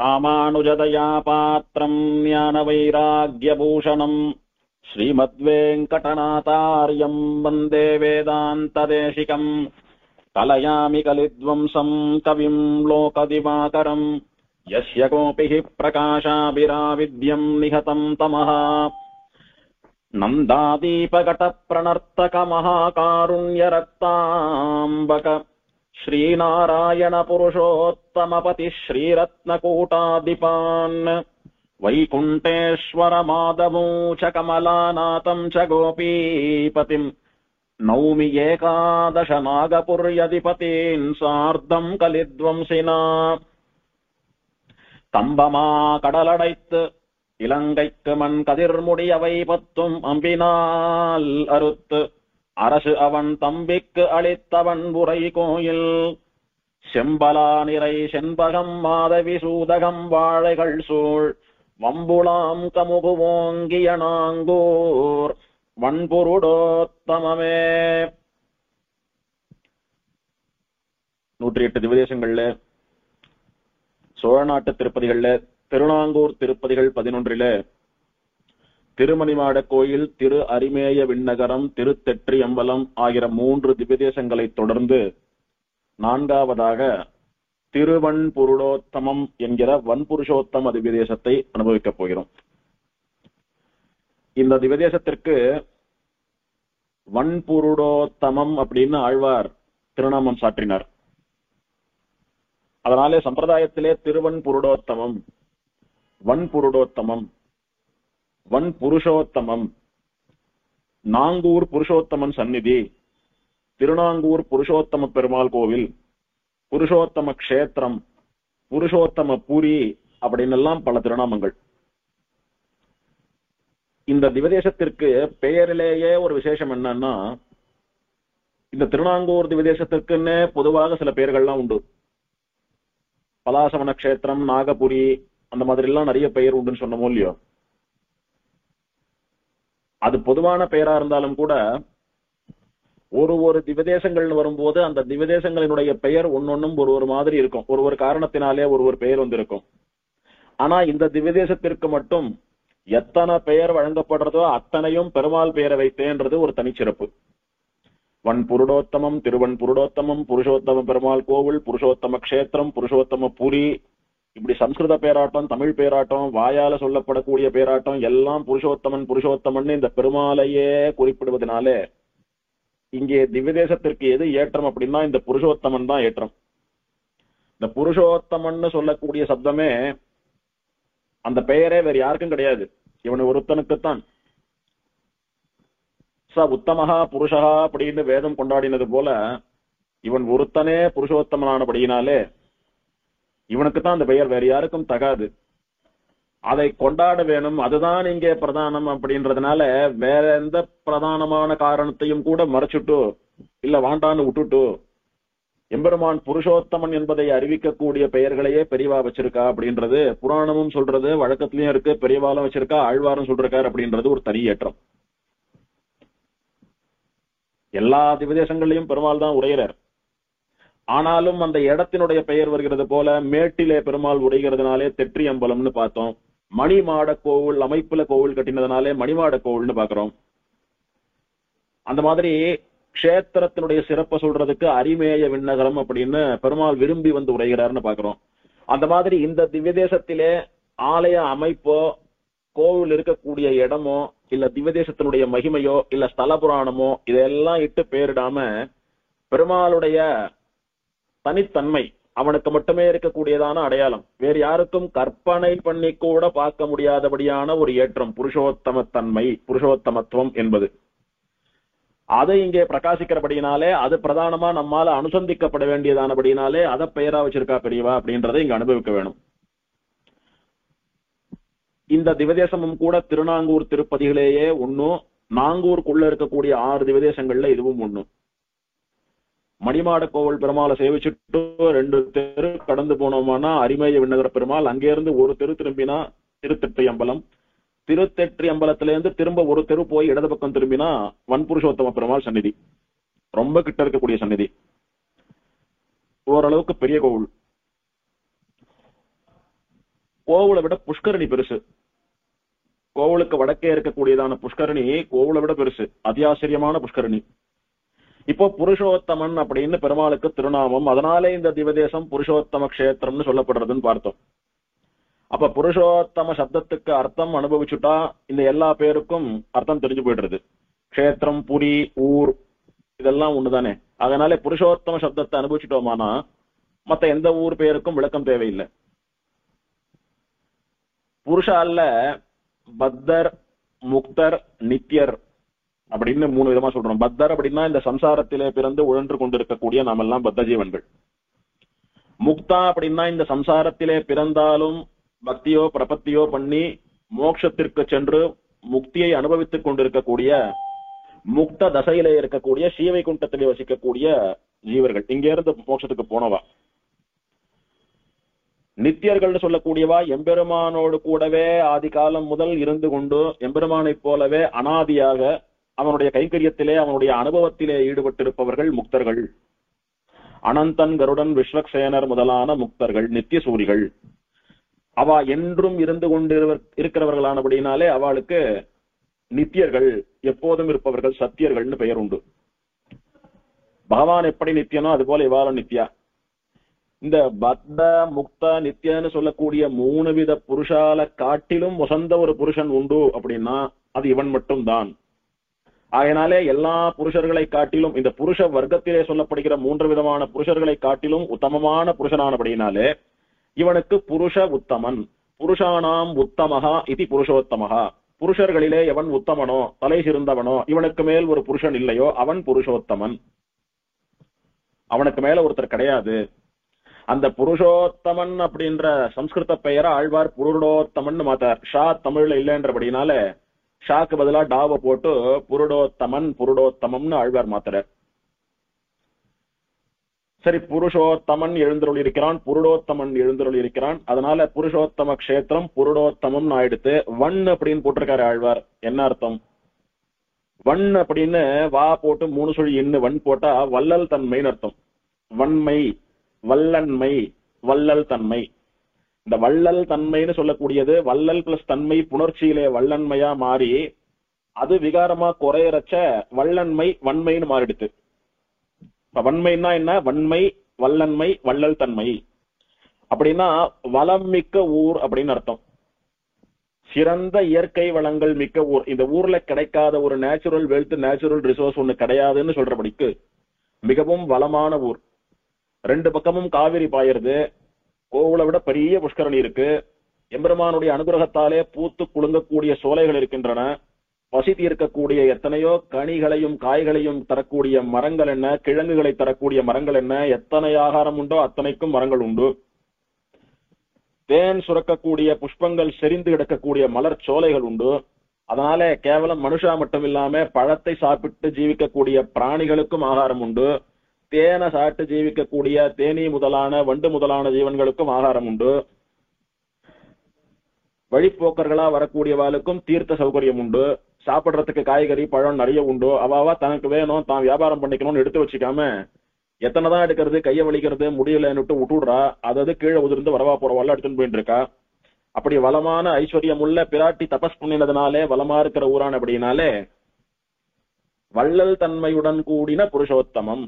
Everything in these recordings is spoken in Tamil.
ராமானுஜதயா பாத்திரம் ஞானவைராக்யபூஷணம் ஸ்ரீமத்வேங்கடநாதார்யம் வந்தே வேதாந்ததேசிகம் கலயாமி கலித்வம்சம் கவிம் லோகதிவாகரம் யஸ்ய கோபிஹ பிரகாசாபிராவித்யம் நிஹதம் தமஹ நந்தாதீபகடப்ரணர்த்தகமஹாகாருண்யரக்தாம்பக श्रीनारायण पुरुषोत्तमपति श्रीरत्नकूटादिपान् वैकुण्ठेश्वर माधवं च कमलानाथं च गोपीपतिं नौमि एकादश नागपुर्यधिपतीन् सार्धं कलिद्वंसिना தம்பமா கடலடைத்து இலங்கைக்கு மண் கதிர்முடியவை பத்தும் அம்பினால் அறுத்து அரசு அவன் தம்பிக்கு அளித்தவன் உரை கோயில் செம்பலா நிறை செண்பகம் மாதவி சூதகம் வாழைகள் சூழ் வம்புளாம் கமுகு ஓங்கிய நாங்கூர் வன்பொருடோத்தமமே. 108 திவதேசங்கள்ல சோழ நாட்டு திருப்பதிகள்ல திருநாங்கூர் திருப்பதிகள் 11ல திருமணிமாட கோயில், திரு அரிமேய விண்ணகரம், திருத்தெற்றி அம்பலம் ஆகிய 3 திவ்யதேசங்களை தொடர்ந்து 4வதாக திருவன்புருடோத்தமம் என்கிற வன்புருஷோத்தம திவ்யதேசத்தை அனுபவிக்கப் போகிறோம். இந்த திவ்யதேசத்திற்கு வன்புருடோத்தமம் அப்படின்னு ஆழ்வார் திருநாமம் சாற்றினார். அதனாலே சம்பிரதாயத்திலே திருவன்புருடோத்தமம், வன்புருடோத்தமம், வன் புருஷோத்தமம், நாங்கூர் புருஷோத்தமன் சந்நிதி, திருநாங்கூர் புருஷோத்தம பெருமாள் கோவில், புருஷோத்தம கஷேத்திரம், புருஷோத்தம புரி அப்படின்னு எல்லாம் பல திருநாமங்கள். இந்த திவதேசத்திற்கு பெயரிலேயே ஒரு விசேஷம் என்னன்னா, இந்த திருநாங்கூர் திவதேசத்திற்குன்னு பொதுவாக சில பெயர்கள்லாம் உண்டு. பலாசவன கஷேத்திரம், நாகபுரி, அந்த மாதிரி எல்லாம் நிறைய பெயர் உண்டுன்னு சொன்னமோ இல்லையோ. அது பொதுவான பெயரா இருந்தாலும் கூட ஒரு திவதேசங்கள் வரும்போது அந்த திவதேசங்களினுடைய பெயர் ஒன்னொன்னும் ஒரு மாதிரி இருக்கும். ஒரு காரணத்தினாலே ஒரு பெயர் வந்திருக்கும். ஆனா இந்த திவதேசத்திற்கு மட்டும் எத்தனை பெயர் வழங்கப்படுறதோ அத்தனையும் பெருமாள் பெயரை வைத்தேன்றது ஒரு தனிச்சிறப்பு. வன் புருடோத்தமம், திருவன் புருடோத்தமம், புருஷோத்தம பெருமாள் கோவில், புருஷோத்தம கஷேத்திரம், புருஷோத்தம புரி, இப்படி சம்ஸ்கிருத பேராட்டம், தமிழ் பேராட்டம், வாயால சொல்லப்படக்கூடிய பேராட்டம் எல்லாம் புருஷோத்தமன் புருஷோத்தமன் இந்த பெருமாளையே குறிப்பிடுவதனாலே இங்கே திவ்யதேசத்திற்கு எது ஏற்றம் அப்படின்னா இந்த புருஷோத்தமன் தான் ஏற்றம். இந்த புருஷோத்தமன் சொல்லக்கூடிய சப்தமே அந்த பெயரே வேற யாருக்கும் கிடையாது, இவன் ஒருத்தனுக்குத்தான். ச உத்தமஹா புருஷஹா அப்படின்னு வேதம் கொண்டாடினது போல இவன் ஒருத்தனே புருஷோத்தமனானபடியினாலே இவனுக்குத்தான் அந்த பெயர், வேற யாருக்கும் தகாது. அதை கொண்டாட வேணும், அதுதான் இங்கே பிரதானம் அப்படின்றதுனால வேற எந்த பிரதானமான காரணத்தையும் கூட மறைச்சுட்டு இல்ல வாண்டான்னு விட்டுட்டு எம்பெருமான் புருஷோத்தமன் என்பதை அறிவிக்கக்கூடிய பெயர்களையே பெரியவா வச்சிருக்கா அப்படின்றது புராணமும் சொல்றது, வழக்கத்திலயும் இருக்கு, பெரியவாலும் வச்சிருக்கா, ஆழ்வாரும் சொல்றாரு அப்படின்றது ஒரு தனி ஏற்றம். எல்லா திவதேசங்களையும் பெருமாள் தான் உரையிறார். ஆனாலும் அந்த இடத்தினுடைய பெயர் வருகிறது போல மேட்டிலே பெருமாள் உரைகிறதுனாலே தெற்றி அம்பலம்னு பார்த்தோம். மணிமாட கோவில் அமைப்புல கோவில் கட்டினதுனாலே மணிமாட கோவில்னு பாக்குறோம். அந்த மாதிரி கஷேத்திரத்தினுடைய சிறப்பை சொல்றதுக்கு அரிமேய விண்ணகரம் அப்படின்னு பெருமாள் விரும்பி வந்து உரைகிறார்னு பாக்குறோம். அந்த மாதிரி இந்த திவ்யதேசத்திலே ஆலய அமைப்போ, கோவில் இருக்கக்கூடிய இடமோ, இல்ல திவ்யதேசத்தினுடைய மகிமையோ, இல்ல ஸ்தல புராணமோ இதெல்லாம் இட்டு பெயரிடாம பெருமாளுடைய தனித்தன்மை, அவனுக்கு மட்டுமே இருக்கக்கூடியதான அடையாளம், வேறு யாருக்கும் கற்பனை பண்ணி கூட பார்க்க முடியாதபடியான ஒரு ஏற்றம் புருஷோத்தம தன்மை, புருஷோத்தமத்துவம் என்பது. அதை இங்கே பிரகாசிக்கிறபடியினாலே அது பிரதானமா நம்மால அனுசந்திக்கப்பட வேண்டியதானபடியினாலே அதை பெயரா வச்சிருக்கா பெரியவா அப்படின்றதை இங்க அனுபவிக்க வேணும். இந்த திவதேசமும் கூட திருநாங்கூர் திருப்பதிகளேயே ஒன்னும், நாங்கூருக்குள்ள இருக்கக்கூடிய 6 திவதேசங்கள்ல இதுவும் ஒண்ணு. மணிமாட கோவில் பெருமாளை சேவிச்சுட்டு 2 தெரு கடந்து போனோம்னா அரிமேய விண்ணகர பெருமாள், அங்கே இருந்து ஒரு தெரு திரும்பினா திருத்தெற்றி அம்பலம், திருத்தெற்றி அம்பலத்திலிருந்து திரும்ப ஒரு தெரு போய் இடது பக்கம் திரும்பினா வன்புருஷோத்தம பெருமாள் சந்நிதி, ரொம்ப கிட்ட இருக்கக்கூடிய சந்நிதி, ஓரளவுக்கு பெரிய கோவில். கோவிலை விட புஷ்கரணி பெருசு. கோவிலுக்கு வடக்கே இருக்கக்கூடியதான புஷ்கரணி கோவிலை விட பெருசு, அத்தியாச்சரியமான புஷ்கரணி. இப்போ புருஷோத்தமன் அப்படின்னு பெருமாளுக்கு திருநாமம், அதனாலே இந்த திவதேசம் புருஷோத்தம கஷேத்திரம்னு சொல்லப்படுறதுன்னு பார்த்தோம். அப்ப புருஷோத்தம சப்தத்துக்கு அர்த்தம் அனுபவிச்சுட்டா இந்த எல்லா பேருக்கும் அர்த்தம் தெரிஞ்சு போயிடுறது. கஷேத்திரம், புரி, ஊர் இதெல்லாம் ஒண்ணுதானே. அதனால புருஷோத்தம சப்தத்தை அனுபவிச்சுட்டோமானா மத்த எந்த ஊர் பேருக்கும் விளக்கம் தேவையில்லை. புருஷால பத்தர், முக்தர், நித்யர் அப்படின்னு 3 விதமா சொல்றோம். பத்தர் அப்படின்னா இந்த சம்சாரத்திலே பிறந்து உழன்று கொண்டிருக்கக்கூடிய நாம எல்லாம் பத்த ஜீவன்கள். முக்தா அப்படின்னா இந்த சம்சாரத்திலே பிறந்தாலும் பக்தியோ பிரபத்தியோ பண்ணி மோட்சத்திற்கு சென்று முக்தியை அனுபவித்துக் கொண்டிருக்கக்கூடிய முக்த தசையிலே இருக்கக்கூடிய ஸ்ரீவைகுண்டத்திலே வசிக்கக்கூடிய ஜீவர்கள், இங்க இருந்து மோட்சத்துக்கு போனவா. நித்தியர்கள் சொல்லக்கூடியவா எம்பெருமானோடு கூடவே ஆதி காலம் முதல் இருந்து கொண்டு எம்பெருமானை போலவே அனாதியாக அவனுடைய கைங்கரியத்திலே அவனுடைய அனுபவத்திலே ஈடுபட்டிருப்பவர்கள் முக்தர்கள். அனந்தன், கருடன், விஸ்வக்சேனர் முதலான முக்தர்கள், நித்திய சூரிகள். அவ என்றும் இருந்து கொண்டு இருக்கிறவர்களானபடினாலே அவளுக்கு நித்தியர்கள், எப்போதும் இருப்பவர்கள், சத்தியர்கள்னு பெயர் உண்டு. பகவான் எப்படி நித்தியனோ அது போல இவாலும் நித்யா. இந்த பத்த, முக்த, நித்தியன்னு சொல்லக்கூடிய 3 வித புருஷால காட்டிலும் வசந்த ஒரு புருஷன் உண்டு அப்படின்னா அது இவன் மட்டும் தான். ஆகையினாலே எல்லா புருஷர்களை காட்டிலும் இந்த புருஷ வர்க்கத்திலே சொல்லப்படுகிற 3 விதமான புருஷர்களை காட்டிலும் உத்தமமான புருஷனானபடினாலே இவனுக்கு புருஷ உத்தமன். புருஷானாம் உத்தமஹா இது புருஷோத்தமஹா. புருஷர்களிலே எவன் உத்தமனோ, தலை சிறந்தவனோ, இவனுக்கு மேல் ஒரு புருஷன் இல்லையோ அவன் புருஷோத்தமன். அவனுக்கு மேல ஒருத்தர் கிடையாது. அந்த புருஷோத்தமன் அப்படின்ற சம்ஸ்கிருத பெயரை ஆழ்வார் புருடோத்தமன் மாத்தார். ஷா தமிழ்ல இல்லைன்றபடினால ஷாக்கு பதிலா டாவ போட்டு புருடோத்தமன், புருடோத்தமம்னு ஆழ்வார் மாத்துறார். சரி, புருஷோத்தமன் எழுந்தருள் இருக்கிறான், புருடோத்தமன் எழுந்தருள் இருக்கிறான். அதனால புருஷோத்தம கஷேத்திரம் புருடோத்தமம் ஆயிடுத்து. வன் அப்படின்னு போட்டிருக்காரு ஆழ்வார். என்ன அர்த்தம்? வன் அப்படின்னு வா போட்டு 3 சுழி இன்னு வன் போட்டா வள்ளல் தன்மைன்னு அர்த்தம். வன்மை, வல்லன்மை, வள்ளல் தன்மை. இந்த வள்ளல் தன்மைன்னு சொல்லக்கூடியது வள்ளல் பிளஸ் தன்மை புணர்ச்சியிலே வல்லன்மையா மாறி அது விகாரமா குறையறச்ச வல்லன்மை வன்மைன்னு மாறிடுது. இப்ப வன்மைன்னா என்ன? வன்மை, வல்லன்மை, வள்ளல் தன்மை. அப்படின்னா வளம் மிக்க ஊர் அப்படின்னு அர்த்தம். சிறந்த இயற்கை வளங்கள் மிக்க ஊர். இந்த ஊர்ல கிடைக்காத ஒரு நேச்சுரல் வெல்த், நேச்சுரல் ரிசோர்ஸ் ஒண்ணு கிடையாதுன்னு சொல்றபடிக்கு மிகவும் வளமான ஊர். 2 பக்கமும் காவிரி பாயிருது. கோவிலை விட பெரிய புஷ்கரணி இருக்கு. எம்பெருமானுடைய அனுகிரகத்தாலே பூத்து குலுங்கக்கூடிய சோலைகள் இருக்கின்றன. பசி தீர்க்கக்கூடிய எத்தனையோ கனிகளையும் காய்களையும் தரக்கூடிய மரங்கள் என்ன, கிழங்குகளை தரக்கூடிய மரங்கள் என்ன, எத்தனை ஆகாரம் உண்டோ அத்தனைக்கும் மரங்கள் உண்டு. தேன் சுரக்கக்கூடிய புஷ்பங்கள் செறிந்து கிடக்கக்கூடிய மலர் சோலைகள் உண்டு. அதனால கேவலம் மனுஷா மட்டும் இல்லாம பழத்தை சாப்பிட்டு ஜீவிக்கக்கூடிய பிராணிகளுக்கும் ஆகாரம் உண்டு. தேனை சாப்பிட்டு ஜீவிக்கக்கூடிய தேனீ முதலான வண்டு முதலான ஜீவன்களுக்கும் ஆகாரம் உண்டு. வழிப்போக்கர்களா வரக்கூடியவாளுக்கும் தீர்த்த சௌகரியம் உண்டு. சாப்பிடுறதுக்கு காய்கறி பழம் நிறைய உண்டு. அவாவா தனக்கு வேணும், தான் வியாபாரம் பண்ணிக்கணும்னு எடுத்து வச்சுக்காம எத்தனைதான் எடுக்கிறது, கைய வலிக்கிறது, முடியலன்னு விட்டுடுறா. அதாவது கீழே உதிர்ந்து வரவா போறவாள் எடுத்துன்னு போயிட்டு இருக்கா. அப்படி வளமான ஐஸ்வர்யம் உள்ள பிராட்டி தபஸ் பண்ணினதுனாலே வளமா இருக்கிற ஊரான அப்படின்னாலே வள்ளல் தன்மையுடன் கூடின புருஷோத்தமம்,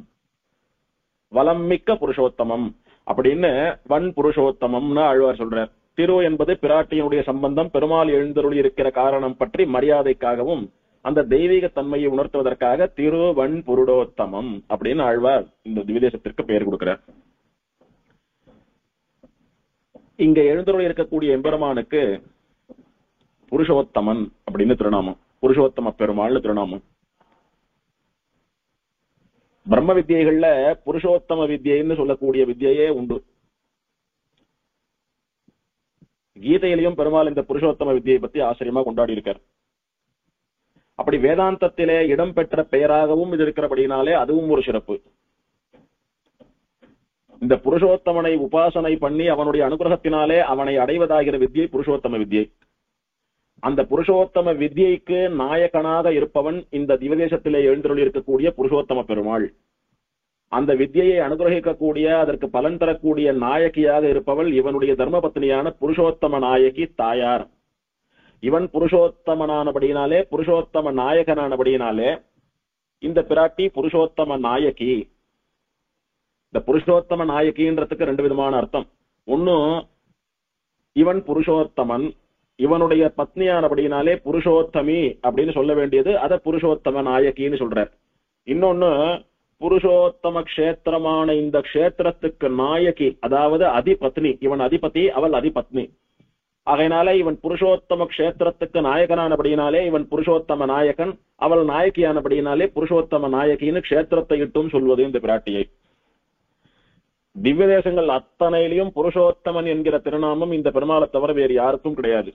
வளம் மிக்க புருஷோத்தமம் அப்படின்னு வன் புருஷோத்தமம்னு ஆழ்வார் சொல்றார். திரு என்பது பிராட்டியினுடைய சம்பந்தம், பெருமாள் எழுந்தருளி இருக்கிற காரணம் பற்றி மரியாதைக்காகவும் அந்த தெய்வீக தன்மையை உணர்த்துவதற்காக திரு வன் புருடோத்தமம் அப்படின்னு ஆழ்வார் இந்த திவ்யதேசத்திற்கு பெயர் கொடுக்கிறார். இங்க எழுந்தருளி இருக்கக்கூடிய எம்பெருமானுக்கு புருஷோத்தமன் அப்படின்னு திருநாமம், புருஷோத்தம பெருமாள்னு திருநாமம். பிரம்ம வித்தியைகள்ல புருஷோத்தம வித்தியைன்னு சொல்லக்கூடிய வித்தியையே உண்டு. கீதையிலையும் பெருமாள் இந்த புருஷோத்தம வித்தியை பத்தி ஆச்சரியமா கொண்டாடி இருக்கார். அப்படி வேதாந்தத்திலே இடம்பெற்ற பெயராகவும் இது இருக்கிறபடினாலே அதுவும் ஒரு சிறப்பு. இந்த புருஷோத்தமனை உபாசனை பண்ணி அவனுடைய அனுகிரகத்தினாலே அவனை அடைவதாகிற வித்தியை புருஷோத்தம வித்தியை. அந்த புருஷோத்தம வித்தியைக்கு நாயகனாக இருப்பவன் இந்த திவதேசத்திலே எழுந்தருளி இருக்கக்கூடிய புருஷோத்தம பெருமாள். அந்த வித்தியை அனுகிரகிக்கக்கூடிய அதற்கு பலன் தரக்கூடிய நாயகியாக இருப்பவள் இவனுடைய தர்மபத்னியான புருஷோத்தம நாயகி தாயார். இவன் புருஷோத்தமனானபடியினாலே, புருஷோத்தம நாயகனானபடியினாலே இந்த பிராட்டி புருஷோத்தம நாயகி. இந்த புருஷோத்தம நாயகின்றதுக்கு ரெண்டு விதமான அர்த்தம். ஒன்னும் இவன் புருஷோத்தமன், இவனுடைய பத்னியானபடியினாலே புருஷோத்தமி அப்படின்னு சொல்ல வேண்டியது, அத புருஷோத்தம நாயகின்னு சொல்றார். இன்னொன்னு புருஷோத்தம கஷேத்திரமான இந்த கஷேத்திரத்துக்கு நாயகி, அதாவது அதிபத்னி. இவன் அதிபதி, அவள் அதிபத்னி. ஆகையினாலே இவன் புருஷோத்தம கஷேத்திரத்துக்கு நாயகனானபடியினாலே இவன் புருஷோத்தம நாயகன், அவள் நாயகியானபடியினாலே புருஷோத்தம நாயகின்னு கஷேத்திரத்தை இட்டும் சொல்வது இந்த பிராட்டியை. திவ்ய தேசங்கள் அத்தனையிலையும் புருஷோத்தமன் என்கிற திருநாமம் இந்த பெருமாளை தவிர வேறு யாருக்கும் கிடையாது.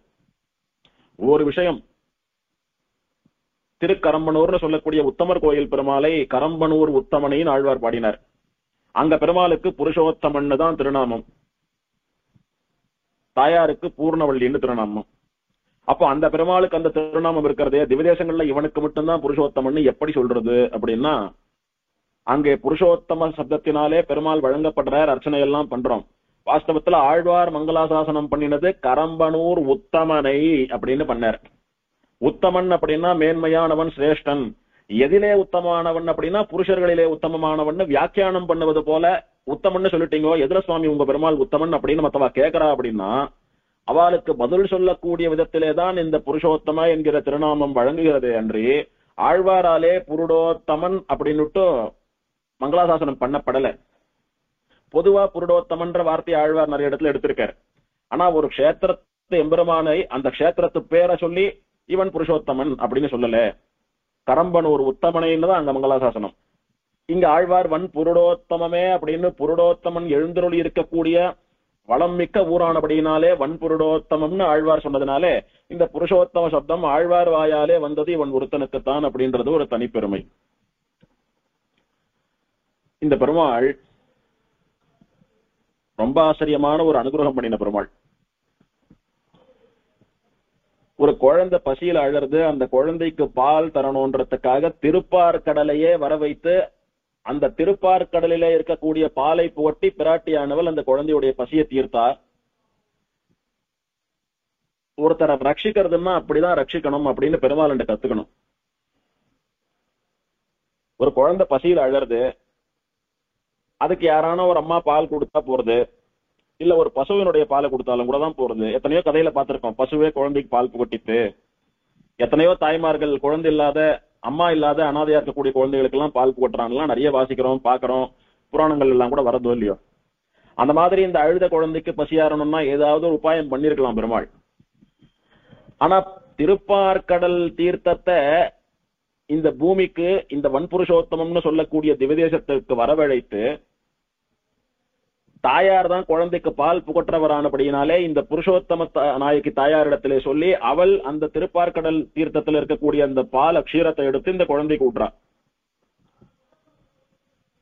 ஒரு விஷயம், திருக்கரம்பனூர்னு சொல்லக்கூடிய உத்தமர் கோயில் பெருமாளை கரம்பனூர் உத்தமனையின் ஆழ்வார் பாடினார். அங்க பெருமாளுக்கு புருஷோத்தமன் தான் திருநாமம், தாயாருக்கு பூர்ணவள்ளின்னு திருநாமம். அப்போ அந்த பெருமாளுக்கு அந்த திருநாமம் இருக்கிறதே, திவ்யதேசங்கள்ல இவனுக்கு மட்டும்தான் புருஷோத்தமன் எப்படி சொல்றது அப்படின்னா, அங்கே புருஷோத்தம சப்தத்தினாலே பெருமாள் வழங்கப்படுறார், அர்ச்சனை எல்லாம் பண்றோம். வாஸ்தவத்துல ஆழ்வார் மங்களாசாசனம் பண்ணினது கரம்பனூர் உத்தமனை அப்படின்னு பண்ணார். உத்தமன் அப்படின்னா மேன்மையானவன், சிரேஷ்டன். எதிலே உத்தமானவன் அப்படின்னா புருஷர்களிலே உத்தமமானவன் வியாக்கியானம் பண்ணுவது போல உத்தமன்னு சொல்லிட்டீங்க, எதிர சுவாமி உங்க பெருமாள் உத்தமன் அப்படின்னு மத்தவா கேட்கறா அப்படின்னா அவளுக்கு பதில் சொல்லக்கூடிய விதத்திலேதான் இந்த புருஷோத்தம என்கிற திருநாமம் வழங்குகிறது அன்றி ஆழ்வாராலே புருடோத்தமன் அப்படின்னுட்டு மங்களாசாசனம் பண்ணப்படல. பொதுவா புருடோத்தமன்ற வார்த்தையை ஆழ்வார் நிறைய இடத்துல எடுத்திருக்காரு. ஆனா ஒரு கஷேத்திரத்து எம்பெருமானை அந்த கஷேத்திரத்து பேரை சொல்லி இவன் புருஷோத்தமன் அப்படின்னு சொல்லல. கரம்பனூர் உத்தமனைன்னு தான் அங்க மங்களாசாசனம். இங்க ஆழ்வார் வன் புருடோத்தமே அப்படின்னு புருடோத்தமன் எழுந்தருளி இருக்கக்கூடிய வளம் மிக்க ஊரானபடியினாலே வன் புருடோத்தமம்னு ஆழ்வார் சொன்னதுனாலே இந்த புருஷோத்தம சப்தம் ஆழ்வார் வாயாலே வந்தது இவன் ஒருத்தனுக்குத்தான் அப்படின்றது ஒரு தனிப்பெருமை. இந்த பெருமாள் ரொம்ப ஆச்சரியமான ஒரு அனுகிரகம் பண்ணின பெருமாள். ஒரு குழந்தை பசியில் அழறது, அந்த குழந்தைக்கு பால் தரணுன்றதுக்காக திருப்பார்கடலையே வர வைத்து அந்த திருப்பார்கடலிலே இருக்கக்கூடிய பாலை புகட்டி பிராட்டியானவள் அந்த குழந்தையுடைய பசியை தீர்த்தார். ஒருத்தரை ரட்சிக்கிறதுன்னா அப்படிதான் ரட்சிக்கணும் அப்படின்னு பெருமாள் கத்துக்கணும். ஒரு குழந்தை பசியில் அழறது, அதுக்கு யாரான ஒரு அம்மா பால் கொடுத்தா போறது, இல்ல ஒரு பசுவினுடைய பாலை கொடுத்தாலும் கூட தான் போறது. எத்தனையோ கதையில பார்த்திருக்கோம், பசுவே குழந்தைக்கு பால் புகட்டித்து. எத்தனையோ தாய்மார்கள் குழந்தை இல்லாத, அம்மா இல்லாத அனாதையா இருக்கக்கூடிய குழந்தைகளுக்கு எல்லாம் பால் புகட்டுறாங்கலாம் நிறைய வாசிக்கிறோம், பாக்குறோம், புராணங்கள் எல்லாம் கூட வரதோ இல்லையோ. அந்த மாதிரி இந்த அழுத குழந்தைக்கு பசியாரணும்னா ஏதாவது ஒரு உபாயம் பண்ணிருக்கலாம் பெருமாள். ஆனா திருப்பார்கடல் தீர்த்தத்தை இந்த பூமிக்கு இந்த வன்புருஷோத்தமம்னு சொல்லக்கூடிய திவதேசத்திற்கு வரவழைத்து தாயார் தான் குழந்தைக்கு பால் புகற்றவரானபடியினாலே இந்த புருஷோத்தம நாயகி தாயாரிடத்திலே சொல்லி அவள் அந்த திருப்பார்கடல் தீர்த்தத்தில் இருக்கக்கூடிய அந்த பால் அக்ஷீரத்தை எடுத்து இந்த குழந்தைக்கு ஊற்றா.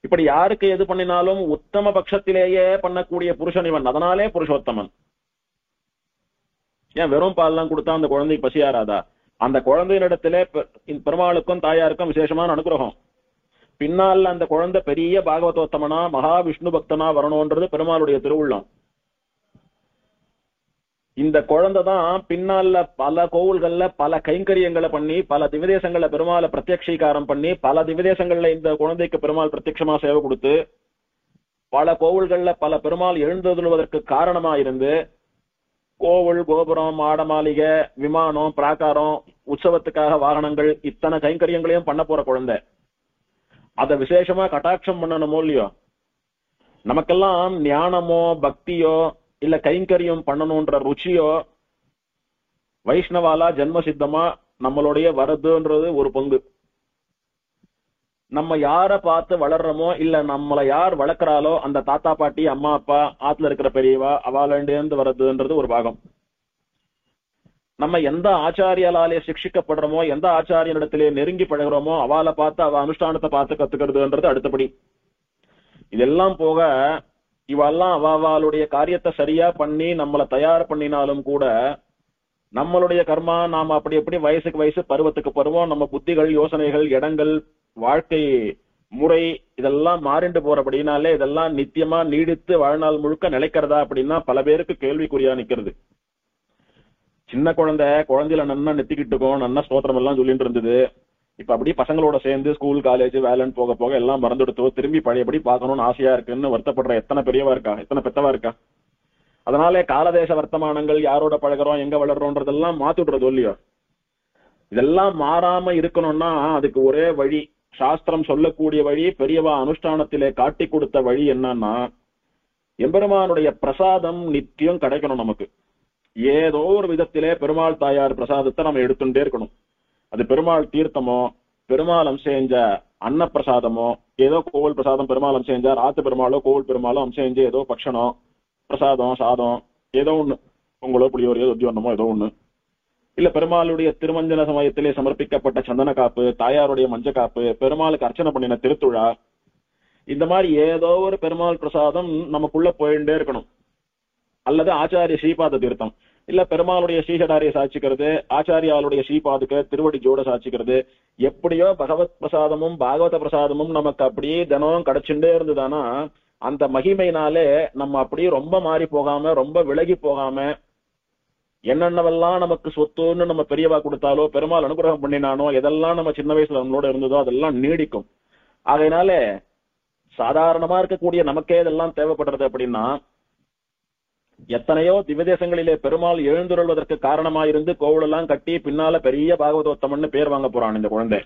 இப்படி யாருக்கு எது பண்ணினாலும் உத்தம பட்சத்திலேயே பண்ணக்கூடிய புருஷன் இவன், அதனாலே புருஷோத்தமன். ஏன் வெறும் பால் எல்லாம் கொடுத்தா அந்த குழந்தைக்கு பசியாராதா? அந்த குழந்தையினிடத்திலே பெருமாளுக்கும் தாயாருக்கும் விசேஷமான அனுகிரகம். பின்னால் அந்த குழந்தை பெரிய பாகவதோத்தமனா மகா விஷ்ணு பக்தனா வரணும்ன்றது பெருமாளுடைய திருவுள்ளம். இந்த குழந்தை தான் பின்னால பல கோவில்கள்ல பல கைங்கரியங்களை பண்ணி பல திவதேசங்கள்ல பெருமாளை பிரத்யக்ஷீகாரம் பண்ணி பல திவதேசங்கள்ல இந்த குழந்தைக்கு பெருமாள் பிரத்யட்சமா சேவை கொடுத்து பல கோவில்கள்ல பல பெருமாள் எழுந்தருள்வதற்கு காரணமா இருந்து கோவில், கோபுரம், மாட மாளிகை, விமானம், பிராகாரம், உற்சவத்துக்காக வாகனங்கள், இத்தனை கைங்கரியங்களையும் பண்ண போற குழந்தை. அத விசேஷமா கட்டாட்சம் பண்ணணுமோ இல்லையோ? நமக்கெல்லாம் ஞானமோ பக்தியோ இல்ல கைங்கரியம் பண்ணணும்ன்ற ருச்சியோ வைஷ்ணவாலா ஜென்ம சித்தமா நம்மளுடைய வரதுன்றது ஒரு பங்கு. நம்ம யார பார்த்து வளர்றோமோ இல்ல நம்மளை யார் வளர்க்கிறாளோ அந்த தாத்தா பாட்டி அம்மா அப்பா ஆத்துல இருக்கிற பெரியவா அவாலேந்து வர்றதுன்றது ஒரு பாகம். நம்ம எந்த ஆச்சாரியாலே சிக்ஷிக்கப்படுறோமோ எந்த ஆச்சாரியனிடத்திலே நெருங்கி பழகிறோமோ அவளை பார்த்து அவ அனுஷ்டானத்தை பார்த்து கத்துக்கிறதுன்றது அடுத்தபடி. இதெல்லாம் போக இவெல்லாம் அவளுடைய காரியத்தை சரியா பண்ணி நம்மளை தயார் பண்ணினாலும் கூட நம்மளுடைய கர்மா நாம அப்படி எப்படி வயசுக்கு வயசு பருவத்துக்கு பருவம் நம்ம புத்திகள் யோசனைகள் இடங்கள் வாழ்க்கை முறை இதெல்லாம் மாறிண்டு போறபடினாலே இதெல்லாம் நித்தியமா நீடித்து வாழ்நாள் முழுக்க நிலைக்கிறதா அப்படின்னா பல பேருக்கு கேள்விக்குறியா நிக்கிறது. சின்ன குழந்தையில நன்னா நெத்திக்கிட்டுக்கும், நன்னா ஸ்தோத்திரம் எல்லாம் சொல்லிட்டு இருந்தது. இப்ப அப்படி பசங்களோட சேர்ந்து ஸ்கூல் காலேஜ் வேலைன்னு போக போக எல்லாம் மறந்துடுத்தோ, திரும்பி பழையபடி பார்க்கணும்னு ஆசையா இருக்குன்னு வருத்தப்படுற எத்தனை பெரியவா இருக்கா, எத்தனை பெத்தவா இருக்கா. அதனாலே காலதேச வர்த்தமானங்கள், யாரோட பழகிறோம், எங்க வளர்றோன்றதெல்லாம் மாத்திடுறது இல்லையோ. இதெல்லாம் மாறாம இருக்கணும்னா அதுக்கு ஒரே வழி, சாஸ்திரம் சொல்லக்கூடிய வழி, பெரியவா அனுஷ்டானத்திலே காட்டி கொடுத்த வழி என்னன்னா, எம்பெருமானுடைய பிரசாதம் நித்தியம் கிடைக்கணும் நமக்கு. ஏதோ ஒரு விதத்திலே பெருமாள் தாயார் பிரசாதத்தை நம்ம எடுத்துட்டே இருக்கணும். அது பெருமாள் தீர்த்தமோ, பெருமாள் அம்சேஞ்ச அன்ன பிரசாதமோ, ஏதோ கோவில் பிரசாதம் பெருமாள் அம்சேஞ்சார், ஆத்து பெருமாளோ கோவில் பெருமாளோ அம்சேஞ்சு ஏதோ பக்ஷனோ பிரசாதம் சாதம் ஏதோ ஒண்ணு, பொங்கலோ புளியோரையோ உத்தியோகமோ ஏதோ ஒண்ணு, இல்ல பெருமாளுடைய திருமஞ்சன சமயத்திலே சமர்ப்பிக்கப்பட்ட சந்தன காப்பு, தாயாருடைய மஞ்ச காப்பு, பெருமாளுக்கு அர்ச்சனை பண்ணின திருத்துழா, இந்த மாதிரி ஏதோ ஒரு பெருமாள் பிரசாதம் நமக்குள்ள போயிட்டே இருக்கணும். அல்லது ஆச்சாரிய ஸ்ரீபாத தீர்த்தம், இல்ல பெருமாளுடைய ஸ்ரீசடாரியை சாட்சிக்கிறது, ஆச்சாரியாளுடைய ஸ்ரீபாதுக்கு திருவடி ஜோட சாட்சிக்கிறது, எப்படியோ பகவத் பிரசாதமும் பாகவத பிரசாதமும் நமக்கு அப்படியே தினம் கிடைச்சுட்டே இருந்ததுன்னா அந்த மகிமையினாலே நம்ம அப்படியே ரொம்ப மாறி போகாம, ரொம்ப விலகி போகாம, என்னென்னவெல்லாம் நமக்கு சொத்துன்னு நம்ம பெரியவா கொடுத்தாலோ, பெருமாள் அனுகிரகம் பண்ணினானோ, எதெல்லாம் நம்ம சின்ன வயசுல நம்மளோட இருந்ததோ அதெல்லாம் நீடிக்கும். ஆகையினால சாதாரணமா இருக்கக்கூடிய நமக்கே இதெல்லாம் தேவைப்படுறது அப்படின்னா, எத்தனையோ திவ்யதேசங்களிலே பெருமாள் எழுந்துருள்வதற்கு காரணமா இருந்து கோவிலெல்லாம் கட்டி பின்னால பெரிய பாகவதோத்தமன்னு பேர் வாங்க போறான் இந்த குழந்தை.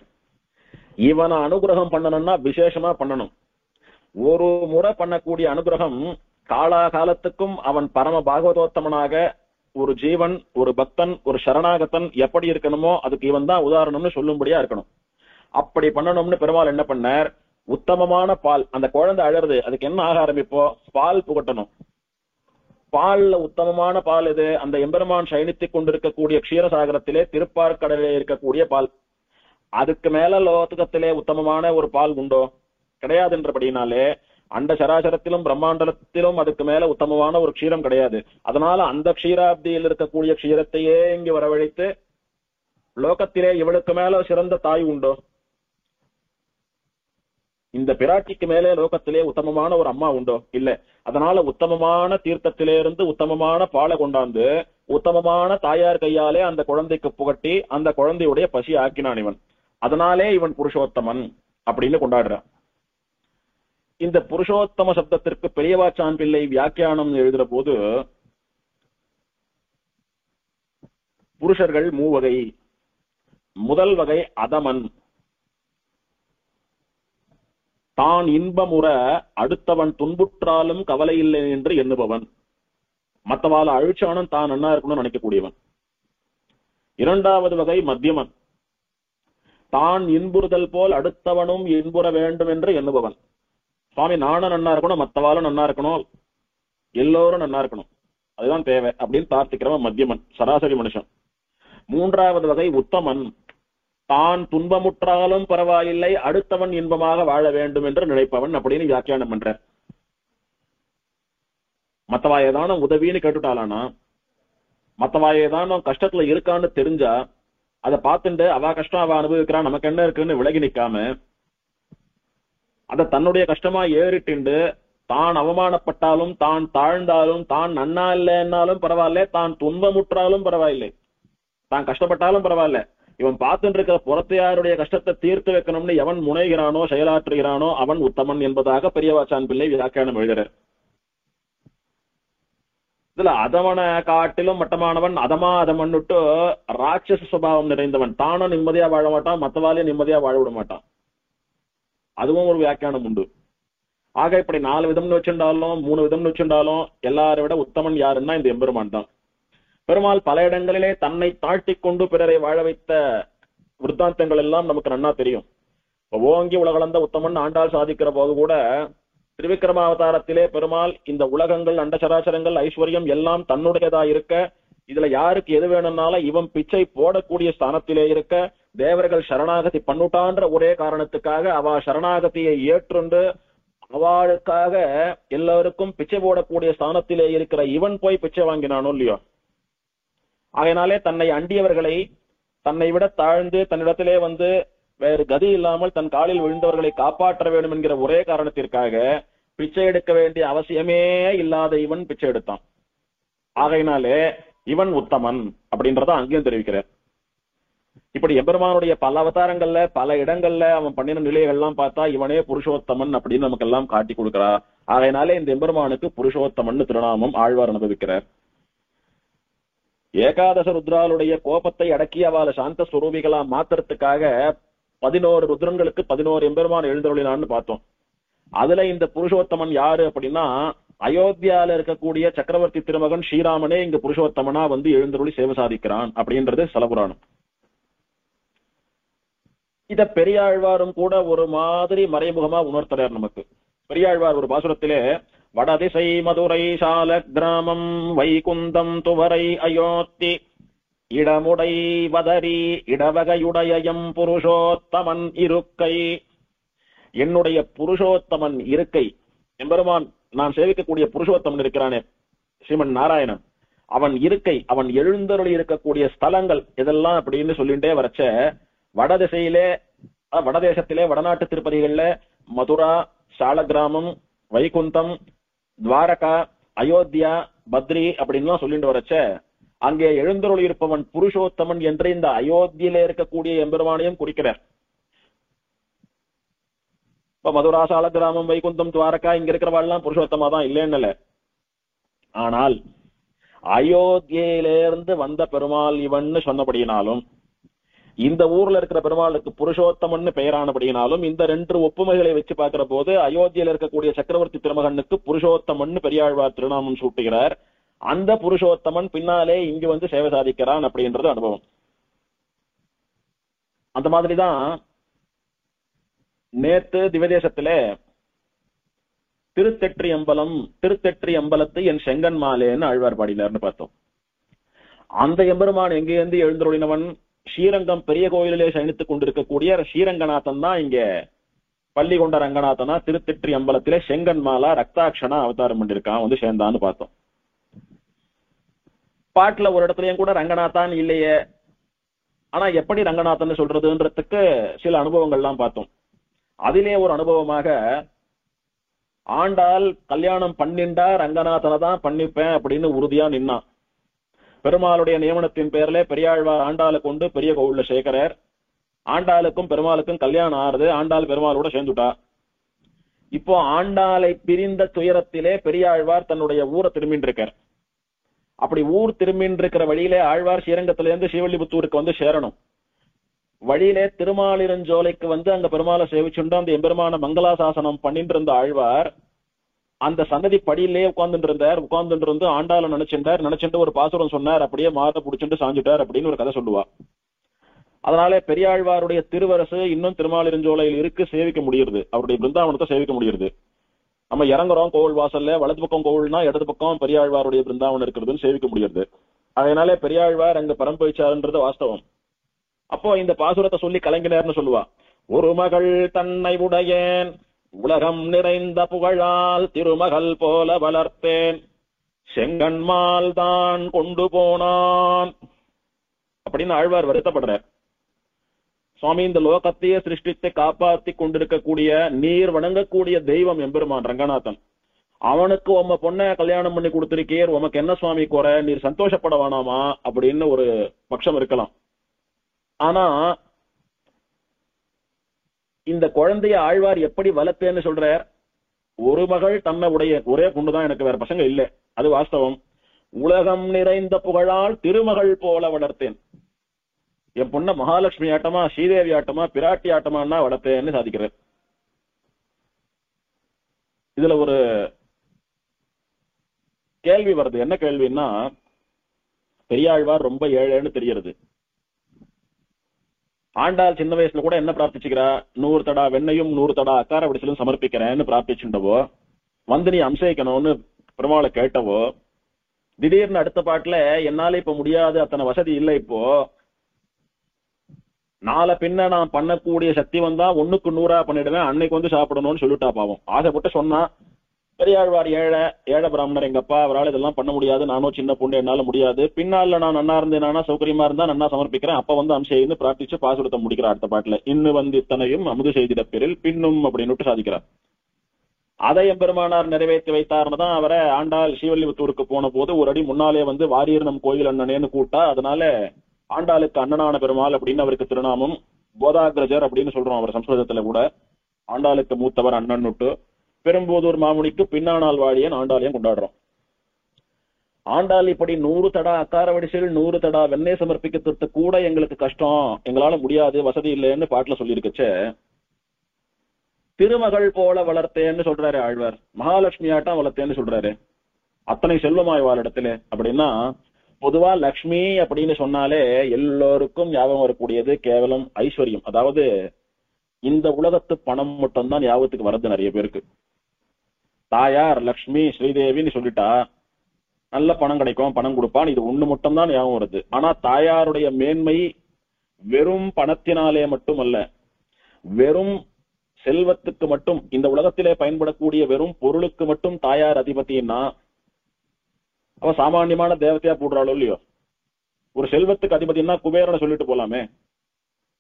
இவனை அனுகிரகம் பண்ணணும்னா விசேஷமா பண்ணணும். ஒரு முறை பண்ணக்கூடிய அனுகிரகம் காலாகாலத்துக்கும் அவன் பரம பாகவதோத்தமனாக ஒரு ஜீவன், ஒரு பக்தன், ஒரு சரணாகத்தன் எப்படி இருக்கணுமோ அதுக்கு இவன் தான் உதாரணம்னு சொல்லும்படியா இருக்கணும். அப்படி பண்ணணும்னு பெருமாள் என்ன பண்ணார், உத்தமமான பால், அந்த குழந்தை அழறது, அதுக்கு என்ன ஆக ஆரம்பிப்போ, பால் புகட்டணும். பால்ல உத்தமமான பால் எது, அந்த எம்பெருமான் சயனித்துக் கொண்டிருக்கக்கூடிய க்ஷீரசாகரத்திலே திருப்பார்கடலிலே இருக்கக்கூடிய பால். அதுக்கு மேல லோகத்திலே உத்தமமான ஒரு பால் உண்டோ, கிடையாதுன்றபடினாலே அண்ட சராசரத்திலும் பிரம்மாண்டத்திலும் அதுக்கு மேல உத்தமமான ஒரு க்ஷீரம் கிடையாது. அதனால அந்த க்ஷீராப்தியில் இருக்கக்கூடிய க்ஷீரத்தையே இங்கு வரவழைத்து, லோகத்திலே இவளுக்கு மேல சிறந்த தாய் உண்டோ, இந்த பிராட்டிக்கு மேலே லோகத்திலே உத்தமமான ஒரு அம்மா உண்டோ, இல்ல. அதனால உத்தமமான தீர்த்தத்திலே இருந்து உத்தமமான பாலை கொண்டாந்து உத்தமமான தாயார் கையாலே அந்த குழந்தைக்கு புகட்டி அந்த குழந்தையுடைய பசி ஆக்கினான் இவன். அதனாலே இவன் புருஷோத்தமன் அப்படின்னு கொண்டாடுறான். இந்த புருஷோத்தம சப்தத்திற்கு பெரியவாச்சான் பிள்ளை வியாக்கியானம் எழுதுற போது, புருஷர்கள் மூவகை. முதல் வகை அதமன், தான் இன்பமுற அடுத்தவன் துன்புற்றாலும் கவலை இல்லை என்று எண்ணுபவன், மற்றவாள் அழிச்சானும் தான் நன்னா இருக்கணும்னு நினைக்கக்கூடியவன். இரண்டாவது வகை மத்தியமன், தான் இன்புறுதல் போல் அடுத்தவனும் இன்புற வேண்டும் என்று எண்ணுபவன். சுவாமி நானும் நன்னா இருக்கணும், மற்றவாளும் நன்னா இருக்கணும், எல்லோரும் நன்னா இருக்கணும், அதுதான் தேவை அப்படின்னு பிரார்த்திக்கிறவன் மத்தியமன், சராசரி மனுஷன். மூன்றாவது வகை உத்தமன், தான் துன்பமுற்றாலும் பரவாயில்லை அடுத்தவன் இன்பமாக வாழ வேண்டும் என்று நினைப்பவன் அப்படின்னு வியாக்கியானம் பண்ற. மத்தவா ஏதான உதவின்னு கேட்டுட்டாலானா, மத்தவா ஏதான கஷ்டத்துல இருக்கான்னு தெரிஞ்சா அதை பார்த்துட்டு அவ கஷ்டம் அவ அனுபவிக்கிறான், நமக்கு என்ன இருக்குன்னு விலகி நிக்காம, அதை தன்னுடைய கஷ்டமா ஏறிட்டு தான் அவமானப்பட்டாலும், தான் தாழ்ந்தாலும், தான் நன்னா இல்லைன்னாலும் பரவாயில்ல, தான் துன்பமுற்றாலும் பரவாயில்லை, தான் கஷ்டப்பட்டாலும் பரவாயில்ல, இவன் பார்த்துட்டு இருக்கிற புறத்தையாருடைய கஷ்டத்தை தீர்த்து வைக்கணும்னு எவன் முனைகிறானோ செயலாற்றுகிறானோ அவன் உத்தமன் என்பதாக பெரியவாச்சான் பிள்ளை வியாக்கியானம் எழுதுறார். இதுல அதமனை காட்டிலும் மட்டமானவன் அதமா அதமன்னுட்டு ராட்சச சுபாவம் நிறைந்தவன், தானும் நிம்மதியா வாழ மாட்டான், மத்தவாலையும் நிம்மதியா வாழ விட மாட்டான், அதுவும் ஒரு வியாக்கியானம் உண்டு. ஆக இப்படி 4 விதம்னு வச்சுட்டாலும் 3 விதம்னு வச்சுட்டாலும் எல்லாரை விட உத்தமன் யாருன்னா இந்த எம்பெருமான் தான். பெருமாள் பல இடங்களிலே தன்னை தாழ்த்தி கொண்டு பிறரை வாழ வைத்த விருத்தாந்தங்கள் எல்லாம் நமக்கு நன்னா தெரியும். ஓங்கி உலகளந்த உத்தமன் ஆண்டாள் சாதிக்கிற போது கூட திருவிக்கிரமாவதாரத்திலே பெருமாள் இந்த உலகங்கள் அண்டசராசரங்கள் ஐஸ்வர்யம் எல்லாம் தன்னுடையதா இருக்க, இதுல யாருக்கு எது வேணும்னால இவன் பிச்சை போடக்கூடிய ஸ்தானத்திலே இருக்க, தேவர்கள் சரணாகதி பண்ணுட்டான்ற ஒரே காரணத்துக்காக அவ சரணாகதியை ஏற்றுண்டு அவளுக்காக எல்லாருக்கும் பிச்சை போடக்கூடிய ஸ்தானத்திலே இருக்கிற இவன் போய் பிச்சை வாங்கினானோ இல்லையோ. ஆகையினாலே தன்னை அண்டியவர்களை, தன்னை விட தாழ்ந்து தன்னிடத்திலே வந்து வேறு கதி இல்லாமல் தன் காலில் விழுந்தவர்களை காப்பாற்ற வேண்டும் என்கிற ஒரே காரணத்திற்காக பிச்சை எடுக்க வேண்டிய அவசியமே இல்லாத இவன் பிச்சை எடுத்தான். ஆகையினாலே இவன் உத்தமன் அப்படின்றத அங்கேயும் தெரிவிக்கிறார். இப்படி எம்பெருமானுடைய பல அவதாரங்கள்ல பல இடங்கள்ல அவன் பண்ணின நிலைகள்லாம் பார்த்தா இவனே புருஷோத்தமன் அப்படின்னு நமக்கு எல்லாம் காட்டி கொடுக்கிறா. ஆகையினாலே இந்த எம்பெருமானுக்கு புருஷோத்தமன் திருநாமம் ஆழ்வார் அனுபவிக்கிறார். ஏகாதச ருத்ராளுடைய கோபத்தை அடக்கி அவளை சாந்த ஸ்வரூபிகளா மாத்துறதுக்காக 11 ருத்ரங்களுக்கு 11 எம்பெருமான் எழுந்தருளினான்னு பார்த்தோம். அதுல இந்த புருஷோத்தமன் யாரு அப்படின்னா அயோத்தியால இருக்கக்கூடிய சக்கரவர்த்தி திருமகன் ஸ்ரீராமனே இங்க புருஷோத்தமனா வந்து எழுந்தருளி சேவை சாதிக்கிறான் அப்படின்றது ஸ்தலபுராணம். இத பெரியாழ்வாரும் கூட ஒரு மாதிரி மறைமுகமா உணர்த்துறார் நமக்கு. பெரியாழ்வார் ஒரு பாசுரத்திலே வடதிசை மதுரை சால கிராமம் வைகுந்தம் துவரை அயோத்தி இடமுடை வதரி இடவகையுடையம் புருஷோத்தமன் இருக்கை. என்னுடைய புருஷோத்தமன் இருக்கை, எம்பெருமான் நான் சேவிக்கக்கூடிய புருஷோத்தமன் இருக்கிறானே ஸ்ரீமன் நாராயணன், அவன் இருக்கை, அவன் எழுந்தருளி இருக்கக்கூடிய ஸ்தலங்கள் இதெல்லாம் அப்படின்னு சொல்லிட்டே வரச்ச வடதிசையிலே வடதேசத்திலே வடநாட்டு திருப்பதிகள்ல மதுரா, சாலகிராமம், வைகுந்தம், துவாரகா, அயோத்தியா, பத்ரி அப்படின்லாம் சொல்லிட்டு வரச்ச அங்கே எழுந்தருளி இருப்பவன் புருஷோத்தமன் என்று இந்த அயோத்தியில இருக்கக்கூடிய எம்பெருமானையும் குறிக்கிறார். இப்ப மதுரா, சாலகிராமம், வைகுந்தம், துவாரகா இங்க இருக்கிறவாள்லாம் புருஷோத்தமா தான் இல்லைன்னு. ஆனால் அயோத்தியிலிருந்து வந்த பெருமாள் இவன்னு சொன்னபடியினாலும் இந்த ஊர்ல இருக்கிற பெருமாளுக்கு புருஷோத்தமன் பெயரானபடியினாலும் இந்த 2 ஒப்புமைகளை வச்சு பார்க்கிற போது அயோத்தியில இருக்கக்கூடிய சக்கரவர்த்தி திருமகனுக்கு புருஷோத்தமன் பெரியாழ்வார் திருநாமம் சூட்டுகிறார். அந்த புருஷோத்தமன் பின்னாலே இங்கு வந்து சேவை சாதிக்கிறான் அப்படின்றது அனுபவம். அந்த மாதிரிதான் நேத்து திவதேசத்திலே திருத்தெற்றி அம்பலத்து என் செங்கன் மாலேன்னு ஆழ்வார் பாடினார்னு பார்த்தோம். அந்த எம்பெருமான் எங்கேருந்து எழுந்தருளினவன் ஸ்ரீரங்கம் பெரிய கோயிலே சயனித்துக் கொண்டிருக்கக்கூடிய ஸ்ரீரங்கநாதன் தான் இங்க பள்ளி கொண்ட ரங்கநாதனா திருத்தெற்றி அம்பலத்திலே செங்கன் மாலா ரக்தாட்சணா அவதாரம் பண்ணிருக்கான் வந்து சேர்ந்தான்னு பார்த்தோம். பாட்டுல ஒரு இடத்துலயும் கூட ரங்கநாதான் இல்லையே, ஆனா எப்படி ரங்கநாதன் சொல்றதுன்றதுக்கு சில அனுபவங்கள்லாம் பார்த்தோம். அதிலே ஒரு அனுபவமாக ஆண்டாள் கல்யாணம் பண்ணிண்டா ரங்கநாதனை தான் பண்ணிப்பேன் அப்படின்னு உறுதியா நின்னான். பெருமாளுடைய நியமனத்தின் பேர்ல பெரியாழ்வார் ஆண்டாளை கொண்டு பெரிய கோவில்ல சேர்க்கிறார். ஆண்டாளுக்கும் பெருமாளுக்கும் கல்யாணம் ஆறுது. ஆண்டாள் பெருமாளோட சேர்ந்துட்டா. இப்போ ஆண்டாளை பிரிந்த துயரத்திலே பெரியாழ்வார் தன்னுடைய ஊரை திரும்பின்னு இருக்கார். அப்படி ஊர் திரும்பின்னு இருக்கிற வழியிலே ஆழ்வார் ஸ்ரீரங்கத்திலிருந்து ஸ்ரீவல்லிபுத்தூருக்கு வந்து சேரணும். வழியிலே திருமாலிருஞ்சோலைக்கு வந்து அங்க பெருமாளை சேவிச்சுண்டு அந்த எம்பெருமான மங்களாசாசனம் பண்ணிட்டு இருந்த ஆழ்வார் அந்த சன்னதி படியிலே உட்கார்ந்துட்டு இருந்தார். உட்கார்ந்துட்டு இருந்து ஆண்டாளை நினைச்சுட்டு ஒரு பாசுரம் சொன்னார். அப்படியே மாற புடிச்சுட்டு சாஞ்சுட்டார் அப்படின்னு ஒரு கதை சொல்லுவா. அதனால பெரியாழ்வாருடைய திருவரசு இன்னும் திருமாலிருஞ்சோலையில் இருக்கு, சேவிக்க முடியுது. அவருடைய பிருந்தாவனத்தை சேவிக்க முடியுது. நம்ம இறங்குறோம் கோவில் வாசல்ல, வலது பக்கம் கோவில்னா இடது பக்கம் பெரியாழ்வாருடைய பிருந்தாவனம் இருக்கிறதுன்னு சேவிக்க முடியுது. அதனால பெரியாழ்வார் அங்க பரம்பொய்ச்சாருன்றது வாஸ்தவம். அப்போ இந்த பாசுரத்தை சொல்லி கலங்கினார்னு சொல்லுவா. ஒரு மகள் தன்னை உடையேன் உலகம் நிறைந்த புகழால் திருமகள் போல வளர்த்தேன் செங்கன்மால் தான் கொண்டு போனான் அப்படின்னு ஆழ்வார் வருத்தப்படுறார். சுவாமி, இந்த லோகத்தையே சிருஷ்டித்து காப்பாத்தி கொண்டிருக்கக்கூடிய நீர் வணங்கக்கூடிய தெய்வம் எம்பெருமான் ரங்கநாதன், அவனுக்கு உம்ம பொண்ணை கல்யாணம் பண்ணி கொடுத்திருக்கீர், உமக்கு என்ன சுவாமி குறை, நீர் சந்தோஷப்பட வேணாமா அப்படின்னு ஒரு பட்சம் இருக்கலாம். ஆனா இந்த குழந்தைய ஆழ்வார் எப்படி வளர்த்தேன்னு சொல்றார். ஒரு மகள் தன்னை உடைய ஒரே பொண்ணுதான், எனக்கு வேற பசங்க இல்ல, அது வாஸ்தவம். உலகம் நிறைந்த புகழால் திருமகள் போல வளர்த்தேன். என் பொண்ண மகாலட்சுமி ஆட்டமா, ஸ்ரீதேவி ஆட்டமா, பிராட்டி ஆட்டமானா வளர்த்தேன்னு சாதிக்கிறார். இதுல ஒரு கேள்வி வருது. என்ன கேள்வின்னா, பெரியாழ்வார் ரொம்ப ஏழைன்னு தெரிகிறது. ஆண்டாள் சின்ன வயசுல கூட என்ன பிரார்த்திச்சுக்கிறா, 100 தடா வெண்ணையும் 100 தடா அக்கார விடிச்சலும் சமர்ப்பிக்கிறேன்னு பிரார்த்திச்சுட்டவோ, வந்து நீ அம்சயிக்கணும்னு பெருமாளை கேட்டவோ, திடீர்னு அடுத்த பாட்டுல என்னால இப்ப முடியாது, அத்தனை வசதி இல்லை, இப்போ நாளை பின்ன நான் பண்ணக்கூடிய சக்தி வந்தா 1க்கு 100 பண்ணிடுவேன், அன்னைக்கு வந்து சாப்பிடணும்னு சொல்லிட்டா. பாவம், ஆசைப்பட்டு சொன்னா. பெரியாழ்வார் ஏழை ஏழை பிராமணர், எங்க அப்பா அவரால் இதெல்லாம் பண்ண முடியாது, நானும் சின்ன பொண்ணு, என்னால முடியாது, பின்னால நான் நன்னா இருந்தேனா சௌகரியமா இருந்தா நன்னா சமர்ப்பிக்கிறேன், அப்ப வந்து அம்சைன்னு பிரார்த்திச்சு பாசுரத்தை முடிக்கிறார். அடுத்த பாட்டுல இன்னு வந்து இத்தனையும் அமுது செய்திட பெரில் பின்னும் அப்படின்னு சாதிக்கிறார். அதை எம்பெருமானார் நிறைவேற்றி வைத்தார்னு தான் அவரை ஆண்டாள் ஸ்ரீவல்லிபுத்தூருக்கு போன போது ஒரு அடி முன்னாலே வந்து வாரியர் நம் கோயில் அண்ணனேன்னு கூட்டா. அதனால ஆண்டாளுக்கு அண்ணனான பெருமாள் அப்படின்னு அவருக்கு திருநாமம். கோதாகிரஜர் அப்படின்னு சொல்றோம் அவர் சம்ஸ்கிருதத்துல கூட. ஆண்டாளுக்கு மூத்தவர் அண்ணன் விட்டு பெரும்போதூர் மாமுனிக்கு பின்னானால் வாழியன் ஆண்டாளையும் கொண்டாடுறோம். ஆண்டாள் இப்படி 100 தடா அக்கார வடிசையில் 100 தடா வெண்ணெய் சமர்ப்பிக்கிறது கூட எங்களுக்கு கஷ்டம், எங்களால முடியாது, வசதி இல்லைன்னு பாட்டுல சொல்லியிருக்குச்சே. திருமகள் போல வளர்த்தேன்னு சொல்றாரு ஆழ்வார், மகாலட்சுமி ஆட்டம் வளர்த்தேன்னு சொல்றாரு. அத்தனை செல்வமாய் வாழிடத்துல அப்படின்னா, பொதுவா லக்ஷ்மி அப்படின்னு சொன்னாலே எல்லோருக்கும் ஞாபகம் வரக்கூடியது கேவலம் ஐஸ்வர்யம். அதாவது இந்த உலகத்து பணம் மட்டும் தான் ஞாபகத்துக்கு வர்றது நிறைய பேருக்கு. தாயார் லக்ஷ்மி ஸ்ரீதேவின்னு சொல்லிட்டா நல்ல பணம் கிடைக்கும், பணம் கொடுப்பான், இது ஒண்ணு மட்டும் தான் ஞாபகம் வருது. ஆனா தாயாருடைய மேன்மை வெறும் பணத்தினாலே மட்டும் அல்ல, வெறும் செல்வத்துக்கு மட்டும், இந்த உலகத்திலே பயன்படக்கூடிய வெறும் பொருளுக்கு மட்டும் தாயார் அதிபதினா அவ சாமானியமான தேவதையா போடுறாளோ இல்லையோ. ஒரு செல்வத்துக்கு அதிபதினா குபேரனை சொல்லிட்டு போலாமே.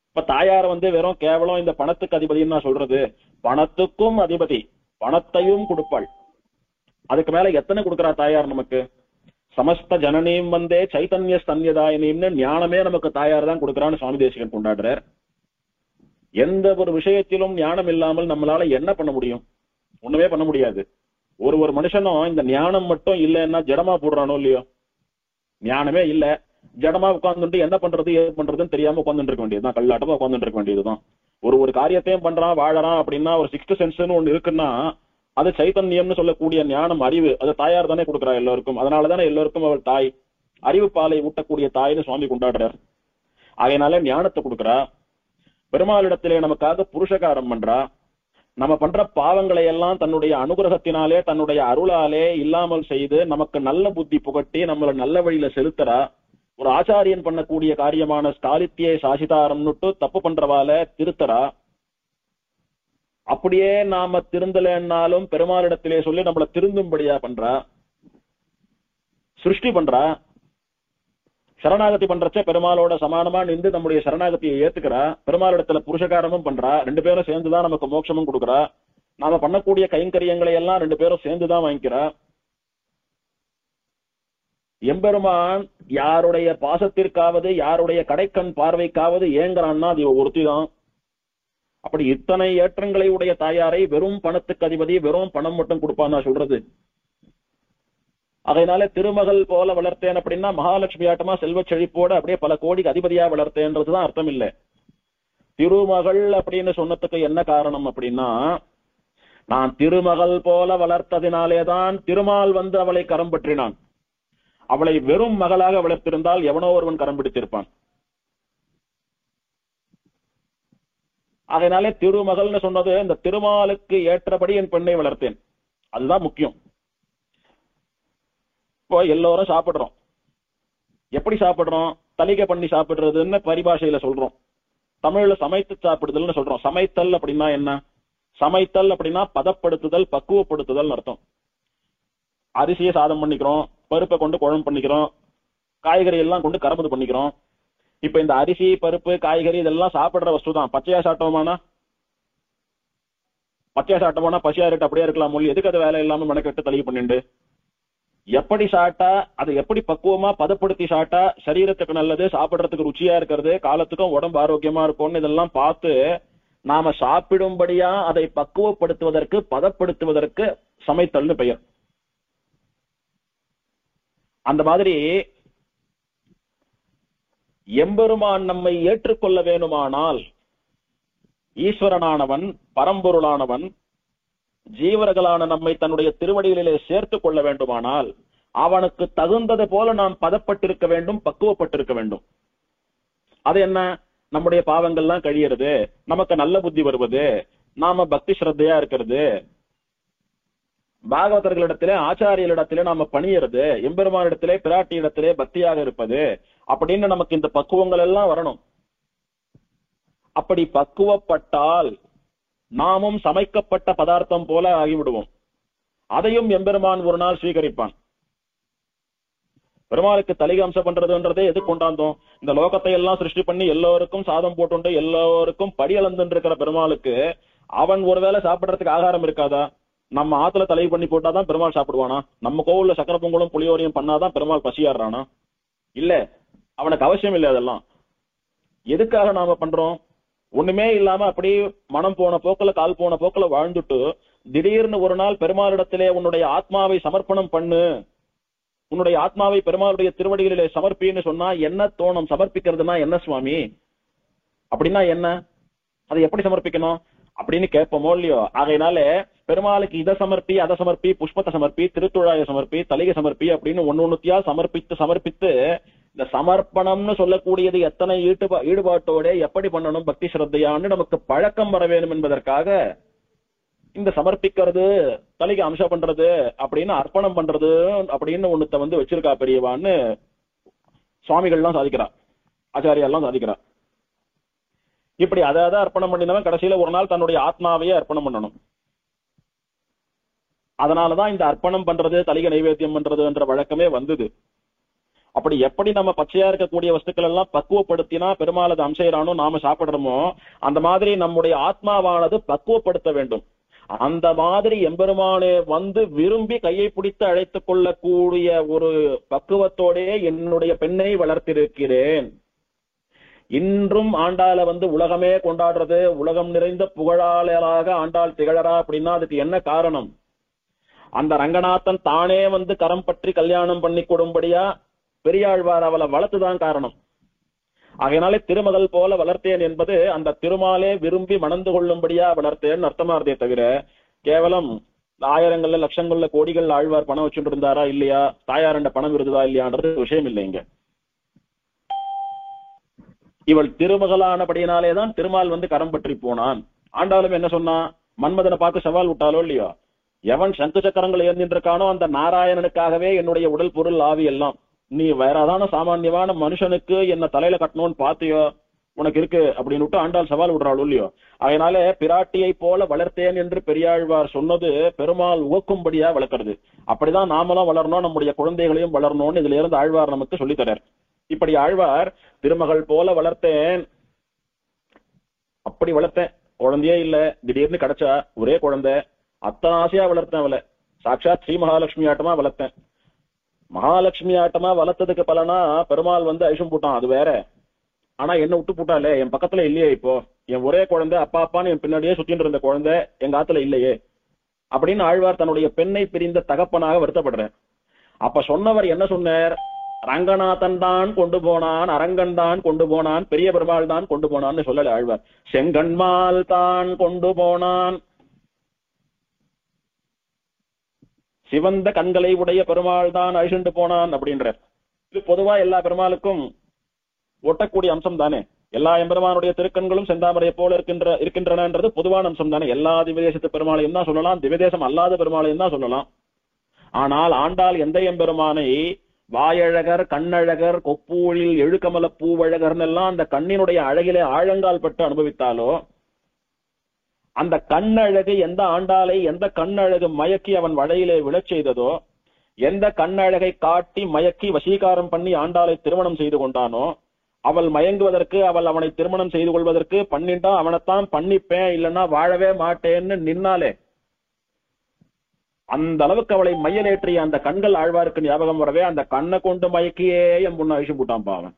இப்ப தாயார் வந்து வெறும் கேவலம் இந்த பணத்துக்கு அதிபதினு நான் சொல்றது, பணத்துக்கும் அதிபதி, பணத்தையும் கொடுப்பாள். அதுக்கு மேல எத்தனை கொடுக்கிறா தாயார் நமக்கு? சமஸ்த ஜனனியும் வந்தே சைத்தன்ய ஸ்தன்யதாயினின்னு ஞானமே நமக்கு தாயார் தான் கொடுக்கிறான்னு சுவாமி தேசிகன் கொண்டாடுறார். எந்த ஒரு விஷயத்திலும் ஞானம் இல்லாமல் நம்மளால என்ன பண்ண முடியும்? ஒண்ணுமே பண்ண முடியாது. ஒரு மனுஷனும் இந்த ஞானம் மட்டும் இல்லைன்னா ஜடமா போடுறானோ இல்லையோ. ஞானமே இல்ல, ஜடமா உட்கார்ந்துட்டு என்ன பண்றது ஏது பண்றதுன்னு தெரியாம உட்கார்ந்துட்டு இருக்க வேண்டியதுதான், கல்லாட்டமா உட்கார்ந்துட்டு இருக்க வேண்டியதுதான். ஒரு காரியத்தையும் பண்றான் வாழறான் அப்படின்னா ஒரு சிக்ஸ்த் சென்ஸ்னு ஒண்ணு இருக்குன்னா அது சைத்தன்யம்னு சொல்லக்கூடிய ஞானம், அறிவு, அது தாயார் தானே கொடுக்குறா எல்லாருக்கும். அதனாலதானே எல்லாருக்கும் அவள் தாய், அறிவு பாலை ஊட்டக்கூடிய தாய்னு சுவாமி கொண்டாடுறார். அதனால ஞானத்தை கொடுக்குறா. பெருமாளிடத்திலே நமக்காக புருஷகாரம் பண்றா. நம்ம பண்ற பாவங்களை எல்லாம் தன்னுடைய அனுகிரகத்தினாலே தன்னுடைய அருளாலே இல்லாமல் செய்து நமக்கு நல்ல புத்தி புகட்டி நம்மள நல்ல வழியில செலுத்துறா. ஒரு ஆச்சாரியன் பண்ணக்கூடிய காரியமான ஸ்காலித்தியை சாசிதாரம்னுட்டு தப்பு பண்றவால திருத்தரா. அப்படியே நாம திருந்தலைன்னாலும் பெருமாளிடத்திலே சொல்லி நம்மள திருந்தும்படியா பண்றா, சிருஷ்டி பண்றா. சரணாகதி பண்றச்ச பெருமாளோட சமானமா நின்று நம்முடைய சரணாகதியை ஏத்துக்கிறா. பெருமாளிடத்துல புருஷகாரமும் பண்றா. 2 பேரும் சேர்ந்துதான் நமக்கு மோட்சமும் கொடுக்குறா. நாம பண்ணக்கூடிய கைங்கரியங்களை எல்லாம் 2 பேரும் சேர்ந்துதான் வாங்கிக்கிறா. எம்பெருமான் யாருடைய பாசத்திற்காவது யாருடைய கடைக்கண் பார்வைக்காவது ஏங்குறான்னா அது ஒருத்திதான். அப்படி இத்தனை ஏற்றங்களை உடைய தாயாரை வெறும் பணத்துக்கு அதிபதி, வெறும் பணம் மட்டும் கொடுப்பான்னா சொல்றது. அதனால திருமகள் போல வளர்த்தேன் அப்படின்னா மகாலட்சுமி ஆட்டமா செல்வ செழிப்போட அப்படியே பல கோடிக்கு அதிபதியா வளர்த்தேன்றதுதான் அர்த்தம் இல்லை. திருமகள் அப்படின்னு சொன்னதுக்கு என்ன காரணம் அப்படின்னா, நான் திருமகள் போல வளர்த்ததினாலேதான் திருமால் வந்து அவளை கரம் பற்றினான். அவளை வெறும் மகளாக வளர்த்திருந்தால் எவனோ ஒருவன் கரம் பிடித்திருப்பான். அதனாலே திருமகள்னு சொன்னது இந்த திருமாலுக்கு ஏற்றபடி என் பெண்ணை வளர்த்தேன், அதுதான் முக்கியம். இப்போ எல்லோரும் சாப்பிடுறோம். எப்படி சாப்பிடுறோம்? தலிகை பண்ணி சாப்பிடுறதுன்னு பரிபாஷையில சொல்றோம். தமிழ்ல சமைத்து சாப்பிடுதல்னு சொல்றோம். சமைத்தல் அப்படின்னா என்ன? சமைத்தல் அப்படின்னா பதப்படுத்துதல், பக்குவப்படுத்துதல் அர்த்தம். அரிசியை சாதம் பண்ணிக்கிறோம், பருப்பை கொண்டு குழம்பு பண்ணிக்கிறோம், காய்கறி எல்லாம் கொண்டு கரம்பு பண்ணிக்கிறோம். இப்ப இந்த அரிசி பருப்பு காய்கறி இதெல்லாம் சாப்பிடுற வஸ்து தான். பச்சையா சாப்பிட்டோமானா பசியா இருக்கு அப்படியே இருக்கலாம் மொழி, எதுக்கு அது வேலை இல்லாம மெனக்கெட்டு தலிகை பண்ணிண்டு. எப்படி சாப்பிட்டா அது எப்படி பக்குவமா பதப்படுத்தி சாப்பிட்டா சரீரத்துக்கு நல்லது, சாப்பிடுறதுக்கு ருச்சியா இருக்கிறது, காலத்துக்கும் உடம்பு ஆரோக்கியமா இருக்கும்னு இதெல்லாம் பார்த்து நாம சாப்பிடும்படியா அதை பக்குவப்படுத்துவதற்கு பதப்படுத்துவதற்கு சமைத்தல்னு பெயர். அந்த மாதிரி எம்பெருமான் நம்மை ஏற்றுக்கொள்ள வேணுமானால், ஈஸ்வரனானவன் பரம்பொருளானவன் ஜீவர்களான நம்மை தன்னுடைய திருவடிகளிலே சேர்த்துக் கொள்ள வேண்டுமானால் அவனுக்கு தகுந்தது போல நாம் பதப்பட்டிருக்க வேண்டும், பக்குவப்பட்டிருக்க வேண்டும். அது என்ன? நம்முடைய பாவங்கள்லாம் கழியறது, நமக்கு நல்ல புத்தி வருவது, நாம பக்தி ஸ்ரத்தையா இருக்கிறது, பாகவதர்களிடத்திலே ஆச்சாரியர்களிடத்திலே நாம பணியறது, எம்பெருமானிடத்திலே பிராட்டி இடத்திலே பக்தியாக இருப்பது, அப்படின்னு நமக்கு இந்த பக்குவங்கள் எல்லாம் வரணும். அப்படி பக்குவப்பட்டால் நாமும் சமைக்கப்பட்ட பதார்த்தம் போல ஆகிவிடுவோம். அதையும் எம்பெருமான் ஒரு நாள் ஸ்வீகரிப்பான். பெருமாளுக்கு தலிகை அம்சம் பண்றதுன்றதே எது கொண்டாந்தோம்? இந்த லோகத்தை எல்லாம் சிருஷ்டி பண்ணி எல்லோருக்கும் சாதம் போட்டு எல்லோருக்கும் படி அளந்துட்டு இருக்கிற பெருமாளுக்கு அவன் ஒருவேளை சாப்பிடறதுக்கு ஆகாரம் இருக்காதா? நம்ம ஆத்துல தலை பண்ணி போட்டாதான் பெருமாள் சாப்பிடுவானா? நம்ம கோவில்ல சக்கர பொங்கலும் புளியோரையும் பண்ணாதான் பெருமாள் பசியாடுறானா? இல்ல, அவனுக்கு அவசியம் இல்லை. அதெல்லாம் எதுக்காக நாம பண்றோம்? ஒண்ணுமே இல்லாம அப்படியே மனம் போன போக்குல கால் போன போக்குல வாழ்ந்துட்டு திடீர்னு ஒரு நாள் பெருமாளிடத்திலே உன்னுடைய ஆத்மாவை சமர்ப்பணம் பண்ணு, உன்னுடைய ஆத்மாவை பெருமாளுடைய திருவடிகளிலே சமர்ப்பின்னு சொன்னா என்ன தோணும்? சமர்ப்பிக்கிறதுனா என்ன சுவாமி? அப்படின்னா என்ன? அதை எப்படி சமர்ப்பிக்கணும் அப்படின்னு கேட்போமோ இல்லையோ? ஆகையினால பெருமாளுக்கு இதை சமர்ப்பி, அதை சமர்ப்பி, புஷ்பத்தை சமர்ப்பி, திருத்துழாயை சமர்ப்பி, தலிகை சமர்ப்பி அப்படின்னு ஒன்னொன்னுத்தியா சமர்ப்பித்து இந்த சமர்ப்பணம்னு சொல்லக்கூடியது எத்தனை ஈடுபாட்டோட எப்படி பண்ணணும் பக்தி ஸ்ரத்தையான்னு நமக்கு பழக்கம் வர வேணும் என்பதற்காக இந்த சமர்ப்பிக்கிறது, தலிகை அம்சம் பண்றது அப்படின்னு அர்ப்பணம் பண்றது அப்படின்னு ஒண்ணுத்த வந்து வச்சிருக்கா பெரியவான்னு சுவாமிகள்லாம் சாதிக்கிறா, ஆச்சாரியாலாம் சாதிக்கிறா. இப்படி அதாவது அர்ப்பணம் பண்ணினவன் கடைசியில ஒரு நாள் தன்னுடைய ஆத்மாவையே அர்ப்பணம் பண்ணணும். அதனாலதான் இந்த அர்ப்பணம் பண்றது, தலிகை நைவேத்தியம் பண்றது என்ற வழக்கமே வந்தது. அப்படி எப்படி நம்ம பச்சையா இருக்கக்கூடிய வஸ்துக்கள் எல்லாம் பக்குவப்படுத்தினா பெருமாள் அது அம்சைறானோ நாம சாப்பிடுறோமோ, அந்த மாதிரி நம்முடைய ஆத்மாவானது பக்குவப்படுத்த வேண்டும். அந்த மாதிரி எம்பெருமானே வந்து விரும்பி கையை பிடித்து அழைத்துக் கொள்ளக்கூடிய ஒரு பக்குவத்தோடே என்னுடைய பெண்ணை வளர்த்திருக்கிறேன். இன்றும் ஆண்டாள வந்து உலகமே கொண்டாடுறது, உலகம் நிறைந்த புகழாளராக ஆண்டாள் திகழறா அப்படின்னா அதுக்கு என்ன காரணம்? அந்த ரங்கநாதன் தானே வந்து கரம் பற்றி கல்யாணம் பண்ணி கொடும்படியா பெரியாழ்வார் அவளை வளர்த்துதான் காரணம். ஆகையினாலே திருமகள் போல வளர்த்தேன் என்பது அந்த திருமாலே விரும்பி மணந்து கொள்ளும்படியா வளர்த்தேன் அர்த்தமாறதே தவிர கேவலம் ஆயிரங்கள்ல லட்சங்கள்ல கோடிகள் ஆழ்வார் பணம் வச்சுட்டு இருந்தாரா இல்லையா, தாயாரண்ட பணம் இருந்ததா இல்லையான்றது விஷயம் இல்லை. இங்க இவள் திருமகளானபடியினாலேதான் திருமால் வந்து கரம் பற்றி போனான். ஆண்டாலும் என்ன சொன்னா? மன்மதனை பார்த்து சவால் விட்டாலோ இல்லையோ, எவன் சங்கு சக்கரங்கள் ஏந்தின்னு இருக்கானோ அந்த நாராயணனுக்காகவே என்னுடைய உடல் பொருள் ஆவி எல்லாம், நீ வேறதான சாமான்யமான மனுஷனுக்கு என்ன தலையில கட்டணும்னு பாத்தியோ, உனக்கு இருக்கு அப்படின்னு ஆண்டாள் சவால் விடுறாள் இல்லையோ. அதனால பிராட்டியை போல வளர்த்தேன் என்று பெரியாழ்வார் சொன்னது பெருமாள் உவக்கும்படியா வளர்க்கிறது. அப்படிதான் நாமளும் வளரணும், நம்முடைய குழந்தைகளையும் வளரணும்னு இதுல இருந்து ஆழ்வார் நமக்கு சொல்லித்தரார். இப்படி ஆழ்வார் திருமகள் போல வளர்த்தேன், அப்படி வளர்த்தேன். குழந்தையே இல்ல, திடீர்னு கிடைச்சா ஒரே குழந்தை, அத்தனை ஆசையா வளர்த்தேன் அவளை. சாட்சாத் ஸ்ரீ மகாலட்சுமி ஆட்டமா வளர்த்தேன். மகாலட்சுமி ஆட்டமா வளர்த்ததுக்கு பலனா பெருமாள் வந்து ஐஷம் போட்டான், அது வேற. ஆனா என்ன விட்டு போட்டாலே, என் பக்கத்துல இல்லையே, இப்போ என் ஒரே குழந்தை அப்பா அப்பான்னு என் பின்னாடியே சுத்தின்னு இருந்த குழந்தை எங்க ஆத்துல இல்லையே அப்படின்னு ஆழ்வார் தன்னுடைய பெண்ணை பிரிந்த தகப்பனாக வருத்தப்படுறேன். அப்ப சொன்னவர் என்ன சொன்னார்? ரங்கநாதன் தான் கொண்டு போனான், அரங்கன் தான் கொண்டு போனான், பெரிய பெருமாள் தான் கொண்டு போனான்னு சொல்லல ஆழ்வார். செங்கண்மால் தான் கொண்டு போனான், சிவந்த கண்களை உடைய பெருமாள் தான் அழிச்சுண்டு போனான் அப்படின்றார். இது பொதுவா எல்லா பெருமாளுக்கும் ஒட்டக்கூடிய அம்சம் தானே. எல்லா எம்பெருமானுடைய திருக்கண்களும் செந்தாமரையை போல இருக்கின்றனன்றது பொதுவான அம்சம் தானே. எல்லா திவ்யதேசத்து பெருமாளையும் தான் சொல்லலாம், திவ்யதேசம் அல்லாத பெருமாளையும் தான் சொல்லலாம். ஆனால் ஆண்டாள் எந்த எம்பெருமானை வாயழகர், கண்ணழகர், கொப்பூழில் எழுகமல பூவழகர்னு எல்லாம் அந்த கண்ணினுடைய அழகிலே ஆழங்கால் பட்டு அனுபவித்தாலோ, அந்த கண்ணழகு எந்த ஆண்டாளை எந்த கண்ணழகு மயக்கி அவன் வளையிலே விழச் செய்ததோ, எந்த கண்ணழகை காட்டி மயக்கி வசீகாரம் பண்ணி ஆண்டாளை திருமணம் செய்து கொண்டானோ, அவள் மயங்குவதற்கு, அவள் அவனை திருமணம் செய்து கொள்வதற்கு பண்ணிட்டா அவனைத்தான் பண்ணிப்பேன் இல்லைன்னா வாழவே மாட்டேன்னு நின்னாலே, அந்த அளவுக்கு அவளை மையலேற்றிய அந்த கண்கள் ஆழ்வாருக்கு ஞாபகம் வரவே அந்த கண்ணை கொண்டு மயக்கியே என் பொண்ணு அழிச்சு போட்டான் பாவன்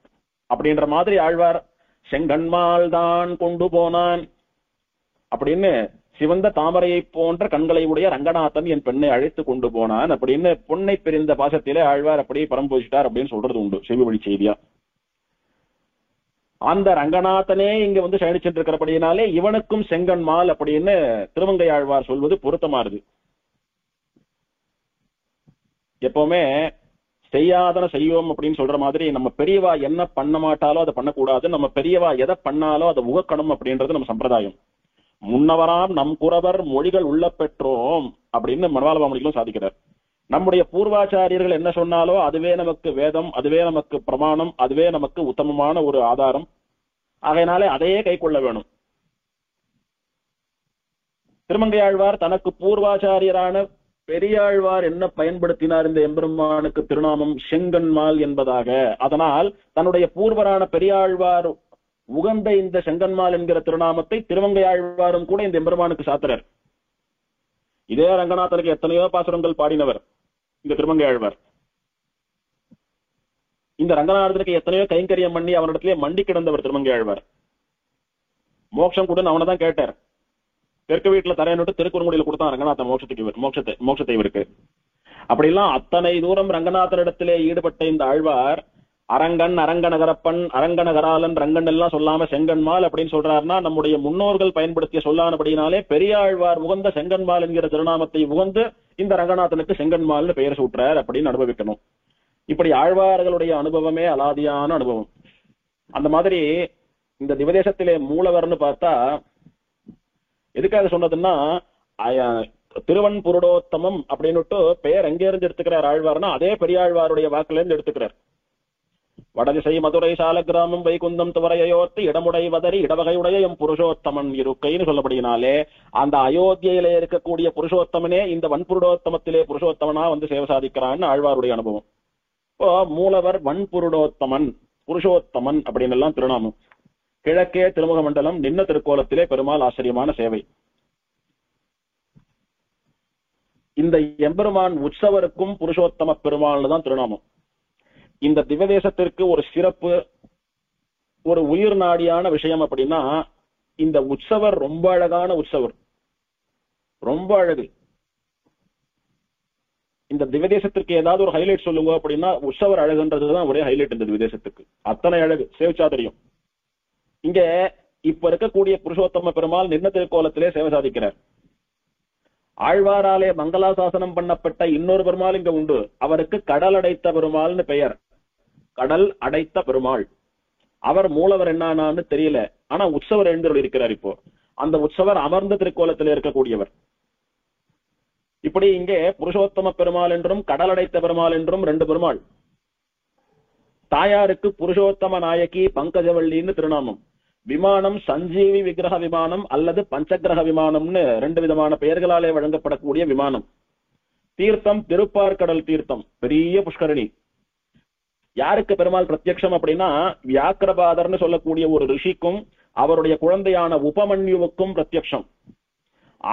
அப்படின்ற மாதிரி ஆழ்வார் செங்கண்மால் தான் கொண்டு போனான் அப்படின்னு சிவந்த தாமரையை போன்ற கண்களை உடைய ரங்கநாதன் என் பெண்ணை அழைத்து கொண்டு போனான் அப்படின்னு பொன்னை பிரிந்த பாசத்திலே ஆழ்வார் அப்படியே பரம்போசிட்டார் அப்படின்னு சொல்றது உண்டு செவி வழி செய்தியா. அந்த ரங்கநாதனே இங்க வந்து சயனிச்சுட்டு இருக்கிறபடியினாலே இவனுக்கும் செங்கண்மால் அப்படின்னு திருமங்கை ஆழ்வார் சொல்வது பொருத்தமாறுது. எப்பவுமே செய்யாதன செய்வோம் அப்படின்னு சொல்ற மாதிரி நம்ம பெரியவா என்ன பண்ண மாட்டாலோ அதை பண்ணக்கூடாது, நம்ம பெரியவா எதை பண்ணாலோ அதை உகக்கணும் அப்படின்றது நம்ம சம்பிரதாயம். முன்னவராம் நம் குறவர் மொழிகள் உள்ள பெற்றோம் அப்படின்னு மனவாளபாமணிகளும் சாதிக்கிறார். நம்முடைய பூர்வாச்சாரியர்கள் என்ன சொன்னாலோ அதுவே நமக்கு வேதம், அதுவே நமக்கு பிரமாணம், அதுவே நமக்கு உத்தமமான ஒரு ஆதாரம். ஆகையினாலே அதையே கை கொள்ள வேணும். திருமங்கையாழ்வார் தனக்கு பூர்வாச்சாரியரான பெரியாழ்வார் என்ன பயன்படுத்தினார் இந்த எம்பெருமானுக்கு திருநாமம் செங்கன்மால் என்பதாக. அதனால் தன்னுடைய பூர்வரான பெரியாழ்வார் உகந்த இந்த செங்கன்மால் என்கிற திருநாமத்தை திருவங்கையாழ்வாரும் கூட இந்த எம்பெருமானுக்கு சாத்துறார். இதே ரங்கநாதனுக்கு எத்தனையோ பாசுரங்கள் பாடினவர் இந்த திருவங்கையாழ்வார். இந்த ரங்கநாதனுக்கு எத்தனையோ கைங்கரியம் பண்ணி அவனிடத்திலே மண்டி கிடந்தவர் திருவங்கையாழ்வார். மோட்சம் கூட அவனதான் கேட்டார். தெற்கு வீட்டுல தரையனுட்டு திருக்குறுங்குடியில கொடுத்தான் ரங்கநாதன் மோட்சத்தை இவருக்கு. அப்படிலாம் அத்தனை தூரம் ரங்கநாதனிடத்திலே ஈடுபட்ட இந்த ஆழ்வார் அரங்கன், அரங்கநகரப்பன், அரங்கநகராளன், ரங்கன் எல்லாம் சொல்லாம செங்கன்மால் அப்படின்னு சொல்றாருன்னா நம்முடைய முன்னோர்கள் பயன்படுத்திய சொல்லானபடினாலே பெரியாழ்வார் உகந்த செங்கன்மால் என்கிற திருநாமத்தை உகந்து இந்த ரங்கநாதனுக்கு செங்கன்மால்னு பெயர் சூட்டுறார் அப்படின்னு அனுபவிக்கணும். இப்படி ஆழ்வார்களுடைய அனுபவமே அலாதியான அனுபவம். அந்த மாதிரி இந்த திவதேசத்திலே மூலவர்னு பார்த்தா எதுக்காக சொன்னதுன்னா திருவன் புருடோத்தமம் அப்படின்னுட்டு பெயர் எங்க இருந்து எடுத்துக்கிறார் ஆழ்வார்னா அதே பெரியாழ்வாருடைய வாக்குல இருந்து எடுத்துக்கிறார். வடதிசை மதுரை சால கிராமம் வைகுந்தம் துவரையோர்த்து இடமுடை வதறி இடவகையுடைய எம் புருஷோத்தமன் இருக்கைன்னு சொல்லப்படுகினாலே அந்த அயோத்தியிலே இருக்கக்கூடிய புருஷோத்தமனே இந்த வன்புருடோத்தமத்திலே புருஷோத்தமனா வந்து சேவை சாதிக்கிறான்னு ஆழ்வாருடைய அனுபவம். இப்போ மூலவர் வன்புருடோத்தமன், புருஷோத்தமன் அப்படின்னு எல்லாம் திருநாமம். கிழக்கே திருமுக மண்டலம் நின்ன திருக்கோலத்திலே பெருமாள் ஆச்சரியமான சேவை. இந்த எம்பெருமான் உற்சவருக்கும் புருஷோத்தம பெருமாள் தான் திருநாமம். இந்த திவதேசத்திற்கு ஒரு சிறப்பு, ஒரு உயிர் நாடியான விஷயம் அப்படின்னா இந்த உற்சவர் ரொம்ப அழகான உற்சவர், ரொம்ப அழகு. இந்த திவதேசத்திற்கு ஏதாவது ஒரு ஹைலைட் சொல்லுங்க அப்படின்னா உற்சவர் அழகுன்றதுதான் ஒரே ஹைலைட். இந்த திவதேசத்துக்கு அத்தனை அழகு, சேவிச்சா தெரியும். இங்க இப்ப இருக்கக்கூடிய புருஷோத்தம பெருமாள் நின்ன திருக்கோலத்திலே சேவை சாதிக்கிறார். ஆழ்வாராலே மங்களாசாசனம் பண்ணப்பட்ட இன்னொரு பெருமாள் இங்க உண்டு. அவருக்கு கடல் அடைத்த பெருமாள்னு பெயர். கடல் அடைத்த பெருமாள். அவர் மூலவர் என்னான்னு தெரியல, ஆனா உற்சவர் எழுந்தருள் இருக்கிறார். இப்போ அந்த உற்சவர் அமர்ந்த திருக்கோலத்திலே இருக்கக்கூடியவர். இப்படி இங்கே புருஷோத்தம பெருமாள் என்றும் கடல் அடைத்த பெருமாள் என்றும் ரெண்டு பெருமாள். தாயாருக்கு புருஷோத்தம நாயகி பங்கஜவள்ளின்னு திருநாமம். விமானம் சஞ்சீவி விக்கிரக விமானம் அல்லது பஞ்சகிரக விமானம்னு ரெண்டு விதமான பெயர்களாலே வழங்கப்படக்கூடிய விமானம். தீர்த்தம் திருப்பார்கடல் தீர்த்தம், பெரிய புஷ்கரணி. யாருக்கு பெருமாள் பிரத்யக்ஷம் அப்படின்னா வியாக்கிரபாதர்னு சொல்லக்கூடிய ஒரு ரிஷிக்கும் அவருடைய குழந்தையான உபமன்யுவுக்கும் பிரத்யக்ஷம்.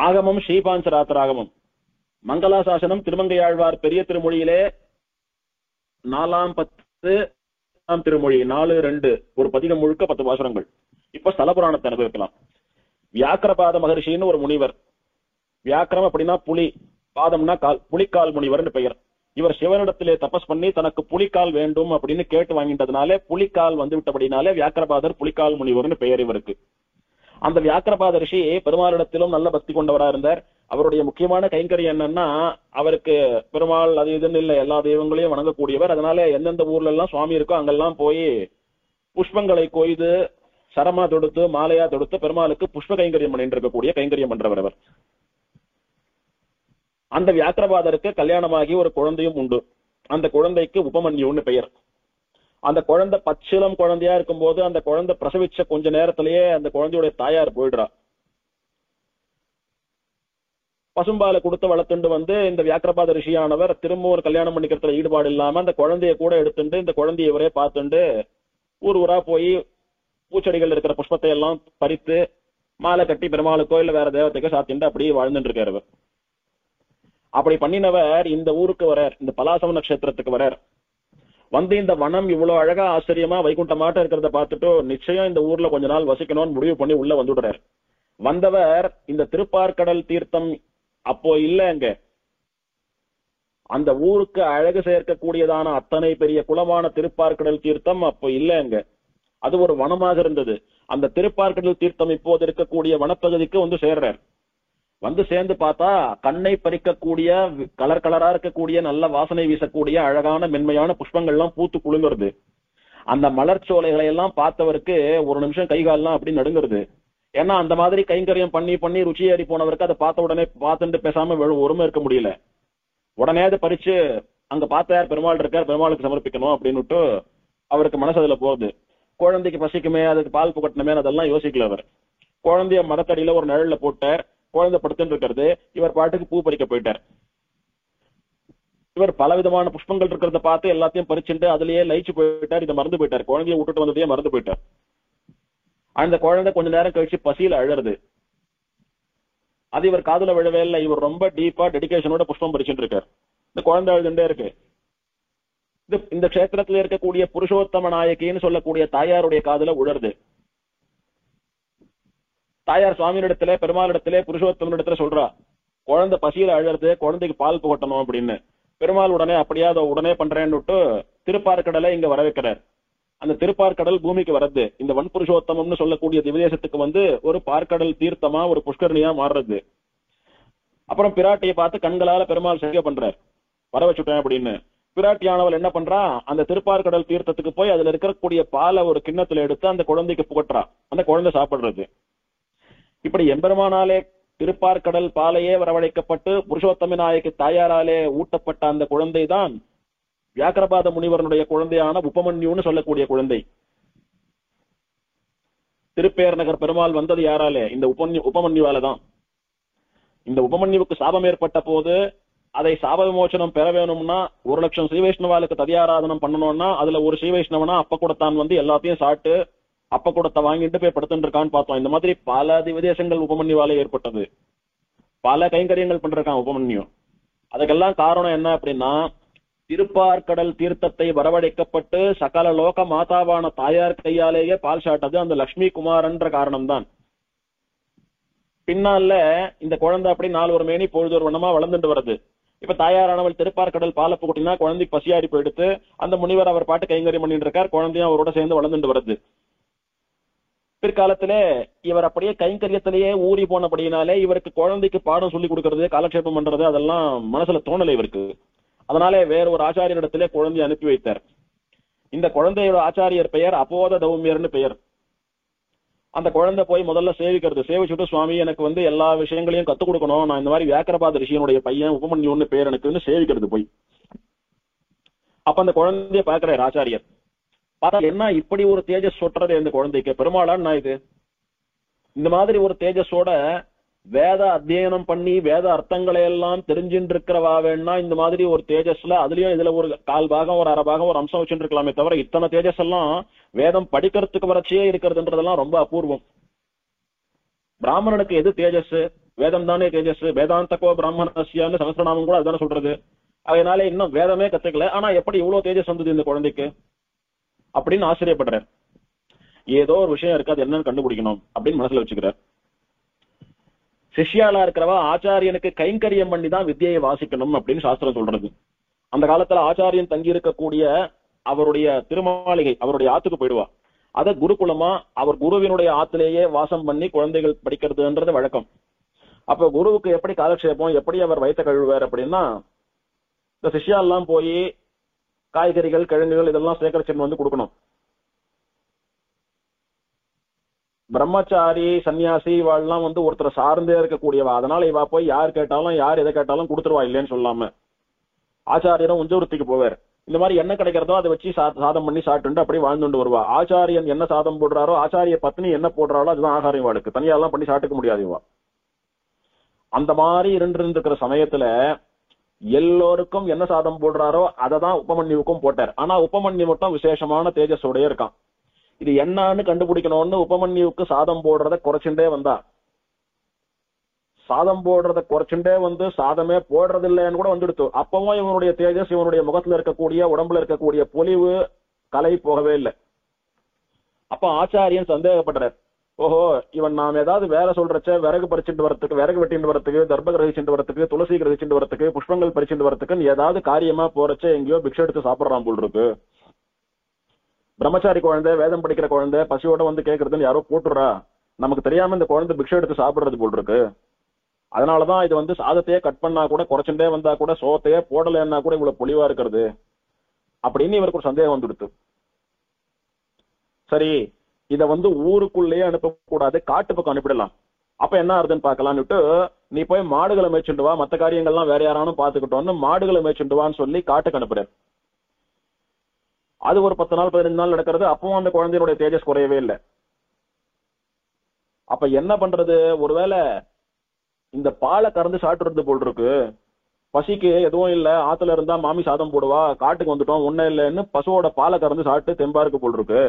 ஆகமம் ஸ்ரீபாஞ்சராத்திராகமம். மங்களாசாசனம் திருமங்கையாழ்வார் பெரிய திருமொழியிலே 4-10 திருமொழி 4-2 ஒரு பதிகம் முழுக்க 10 பாசுரங்கள். இப்ப ஸ்தல புராணத்தை அனுபவிக்கலாம். வியாக்கிரபாத மகர்ஷின்னு ஒரு முனிவர். வியாக்கிரம் அப்படின்னா புலி, பாதம்னா கால், புலிக்கால் முனிவர்னு பெயர். இவர் சிவனிடத்திலே தபஸ் பண்ணி தனக்கு புலிக்கால் வேண்டும் அப்படின்னு கேட்டு வாங்கிட்டதுனாலே புலிக்கால் வந்து விட்டபடினாலே வியாக்கிரபாதர் புலிக்கால் முனிவர்னு பெயர் இவருக்கு. அந்த வியாக்கிரபாத ரிஷி பெருமாளிடத்திலும் நல்ல பக்தி கொண்டவரா இருந்தார். அவருடைய முக்கியமான கைங்கரியம் என்னன்னா அவருக்கு பெருமாள் அது இதுன்னு இல்லை, எல்லா தெய்வங்களையும் வணங்கக்கூடியவர். அதனால எந்தெந்த ஊர்ல எல்லாம் சுவாமி இருக்கோ அங்கெல்லாம் போய் புஷ்பங்களை கொய்து சரமா தொடுத்து மாலையா தொடுத்து பெருமாளுக்கு புஷ்ப கைங்கரியம் பண்ணிட்டு இருக்கக்கூடிய கைங்கரியம் பண்றவர் அவர். அந்த வியாக்கிரபாதருக்கு கல்யாணமாகி ஒரு குழந்தையும் உண்டு. அந்த குழந்தைக்கு உபமன்யுன்னு பெயர். அந்த குழந்தை பச்சிலம் குழந்தையா இருக்கும் போது அந்த குழந்தை பிரசவிச்ச கொஞ்ச நேரத்திலேயே அந்த குழந்தையுடைய தாயார் போயிடுறா. பசும்பாலை கொடுத்து வளர்த்துண்டு வந்து இந்த வியாக்கிரபாத ரிஷியானவர் திரும்ப ஒரு கல்யாணம் பண்ணிக்கிறதுல ஈடுபாடு இல்லாம அந்த குழந்தைய கூட எடுத்துட்டு இந்த குழந்தைய இவரே பார்த்துண்டு ஊர் ஊரா போய் பூச்செடிகள் இருக்கிற புஷ்பத்தை எல்லாம் பறித்து மாலை கட்டி பெருமாளுக்கோ இல்ல வேற தேவத்தைக்கோ சாத்திட்டு அப்படியே வாழ்ந்துட்டு இருக்காரு. அப்படி பண்ணினவர் இந்த ஊருக்கு வரார், இந்த பலாசவ நட்சத்திரத்துக்கு வரார். வந்து இந்த வனம் இவ்வளவு அழகா ஆச்சரியமா வைகுண்டமாட்ட இருக்கிறத பார்த்துட்டு நிச்சயம் இந்த ஊர்ல கொஞ்ச நாள் வசிக்கணும்னு முடிவு பண்ணி உள்ள வந்துடுறார். வந்தவர் இந்த திருப்பார்கடல் தீர்த்தம் அப்போ இல்ல, அங்க அந்த ஊருக்கு அழகு சேர்க்கக்கூடியதான அத்தனை பெரிய குளமான திருப்பார்கடல் தீர்த்தம் அப்போ இல்ல அங்க. அது ஒரு வனமாக இருந்தது. அந்த திருப்பார்கடல் தீர்த்தம் இப்போது இருக்கக்கூடிய வனப்பகுதிக்கு வந்து சேர்றார். வந்து சேர்ந்து பார்த்தா கண்ணை பறிக்கக்கூடிய கலர் கலரா இருக்கக்கூடிய நல்ல வாசனை வீசக்கூடிய அழகான மென்மையான புஷ்பங்கள்லாம் பூத்து குலுங்குறது. அந்த மலர் சோலைகளை எல்லாம் பார்த்தவருக்கு ஒரு நிமிஷம் கைகாலெல்லாம் அப்படி நடுங்கிறது. ஏன்னா அந்த மாதிரி கைங்கரியம் பண்ணி பண்ணி ருச்சி ஏறி போனவருக்கு அதை பார்த்த உடனே பார்த்துட்டு பேசாம ஒருமை இருக்க முடியல. உடனே அதை பறிச்சு அங்க பார்த்தார் பெருமாள் இருக்கார், பெருமாளுக்கு சமர்ப்பிக்கணும் அப்படின்னுட்டு அவருக்கு மனசு அதுல போகுது. குழந்தைக்கு பசிக்குமே, அதுக்கு பால் புகட்டணுமே, அதெல்லாம் யோசிக்கல. அவர் குழந்தைய மரத்தடியில ஒரு நிழல்ல போட்டார். குழந்தை படுத்துட்டு இருக்கிறது. இவர் பாட்டுக்கு பூ பறிக்க போயிட்டார். இவர் பலவிதமான புஷ்பங்கள் இருக்கிறத பார்த்து எல்லாத்தையும் பறிச்சுட்டு அதுலயே லயிச்சு போயிட்டார். இதை மறந்து போயிட்டார். குழந்தைய விட்டுட்டு வந்ததையே மறந்து போயிட்டார். அந்த குழந்தை கொஞ்ச நேரம் கழிச்சு பசியில அழறது. அது இவர் காதுல விழவே இல்லை. இவர் ரொம்ப டீப்பா டெடிகேஷனோட புஷ்பம் பறிச்சுட்டு இருக்கார். இந்த குழந்தை அழுதுண்டே இருக்கு. இந்த கஷேத்திரத்துல இருக்கக்கூடிய புருஷோத்தம நாயகின்னு சொல்லக்கூடிய தாயாருடைய காதுல உழருது. தாயார் சுவாமியிடத்துல பெருமாளிடத்துல புருஷோத்தமனிடத்துல சொல்றா, குழந்தை பசியில அழறது, குழந்தைக்கு பால் புகட்டணும் அப்படின்னு. பெருமாள் உடனே அப்படியே அதை உடனே பண்றேன்னு திருப்பார்கடலை இங்க வர வைக்கிறார். அந்த திருப்பார்கடல் பூமிக்கு வரது இந்த வன்புருஷோத்தமம்னு சொல்லக்கூடிய திவ்யதேசத்துக்கு ஒரு பார்க்கடல் தீர்த்தமா ஒரு புஷ்கரணியா மாறுறது. அப்புறம் பிராட்டியை பார்த்து கண்களால பெருமாள் செய்ய பண்றார், வர வச்சுட்டேன் அப்படின்னு. பிராட்டியானவள் என்ன பண்றா, அந்த திருப்பார்கடல் தீர்த்தத்துக்கு போய் அதுல இருக்கக்கூடிய பாலை ஒரு கிண்ணத்துல எடுத்து அந்த குழந்தைக்கு புகட்டுறா. அந்த குழந்தை சாப்பிடுறது. இப்படி எம்பெருமானாலே திருப்பார்கடல் பாலையே வரவழைக்கப்பட்டு புருஷோத்தம நாயகி தாயாராலே ஊட்டப்பட்ட அந்த குழந்தை தான் வியாக்கிரபாத முனிவரனுடைய குழந்தையான உபமன்யுன்னு சொல்லக்கூடிய குழந்தை. திருப்பேர் நகர் பெருமாள் வந்தது யாராலே? இந்த உபமன்யுவால தான். இந்த உபமன்யுவுக்கு சாபம் ஏற்பட்ட போது அதை சாப விமோசனம் பெற வேணும்னா 1,00,000 ஸ்ரீவைஷ்ணவாளுக்கு ததியாராதனம் பண்ணணும்னா அதுல ஒரு ஸ்ரீவைஷ்ணவனா அப்ப கூடத்தான் எல்லாத்தையும் சாப்பிட்டு அப்ப கூடத்தை வாங்கிட்டு போய் படுத்துட்டு இருக்கான்னு பார்த்தோம். இந்த மாதிரி பல விதேசங்கள் உபமன்யுவால ஏற்பட்டது. பல கைங்கரியங்கள் பண்றான் உபமன்யு. அதுக்கெல்லாம் காரணம் என்ன அப்படின்னா, திருப்பார்கடல் தீர்த்தத்தை வரவழைக்கப்பட்டு சகல லோக மாதாவான தாயார் கையாலேயே பால் சாட்டது அந்த லட்சுமி குமாரன்ற காரணம்தான். பின்னால இந்த குழந்தை அப்படி 4 ஒரு மேனி பொழுது ஒரு வண்ணமா வளர்ந்துட்டு வருது. இப்ப தாயாரானவள் திருப்பார்கடல் பாலை புகட்டினா குழந்தைக்கு பசியாரி போயிடுத்து. அந்த முனிவர் அவர் பாட்டு கைங்கரியம் பண்ணிட்டு இருக்கார். குழந்தையும் அவரோட சேர்ந்து வளர்ந்துட்டு வருது. பிற்காலத்திலே இவர் அப்படியே கைங்கரியத்திலேயே ஊறி போனபடியினாலே இவருக்கு குழந்தைக்கு பாடம் சொல்லி கொடுக்கறது, காலக்ஷேபம் பண்றது அதெல்லாம் மனசுல தோணலை இவருக்கு. அதனாலே வேற ஒரு ஆச்சாரியனிடத்திலே குழந்தையை அனுப்பி வைத்தார். இந்த குழந்தையோட ஆச்சாரியர் பெயர் அப்போத தௌமியர்னு பெயர். அந்த குழந்தை போய் முதல்ல சேவிக்கிறது. சேவிச்சுட்டு, சுவாமி எனக்கு எல்லா விஷயங்களையும் கத்துக் கொடுக்கணும், நான் இந்த மாதிரி வியாக்கிரபாத ரிஷியனுடைய பையன் உபமன்யுன்னு பேர் எனக்கு சேவிக்கிறது போய். அப்ப அந்த குழந்தைய பாக்குறாரு ஆச்சாரியர். பார்த்தா என்ன இப்படி ஒரு தேஜஸ் சொட்டுறது இந்த குழந்தைக்கு? பெருமாளான்னா இது இந்த மாதிரி ஒரு தேஜஸோட வேத அத்தியனம் பண்ணி வேத அர்த்தங்களை எல்லாம் தெரிஞ்சுட்டு இருக்கிறவா வேணா இந்த மாதிரி ஒரு தேஜஸ்ல அதுலயும் இதுல ஒரு 1/4 பாகம் ஒரு 1/2 பாகம் ஒரு அம்சம் வச்சுட்டு இருக்கலாமே தவிர இத்தனை தேஜஸ் எல்லாம் வேதம் படிக்கிறதுக்கு வரைச்சியே இருக்கிறதுன்றதெல்லாம் ரொம்ப அபூர்வம். பிராமணனுக்கு எது தேஜஸ்? வேதம் தானே தேஜஸ். வேதாந்தகோ பிராமணசியான்னு சகஸ்ரநாமம் கூட அதுதானே சொல்றது. அதனால இன்னும் வேதமே கத்துக்கல, ஆனா எப்படி இவ்வளவு தேஜஸ் வந்தது இந்த குழந்தைக்கு அப்படின்னு ஆச்சரியப்படுறார். ஏதோ ஒரு விஷயம் இருக்கு, அது என்னன்னு கண்டுபிடிக்கணும் அப்படின்னு மனசுல வச்சுக்கிறார். சிஷ்யாலா இருக்கிறவா ஆச்சாரியனுக்கு கைங்கரியம் பண்ணி தான் வித்தியை வாசிக்கணும் அப்படின்னு சாஸ்திரம் சொல்றது. அந்த காலத்துல ஆச்சாரியன் தங்கி இருக்கக்கூடிய அவருடைய திருமாளிகை அவருடைய ஆத்துக்கு போயிடுவா. அத குருகுலமா அவர் குருவினுடைய ஆத்திலேயே வாசம் பண்ணி குழந்தைகள் படிக்கிறதுன்றது வழக்கம். அப்ப குருவுக்கு எப்படி காலக்ஷேபம், எப்படி அவர் வயிற்ற கழுவார் அப்படின்னா, இந்த சிஷ்யாலாம் போய் காய்கறிகள் கிழங்குகள் இதெல்லாம் சேகரிச்சுன்னு கொடுக்கணும். பிரம்மச்சாரி சன்னியாசி இவாள்லாம் ஒருத்தரை சார்ந்தே இருக்கக்கூடியவா. அதனால இவா போய் யார் கேட்டாலும் யார் எதை கேட்டாலும் கொடுத்துருவா இல்லைன்னு சொல்லாம. ஆச்சாரியரும் உஞ்சவருத்திக்கு போவார். இந்த மாதிரி என்ன கிடைக்கிறதோ அதை வச்சு சாதம் பண்ணி சாப்பிட்டு அப்படி வாழ்ந்துட்டு வருவா. ஆச்சாரியன் என்ன சாதம் போடுறாரோ, ஆச்சாரிய பத்னி என்ன போடுறாளோ அதுதான் ஆகாரம் இவாளுக்கு. தனியாலாம் பண்ணி சாப்பிட்டுக்க முடியாது இவா. அந்த மாதிரி இருந்திருக்கிற சமயத்துல எல்லோருக்கும் என்ன சாதம் போடுறாரோ அதை தான் உபமன்யுவுக்கும் போட்டார். ஆனா உபமன்யு மட்டும் விசேஷமான தேஜஸோடய இருக்கான். இது என்னன்னு கண்டுபிடிக்கணும்னு உபமன்யுவுக்கு சாதம் போடுறத குறைச்சுட்டே வந்தா. சாதம் போடுறத குறைச்சுட்டே சாதமே போடுறது இல்லைன்னு கூட வந்துடுத்து. அப்பவும் இவனுடைய தேஜஸ், இவனுடைய முகத்துல இருக்கக்கூடிய உடம்புல இருக்கக்கூடிய பொலிவு கலை போகவே இல்லை. அப்ப ஆச்சாரியன் சந்தேகப்படுறார். ஓஹோ, இவன் நாம் ஏதாவது வேலை சொல்றச்ச விறகு பறிச்சுட்டு வரத்துக்கு, விறகு வெட்டிட்டு வரத்துக்கு, தர்ப கிரகிச்சுட்டு வரத்துக்கு, துளசி கிரகிச்சுட்டு வரத்துக்கு, புஷ்பங்கள் பறிச்சுட்டு வரத்துக்கு ஏதாவது காரியமா போறச்ச எங்கேயோ பிக்ஷை எடுத்து சாப்பிடுறான் போல் இருக்கு. பிரம்மச்சாரி குழந்தை, வேதம் படிக்கிற குழந்தை பசியோட கேட்கறதுன்னு யாரோ போட்டுறா, நமக்கு தெரியாம இந்த குழந்தை பிக்ஷை எடுத்து சாப்பிடுறது போல் இருக்கு. அதனாலதான் இது சாதத்தையே கட் பண்ணா கூட குறைச்சுட்டே வந்தா கூட சோத்தையே போடலன்னா கூட இவ்வளவு பொலிவா இருக்கிறது அப்படின்னு இவருக்கு ஒரு சந்தேகம் வந்துடுத்து. சரி, இத ஊருக்குள்ளேயே அனுப்பக்கூடாது, காட்டு பக்கம் அனுப்பிடலாம். அப்ப என்ன ஆறுதுன்னு பாக்கலாம்னுட்டு, நீ போய் மாடுகளை மேய்ச்சுண்டு வா, மத்த காரியங்கள்லாம் வேற யாரானும் பாத்துக்கிட்டோன்னு மாடுகளை மேய்ச்சுண்டுவான்னு சொல்லி காட்டுக்கு அனுப்புறாரு. அது ஒரு 10 நாள் 15 நாள் நடக்கிறது. அப்பவும் அந்த குழந்தையினுடைய தேஜஸ் குறையவே இல்லை. அப்ப என்ன பண்றது? ஒருவேளை இந்த பாலை கறந்து சாப்பிட்டுறது போல் இருக்கு. பசிக்கு எதுவும் இல்ல, ஆத்துல இருந்தா மாமி சாதம் போடுவா, காட்டுக்கு வந்துட்டோம் ஒன்னும் இல்லைன்னு பசுவோட பாலை கறந்து சாப்பிட்டு தெம்பாருக்கு போல் இருக்கு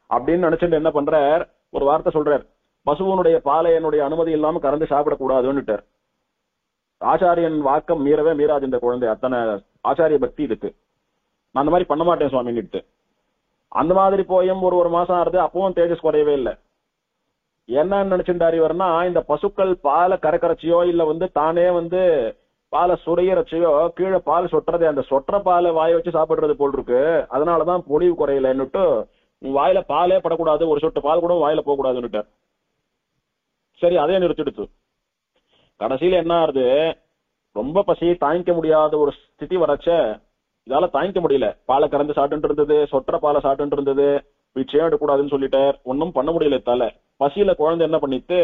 அப்படின்னு நினைச்சிட்டு என்ன பண்றார், ஒரு வார்த்தை சொல்றார், பசுவனுடைய பாலை என்னுடைய அனுமதி இல்லாம கறந்து சாப்பிடக்கூடாதுன்னுட்டார். ஆச்சாரியன் வாக்கம் மீறவே மீறாது இந்த குழந்தை, அத்தனை ஆச்சாரிய பக்தி இருக்கு. நான் அந்த மாதிரி பண்ண மாட்டேன் சுவாமின்னுட்டு அந்த மாதிரி போயும் ஒரு மாசம் ஆறுது, அப்பவும் தேஜஸ் குறையவே இல்லை. என்ன நினைச்சுட்டாரு இவர்னா, இந்த பசுக்கள் பாலை கறக்கறச்சியோ இல்ல தானே பாலை சுரையறச்சியோ கீழே பால் சொட்டுறதே, அந்த சொற்ற பாலை வாய வச்சு சாப்பிடுறது போல் இருக்கு, அதனாலதான் பொழிவு குறையலன்னுட்டு வாயில பாலே படக்கூடாது, ஒரு சொட்டு பால் கூட வாயில போக கூடாதுன்னுட்டு சரி அதே நிறுத்திடுத்து. கடைசியில என்ன ஆறுது, ரொம்ப பசி தாங்கிக்க முடியாத ஒரு ஸ்திதி வரச்ச இதால தாங்கிக்க முடியல, பாலை கறந்து சாப்பிட்டு இருந்தது, சொற்ற பாலை சாப்பிட்டு இருந்தது, வீச்சையும் எடுக்கூடாதுன்னு சொல்லிட்டார், ஒன்னும் பண்ண முடியல. தலை பசியில குழந்தை என்ன பண்ணிட்டு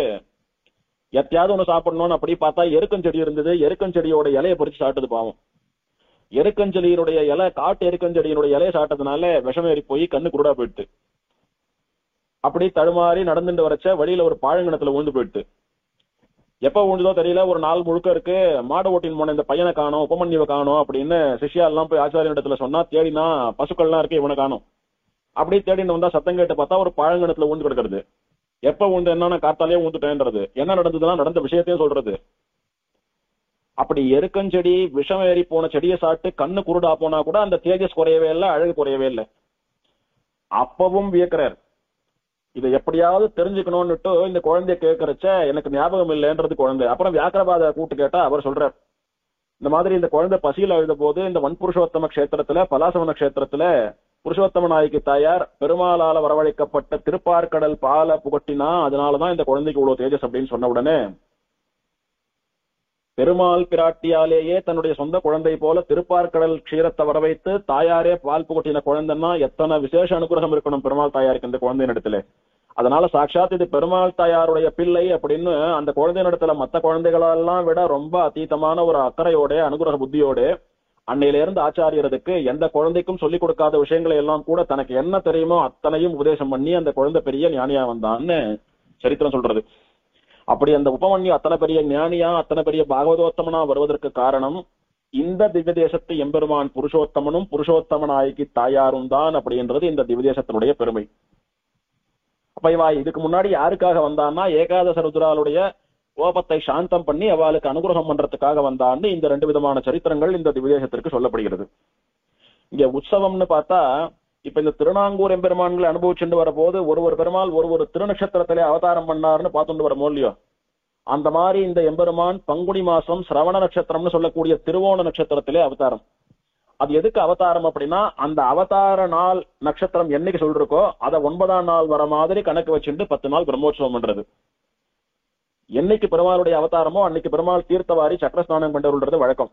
எத்தையாவது ஒண்ணு சாப்பிடணும்னு அப்படி பார்த்தா எருக்கஞ்செடி இருந்தது, எருக்கஞ்செடியோட இலையை பறிச்சு சாப்பிட்டது பாவம். எருக்கஞ்செடியினுடைய இலை, காட்டு எருக்கஞ்செடியினுடைய இலையை சாப்பிட்டதுனால விஷம் ஏறி போய் கண்ணு குருடா போயிட்டு, அப்படி தடுமாறி நடந்துட்டு வரச்ச வழியில ஒரு பாழங்கணத்துல விழுந்து போயிட்டு. எப்ப விழுந்ததோ தெரியல, ஒரு நாள் முழுக்க இருக்கு, மாடு ஓட்டின் போன இந்த பையனை காணும், உபமன்யுவை காணும் அப்படின்னு சிஷ்யா எல்லாம் போய் ஆச்சாரிய இடத்துல சொன்னா, தேடினா பசுக்கள்லாம் இருக்கு, இவனை காணும். அப்படியே தேடிட்டு வந்தா சத்தம் கேட்டு பார்த்தா ஒரு பாழங்கணத்துல விழுந்து கிடக்கிறது. எப்ப விழுந்து என்னன்னா காத்தாலே விழுந்துட்டேன்றது, என்ன நடந்ததுன்னா நடந்த விஷயத்தையும் சொல்றது. அப்படி எருக்கஞ்செடி விஷம் ஏறி போன செடியை சாப்பிட்டு கண்ணு குருடா போனா கூட அந்த தேஜஸ் குறையவே இல்லை, அழகு குறையவே இல்லை. அப்பவும் வியக்கிறார், இதை எப்படியாவது தெரிஞ்சுக்கணும்னுட்டு இந்த குழந்தைய கேட்கறச்ச எனக்கு ஞாபகம் இல்லைன்றது குழந்தை. அப்புறம் வியாக்கிரபாத கூட்டு கேட்டா அவர் சொல்றார், இந்த மாதிரி இந்த குழந்தை பசியில் அழுத போது இந்த வன்புருஷோத்தம கஷேத்திரத்துல பலாசவன கஷேத்திரத்துல புருஷோத்தம நாய்க்கு தாயார் பெருமாளால வரவழைக்கப்பட்ட திருப்பார்கடல் பால புகட்டினா, அதனாலதான் இந்த குழந்தைக்கு இவ்வளவு தேஜஸ் அப்படின்னு சொன்ன உடனே பெருமாள் பிராட்டியாலேயே தன்னுடைய சொந்த குழந்தை போல திருப்பார்கடல் க்ஷீரத்தை வர வைத்து தாயாரே பால் புகட்டின குழந்தைன்னா எத்தனை விசேஷ அனுகிரகம் இருக்கணும் பெருமாள் தாயாருக்கு இந்த குழந்தையின் இடத்துல. அதனால சாட்சாத் இது பெருமாள் தாயாருடைய பிள்ளை அப்படின்னு அந்த குழந்தையின் இடத்துல மற்ற குழந்தைகளெல்லாம் விட ரொம்ப அதீதமான ஒரு அக்கறையோட அனுகிரக புத்தியோட அன்னையில இருந்து ஆச்சாரியருக்கு எந்த குழந்தைக்கும் சொல்லிக் கொடுக்காத விஷயங்களை எல்லாம் கூட தனக்கு என்ன தெரியுமோ அத்தனையும் உபதேசம் பண்ணி அந்த குழந்தை பெரிய ஞானியா வந்தான்னு சரித்திரம் சொல்றது. அப்படி அந்த உபமன்யு அத்தனை பெரிய ஞானியா அத்தனை பெரிய பாகவதோத்தமனா வருவதற்கு காரணம் இந்த திவ்ய தேசத்து எம்பெருமான் புருஷோத்தமனும் புருஷோத்தமனாய்க்கு தாயாரும் தான் அப்படின்றது இந்த திவ்ய தேசத்தினுடைய பெருமை. அப்ப இவா இதுக்கு முன்னாடி யாருக்காக வந்தான்னா ஏகாதச ருத்ராளுடைய கோபத்தை சாந்தம் பண்ணி அவளுக்கு அனுகிரகம் பண்றதுக்காக வந்தான்னு இந்த ரெண்டு விதமான சரித்திரங்கள் இந்த திவ்யதேசத்திற்கு சொல்லப்படுகிறது. இங்க உற்சவம்னு பார்த்தா இப்ப இந்த திருநாங்கூர் எம்பெருமான்களை அனுபவிச்சுட்டு வர போது ஒரு பெருமாள் ஒரு திருநட்சத்திரத்திலே அவதாரம் பண்ணாருன்னு பார்த்துட்டு வர இல்லையோ, அந்த மாதிரி இந்த எம்பெருமான் பங்குனி மாசம் சிரவண நட்சத்திரம்னு சொல்லக்கூடிய திருவோண நட்சத்திரத்திலே அவதாரம். அது எதுக்கு அவதாரம் அப்படின்னா, அந்த அவதார நாள் நட்சத்திரம் என்னைக்கு சொல்றக்கோ அதை 9ஆம் நாள் வர மாதிரி கணக்கு வச்சுட்டு 10 நாள் பிரம்மோற்சவம் பண்றது. என்னைக்கு பெருமாளுடைய அவதாரமோ அன்னைக்கு பெருமாள் தீர்த்தவாரி சக்கரஸ்நானம் கொண்டவர்ன்றது வழக்கம்.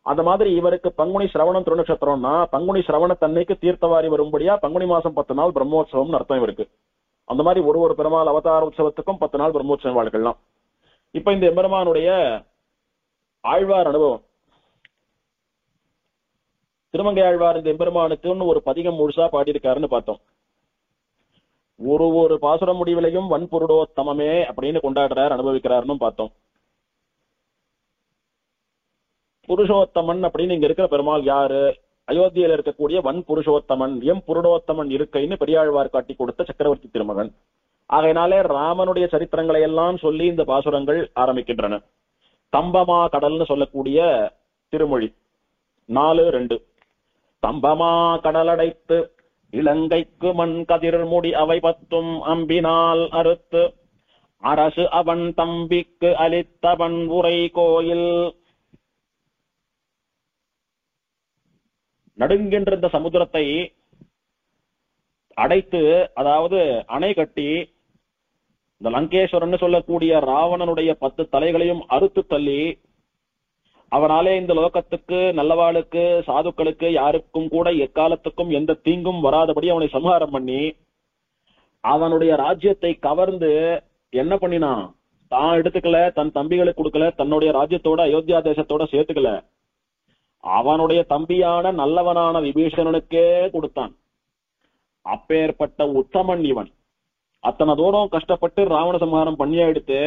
அந்த மாதிரி இவருக்கு பங்குனி சிரவணம் திருநட்சத்திரம்னா பங்குனி சிரவணத்தன்னைக்கு தீர்த்தவாரி வரும்படியா பங்குனி மாசம் 10 நாள் பிரம்மோற்சவம்னு அர்த்தம் இவருக்கு. அந்த மாதிரி ஒரு பெருமாள் அவதார உற்சவத்துக்கும் 10 நாள் பிரம்மோற்சவ வாழ்க்கைலாம். இப்ப இந்த எம்பெருமானுடைய ஆழ்வார் அனுபவம், திருமங்கை ஆழ்வார் இந்த எம்பெருமானுக்குன்னு ஒரு பதிகம் முழுசா பாடியிருக்காருன்னு பார்த்தோம். ஒரு பாசுர முடிவிலையும் வன்புருடோத்தமே அப்படின்னு கொண்டாடுறார், அனுபவிக்கிறாருன்னு பார்த்தோம். புருஷோத்தமன் அப்படின்னு இங்க இருக்கிற பெருமாள் யாரு? அயோத்தியில இருக்கக்கூடிய வன் புருஷோத்தமன் எம் புருடோத்தமன் இருக்கைன்னு பெரியாழ்வார் காட்டி கொடுத்த சக்கரவர்த்தி திருமகன். ஆகையினாலே ராமனுடைய சரித்திரங்களை எல்லாம் சொல்லி இந்த பாசுரங்கள் ஆரம்பிக்கின்றன. தம்பமா கடல்னு சொல்லக்கூடிய திருமொழி 4:2. தம்பமா கடலடைத்து இலங்கைக்கு மண் கதிர்முடி அவை 10 அம்பினால் அறுத்து அரசு அவன் தம்பிக்கு அளித்தவன் உரை கோயில். நடுங்கின்ற இந்த சமுத்திரத்தை அடைத்து, அதாவது அணை கட்டி இந்த லங்கேஸ்வரன் சொல்லக்கூடிய ராவணனுடைய 10 தலைகளையும் அறுத்து தள்ளி அவனாலே இந்த லோகத்துக்கு நல்லவாளுக்கு சாதுக்களுக்கு யாருக்கும் கூட எக்காலத்துக்கும் எந்த தீங்கும் வராதபடி அவனை சம்ஹாரம் பண்ணி அவனுடைய ராஜ்யத்தை கவர்ந்து என்ன பண்ணினான், தான் எடுத்துக்கல, தன் தம்பிகளுக்கு கொடுக்கல, தன்னுடைய ராஜ்யத்தோட அயோத்தியா தேசத்தோட சேர்த்துக்கல, அவனுடைய தம்பியான நல்லவனான விபீஷணனுக்கே கொடுத்தான். அப்பேற்பட்ட உத்தமன் இவன். அத்தனை தூரம் கஷ்டப்பட்டு ராவண சம்ஹாரம் பண்ணியா எடுத்து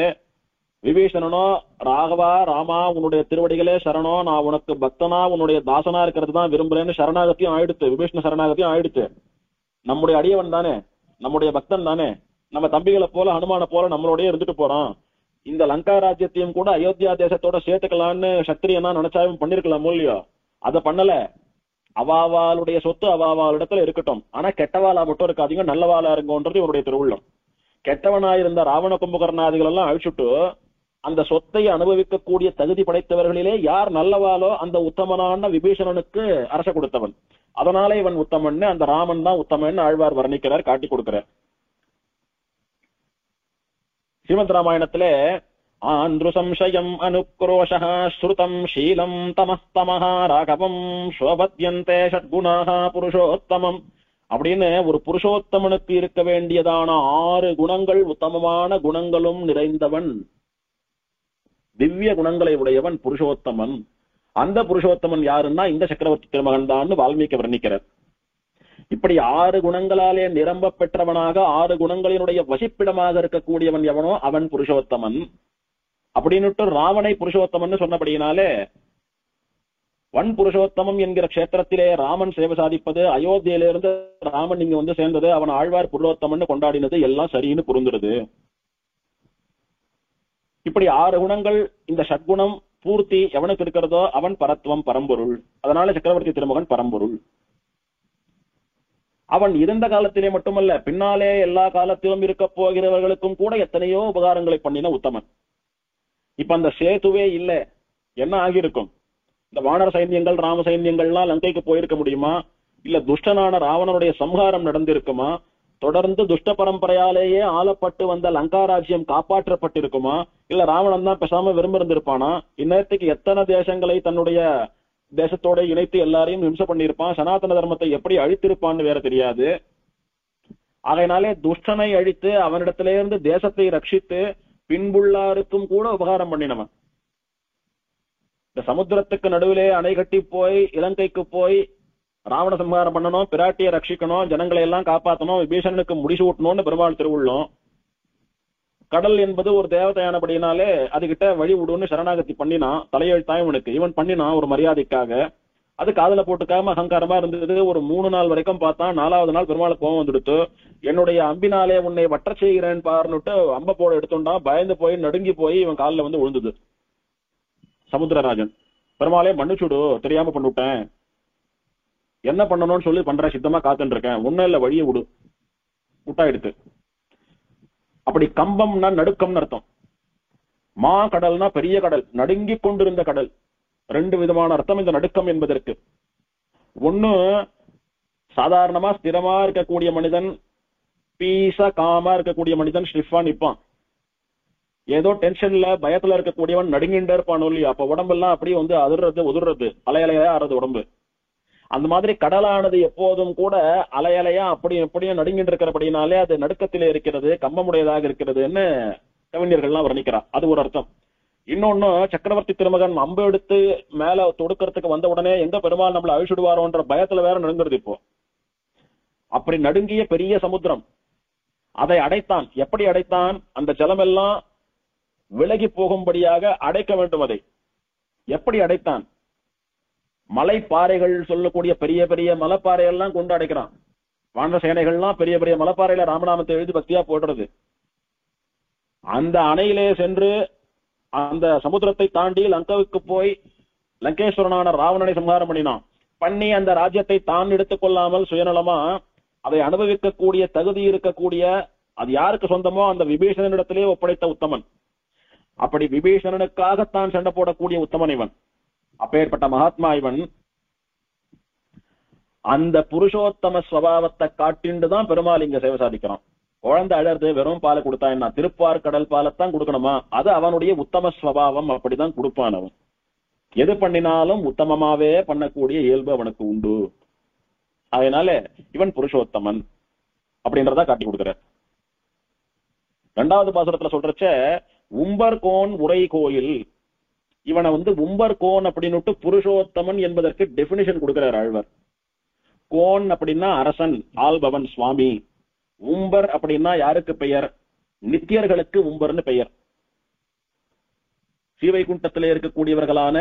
விபீஷணனோ ராகவா ராமா உன்னுடைய திருவடிகளே சரணோ, நான் உனக்கு பக்தனா உன்னுடைய தாசனா இருக்கிறது தான் விரும்புறேன்னு சரணாகத்தியும் ஆயிடுத்து, விபீஷண சரணாகத்தியும் ஆயிடுத்து. நம்முடைய அடியவன் தானே, நம்முடைய பக்தன் தானே, நம்ம தம்பிகளை போல ஹனுமான போல நம்மளோடய இருந்துட்டு போறான். இந்த லங்கா ராஜ்யத்தையும் கூட அயோத்தியா தேசத்தோட சேர்த்துக்கலான்னு சத்திரியனா நினைச்சாவும் பண்ணிருக்கலாம் இல்லையோ, அதை பண்ணல. அவாவாளுடைய சொத்து அவாவாளிடத்துல இருக்கட்டும், ஆனா கெட்டவாளா மட்டும் இருக்காதீங்க, நல்லவாளா இருங்கன்றது இவருடைய திருவுள்ளம். கெட்டவனாயிருந்த ராவண கும்பகர்ணாதிகள் எல்லாம் அழிச்சுட்டு அந்த சொத்தை அனுபவிக்கக்கூடிய தகுதி படைத்தவர்களிலே யார் நல்லவாளோ அந்த உத்தமனான விபீஷணனுக்கு அரச கொடுத்தவன். அதனால இவன் உத்தமன், அந்த ராமன் தான் உத்தமன் ஆழ்வார் வர்ணிக்கிறார், காட்டி கொடுக்கிறார். ஸ்ரீமத் ராமாயணத்திலே ஆந்திரு சம்சயம் அனுக்ரோஷः ஸ்ருதம் ஷீலம் தமஸ்தமஹ ராகவம் ஸ்வபத்யந்தே ஷட்குணாஹ புருஷோத்தமம் அப்படின்னு ஒரு புருஷோத்தமனுக்கு இருக்க வேண்டியதான 6 குணங்கள், உத்தமமான குணங்களும் நிறைந்தவன், திவ்ய குணங்களை உடையவன் புருஷோத்தமன். அந்த புருஷோத்தமன் யாருன்னா இந்த சக்கரவர்த்தி திருமகன் தான் வால்மீகி வர்ணிக்கிறார். இப்படி 6 குணங்களாலே நிரம்ப பெற்றவனாக 6 குணங்களினுடைய வசிப்பிடமாக இருக்கக்கூடியவன் எவனோ அவன் புருஷோத்தமன் அப்படின்னுட்டு ராவனை புருஷோத்தமன் சொன்னபடியினாலே வன் புருஷோத்தமம் என்கிற கஷேத்திரத்திலே ராமன் சேவை சாதிப்பது, அயோத்தியிலிருந்து ராமன் இங்க வந்து சேர்ந்தது, அவன் ஆழ்வார் புருஷோத்தமன் கொண்டாடினது எல்லாம் சரின்னு புரிந்துருது. இப்படி 6 குணங்கள், இந்த ஷட்குணம் பூர்த்தி எவனுக்கு இருக்கிறதோ அவன் பரத்துவம் பரம்பொருள். அதனால சக்கரவர்த்தி திருமகன் பரம்பொருள். அவன் இருந்த காலத்திலே மட்டுமல்ல, பின்னாலே எல்லா காலத்திலும் இருக்க போகிறவர்களுக்கும் கூட எத்தனையோ உபகாரங்களை பண்ணின உத்தமன். இப்ப அந்த சேதுவே இல்ல, என்ன ஆகியிருக்கும்? இந்த வானர சைன்யங்கள் ராம சைன்யங்கள்லாம் லங்கைக்கு போயிருக்க முடியுமா? இல்ல துஷ்டனான ராவணனுடைய சம்ஹாரம் நடந்திருக்குமா? தொடர்ந்து துஷ்ட பரம்பரையாலேயே ஆளப்பட்டு வந்த லங்கா ராஜ்யம் காப்பாற்றப்பட்டிருக்குமா? இல்ல ராவணன் தான் பேசாம விரும்பிருந்திருப்பானா? இந்நேரத்துக்கு எத்தனை தேசங்களை தன்னுடைய தேசத்தோட இணைத்து எல்லாரையும் ஹிம்சை பண்ணியிருப்பான், சனாதன தர்மத்தை எப்படி அழித்திருப்பான்னு வேற தெரியாது. ஆகையினாலே துஷ்டனை அழித்து அவனிடத்திலிருந்து தேசத்தை ரட்சித்து பின்புள்ளாருக்கும் கூட உபகாரம் பண்ணினவன். இந்த சமுத்திரத்துக்கு நடுவிலே அணை கட்டி போய் இலங்கைக்கு போய் ராவண சம்ஹாரம் பண்ணணும், பிராட்டியை ரட்சிக்கணும், ஜனங்களை எல்லாம் காப்பாற்றணும், விபீஷணனுக்கு முடிச்சு ஊட்டணும்னு பெருமாள் திருவுள்ளம். கடல் என்பது ஒரு தேவதையானபடினாலே அதுகிட்ட வழி விடுன்னு சரணாகதி பண்ணினான், தலையெழுத்தாய் இவனுக்கு இவன் பண்ணினான் ஒரு மரியாதைக்காக. அது காதல போட்டுக்காம அகங்காரமா இருந்தது. ஒரு 3 நாள் வரைக்கும் பார்த்தான். 4வது நாள் பெருமாள் கோபம் வந்துடுத்து. என்னுடைய அம்பினாலே உன்னை வற்ற செய்கிறேன் பாருன்னுட்டு அம்ப போட எடுத்துட்டான். பயந்து போய் நடுங்கி போய் இவன் காலில் வந்து விழுந்தது சமுத்திரராஜன். பெருமாளே மன்னிச்சுடு, தெரியாம பண்ணிவிட்டேன், என்ன பண்ணணும்னு சொல்லி பண்ற சித்தமா காத்துட்டு இருக்கேன், ஒன்னும் இல்ல வழியை விடு, விட்டா எடுத்து. அப்படி கம்பம்னா நடுக்கம்னு அர்த்தம். மா கடல்னா பெரிய கடல், நடுங்கி கொண்டிருந்த கடல். 2 விதமான அர்த்தம் இந்த நடுக்கம் என்பதற்கு. ஒண்ணு சாதாரணமா ஸ்திரமா இருக்கக்கூடிய மனிதன், பீசா காமா இருக்கக்கூடிய மனிதன் ஸ்டிஃபா நிப்பான். ஏதோ டென்ஷன்ல பயத்துல இருக்கக்கூடியவன் நடுங்கிண்டே இருப்பான் இல்லையா? அப்ப உடம்பெல்லாம் அப்படியே வந்து அதிர்றது உதிர்றது, அலையலையா ஆறது உடம்பு. அந்த மாதிரி கடலானது எப்போதும் கூட அலையலையா அப்படி எப்படியும் நடுங்கிட்டு இருக்கிறபடினாலே அது நடுக்கத்திலே இருக்கிறது, கம்பமுடையதாக இருக்கிறதுன்னு கவிஞர்கள்லாம் வர்ணிக்கிறார். அது ஒரு அர்த்தம். இன்னொன்னு, சக்கரவர்த்தி திருமகன் அம்பு எடுத்து மேல தொடுக்கிறதுக்கு வந்த உடனே எங்க பெருமாள் நம்மளை அழிச்சுடுவாரோன்ற பயத்துல வேற நடுங்கிறது. இப்போ அப்படி நடுங்கிய பெரிய சமுத்திரம் அதை அடைத்தான். எப்படி அடைத்தான்? அந்த ஜலமெல்லாம் விலகி போகும்படியாக அடைக்க வேண்டும். அதை எப்படி அடைத்தான்? மலைப்பாறைகள் சொல்லக்கூடிய பெரிய பெரிய மலைப்பாறைகள்லாம் கொண்டு அடைக்கிறான். வானர சேனைகள்லாம் பெரிய பெரிய மலைப்பாறையில ராமநாமத்தை எழுதி பக்தியா போடுறது. அந்த அணையிலே சென்று அந்த சமுத்திரத்தை தாண்டி லங்காவுக்கு போய் லங்கேஸ்வரனான ராவணனை சம்ஹாரம் பண்ணினான். பண்ணி அந்த ராஜ்யத்தை தான் எடுத்துக் கொள்ளாமல் சுயநலமா அதை அனுபவிக்கக்கூடிய தகுதி இருக்கக்கூடிய, அது யாருக்கு சொந்தமோ அந்த விபீஷணனிடத்திலே ஒப்படைத்த உத்தமன். அப்படி விபீஷணனுக்காகத்தான் சண்டை போடக்கூடிய உத்தமன் இவன். அப்பேற்பட்ட மகாத்மா இவன். அந்த புருஷோத்தம ஸ்வபாவத்தை காட்டிண்டுதான் பெருமாள் இங்க சேவை சாதிக்கிறான். குழந்தை அழறது வெறும் பாலை கொடுத்தா என்ன? திருப்பார் கடல் பாலத்தான் கொடுக்கணுமா? அது அவனுடைய உத்தம ஸ்வபாவம், அப்படிதான் கொடுப்பான் அவன். எது பண்ணினாலும் உத்தமமாவே பண்ணக்கூடிய இயல்பு அவனுக்கு உண்டு. அதனால இவன் புருஷோத்தமன் அப்படின்றத காட்டி கொடுக்கிற. 2வது பாசுரத்துல சொல்றச்ச உம்பர்கோன் உரை கோயில், இவனை வந்து உம்பர்கோன் அப்படின்னுட்டு புருஷோத்தமன் என்பதற்கு டெபினிஷன் கொடுக்கிறார் ஆழ்வார். கோன் அப்படின்னா அரசன், ஆள்பவன், சுவாமி. உம்பர் அப்படின்னா யாருக்கு பெயர்? நித்தியர்களுக்கு உம்பர்னு பெயர். ஸ்ரீவைகுண்டத்திலே இருக்கக்கூடியவர்களான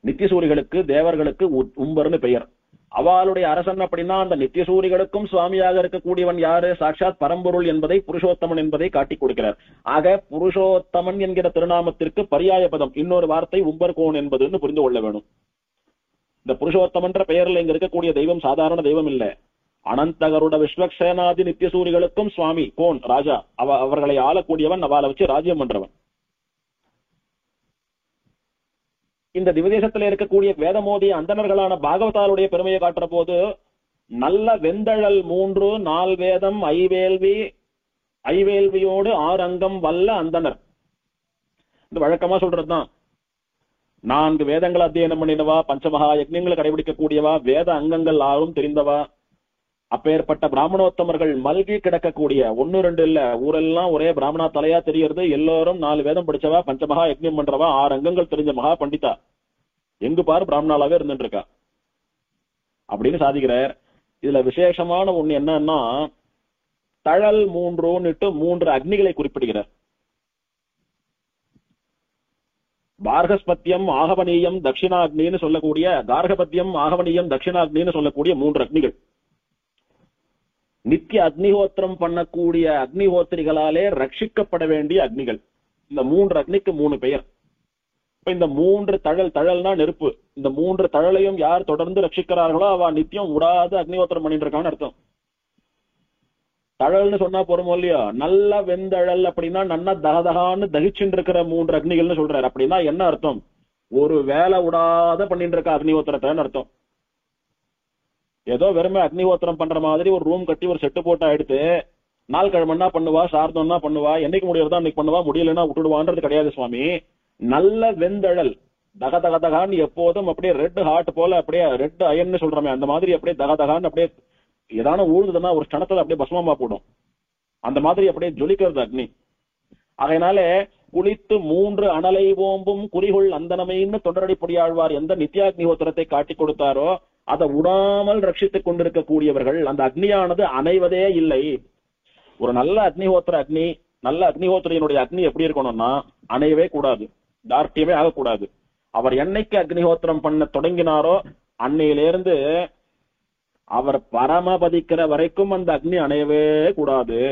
நித்தியசூரிகளுக்கு தேவர்களுக்கு உம்பர்னு பெயர். அவளுடைய அரசன் அப்படின்னா அந்த நித்தியசூரிகளுக்கும் சுவாமியாக இருக்கக்கூடியவன் யாரு? சாட்சாத் பரம்பொருள் என்பதை, புருஷோத்தமன் என்பதை காட்டிக் கொடுக்கிறார். ஆக புருஷோத்தமன் என்கிற திருநாமத்திற்கு பரியாய பதம் இன்னொரு வார்த்தை உம்பர்கோன் என்பதுன்னு புரிந்து கொள்ள வேணும். இந்த புருஷோத்தமன்ற பெயரில் இங்க இருக்கக்கூடிய தெய்வம் சாதாரண தெய்வம் இல்ல. அனந்தகருட விஸ்வக்சேனாதி நித்தியசூரிகளுக்கும் சுவாமி கோன் ராஜா, அவர்களை ஆளக்கூடியவன், அவளை வச்சு ராஜ்யம் பண்றவன். இந்த திவதேசத்துல இருக்கக்கூடிய வேதமோதிய அந்தணர்களான பாகவதாருடைய பெருமையை காட்டுற போது நல்ல வெந்தழல் 3 4 வேதம் ஐவேல்வியோடு 6 அங்கம் வல்ல அந்தணர். இந்த வழக்கமா சொல்றதுதான். 4 வேதங்களை அத்தியனம் பண்ணினவா, பஞ்சமகா யஜ்ஞங்களை கடைபிடிக்கக்கூடியவா, வேத அங்கங்கள் 6 தெரிந்தவா, அப்பேற்பட்ட பிராமணோத்தமர்கள் மல்கி கிடக்கக்கூடிய 1 2 இல்ல, ஊரெல்லாம் ஒரே பிராமணா தலையா தெரியறது. எல்லோரும் 4 வேதம் படிச்சவா, பஞ்சமகா யஜ்ஞம் பண்றவா, 6 அங்கங்கள் தெரிஞ்ச மகா பண்டிதா, எங்கு பாரு பிராமணாலாவே இருந்துட்டு இருக்கா அப்படின்னு சாதிக்கிறார். இதுல விசேஷமான ஒண்ணு என்னன்னா, தழல் 3 அக்னிகளை குறிப்பிடுகிறார். பார்கஸ்பத்தியம் ஆகவனீயம் தட்சிணாக்னின்னு சொல்லக்கூடிய, கார்கபத்தியம் ஆகவனீயம் தட்சிணாக்னின்னு சொல்லக்கூடிய 3 அக்னிகள். நித்திய அக்னிஹோத்திரம் பண்ணக்கூடிய அக்னிஹோத்திரிகளாலே ரட்சிக்கப்பட வேண்டிய அக்னிகள். இந்த 3 அக்னிக்கு 3 பெயர். இப்ப இந்த 3 தழல்னா நெருப்பு. இந்த 3 தழலையும் யார் தொடர்ந்து ரட்சிக்கிறார்களோ அவ நித்தியம் விடாத அக்னிஹோத்திரம் பண்ணிட்டு இருக்கான்னு அர்த்தம். தழல்னு சொன்னா போறோமோ இல்லையோ, நல்ல வெந்தழல் அப்படின்னா நல்லா தகதகான்னு தகிச்சுட்டு இருக்கிற 3 அக்னிகள்னு சொல்றாரு. அப்படின்னா என்ன அர்த்தம்? ஒரு வேலை விடாத பண்ணிட்டு இருக்க அக்னிஹோத்திரத்தைன்னு அர்த்தம். ஏதோ வெறுமே அக்னிஹோத்திரம் பண்ற மாதிரி ஒரு ரூம் கட்டி ஒரு செட்டு போட்டா எடுத்து நாள் கிழமன்னா பண்ணுவா, சார்தம்னா பண்ணுவா, என்னைக்கு முடியறதா அன்னைக்கு பண்ணுவா, முடியலன்னா விட்டுடுவான்றது கிடையாது சுவாமி. நல்ல வெந்தழல் தகதகதகான்னு எப்போதும் அப்படியே ரெட் ஹார்ட் போல, அப்படியே ரெட் அயன்னு சொல்றமே அந்த மாதிரி அப்படியே தகதகான்னு அப்படியே ஏதான ஊழுதுன்னா ஒரு ஸ்டனத்துல அப்படியே பஸ்மமா போடும். அந்த மாதிரி அப்படியே ஜொலிக்கிறது அக்னி. அதனால குளித்து 3 அனலை ஓம்பும் குறிகொள் அந்தனமைன்னு தொடரடிப்படியாழ்வார் எந்த நித்யாக்னிஹோத்திரத்தை காட்டி கொடுத்தாரோ அதை விடாமல் ரட்சித்துக் கொண்டிருக்கக்கூடியவர்கள். அந்த அக்னியானது அணைவதே இல்லை. ஒரு நல்ல அக்னிஹோத்திர அக்னி, நல்ல அக்னிஹோத்திரையினுடைய அக்னி எப்படி இருக்கணும்னா அணையவே கூடாது, தார்ட்டியமே ஆகக்கூடாது. அவர் என்னைக்கு அக்னிஹோத்திரம் பண்ண தொடங்கினாரோ அன்னையிலிருந்து அவர் பரமபதிக்கிற வரைக்கும் அந்த அக்னி அணையவே கூடாது.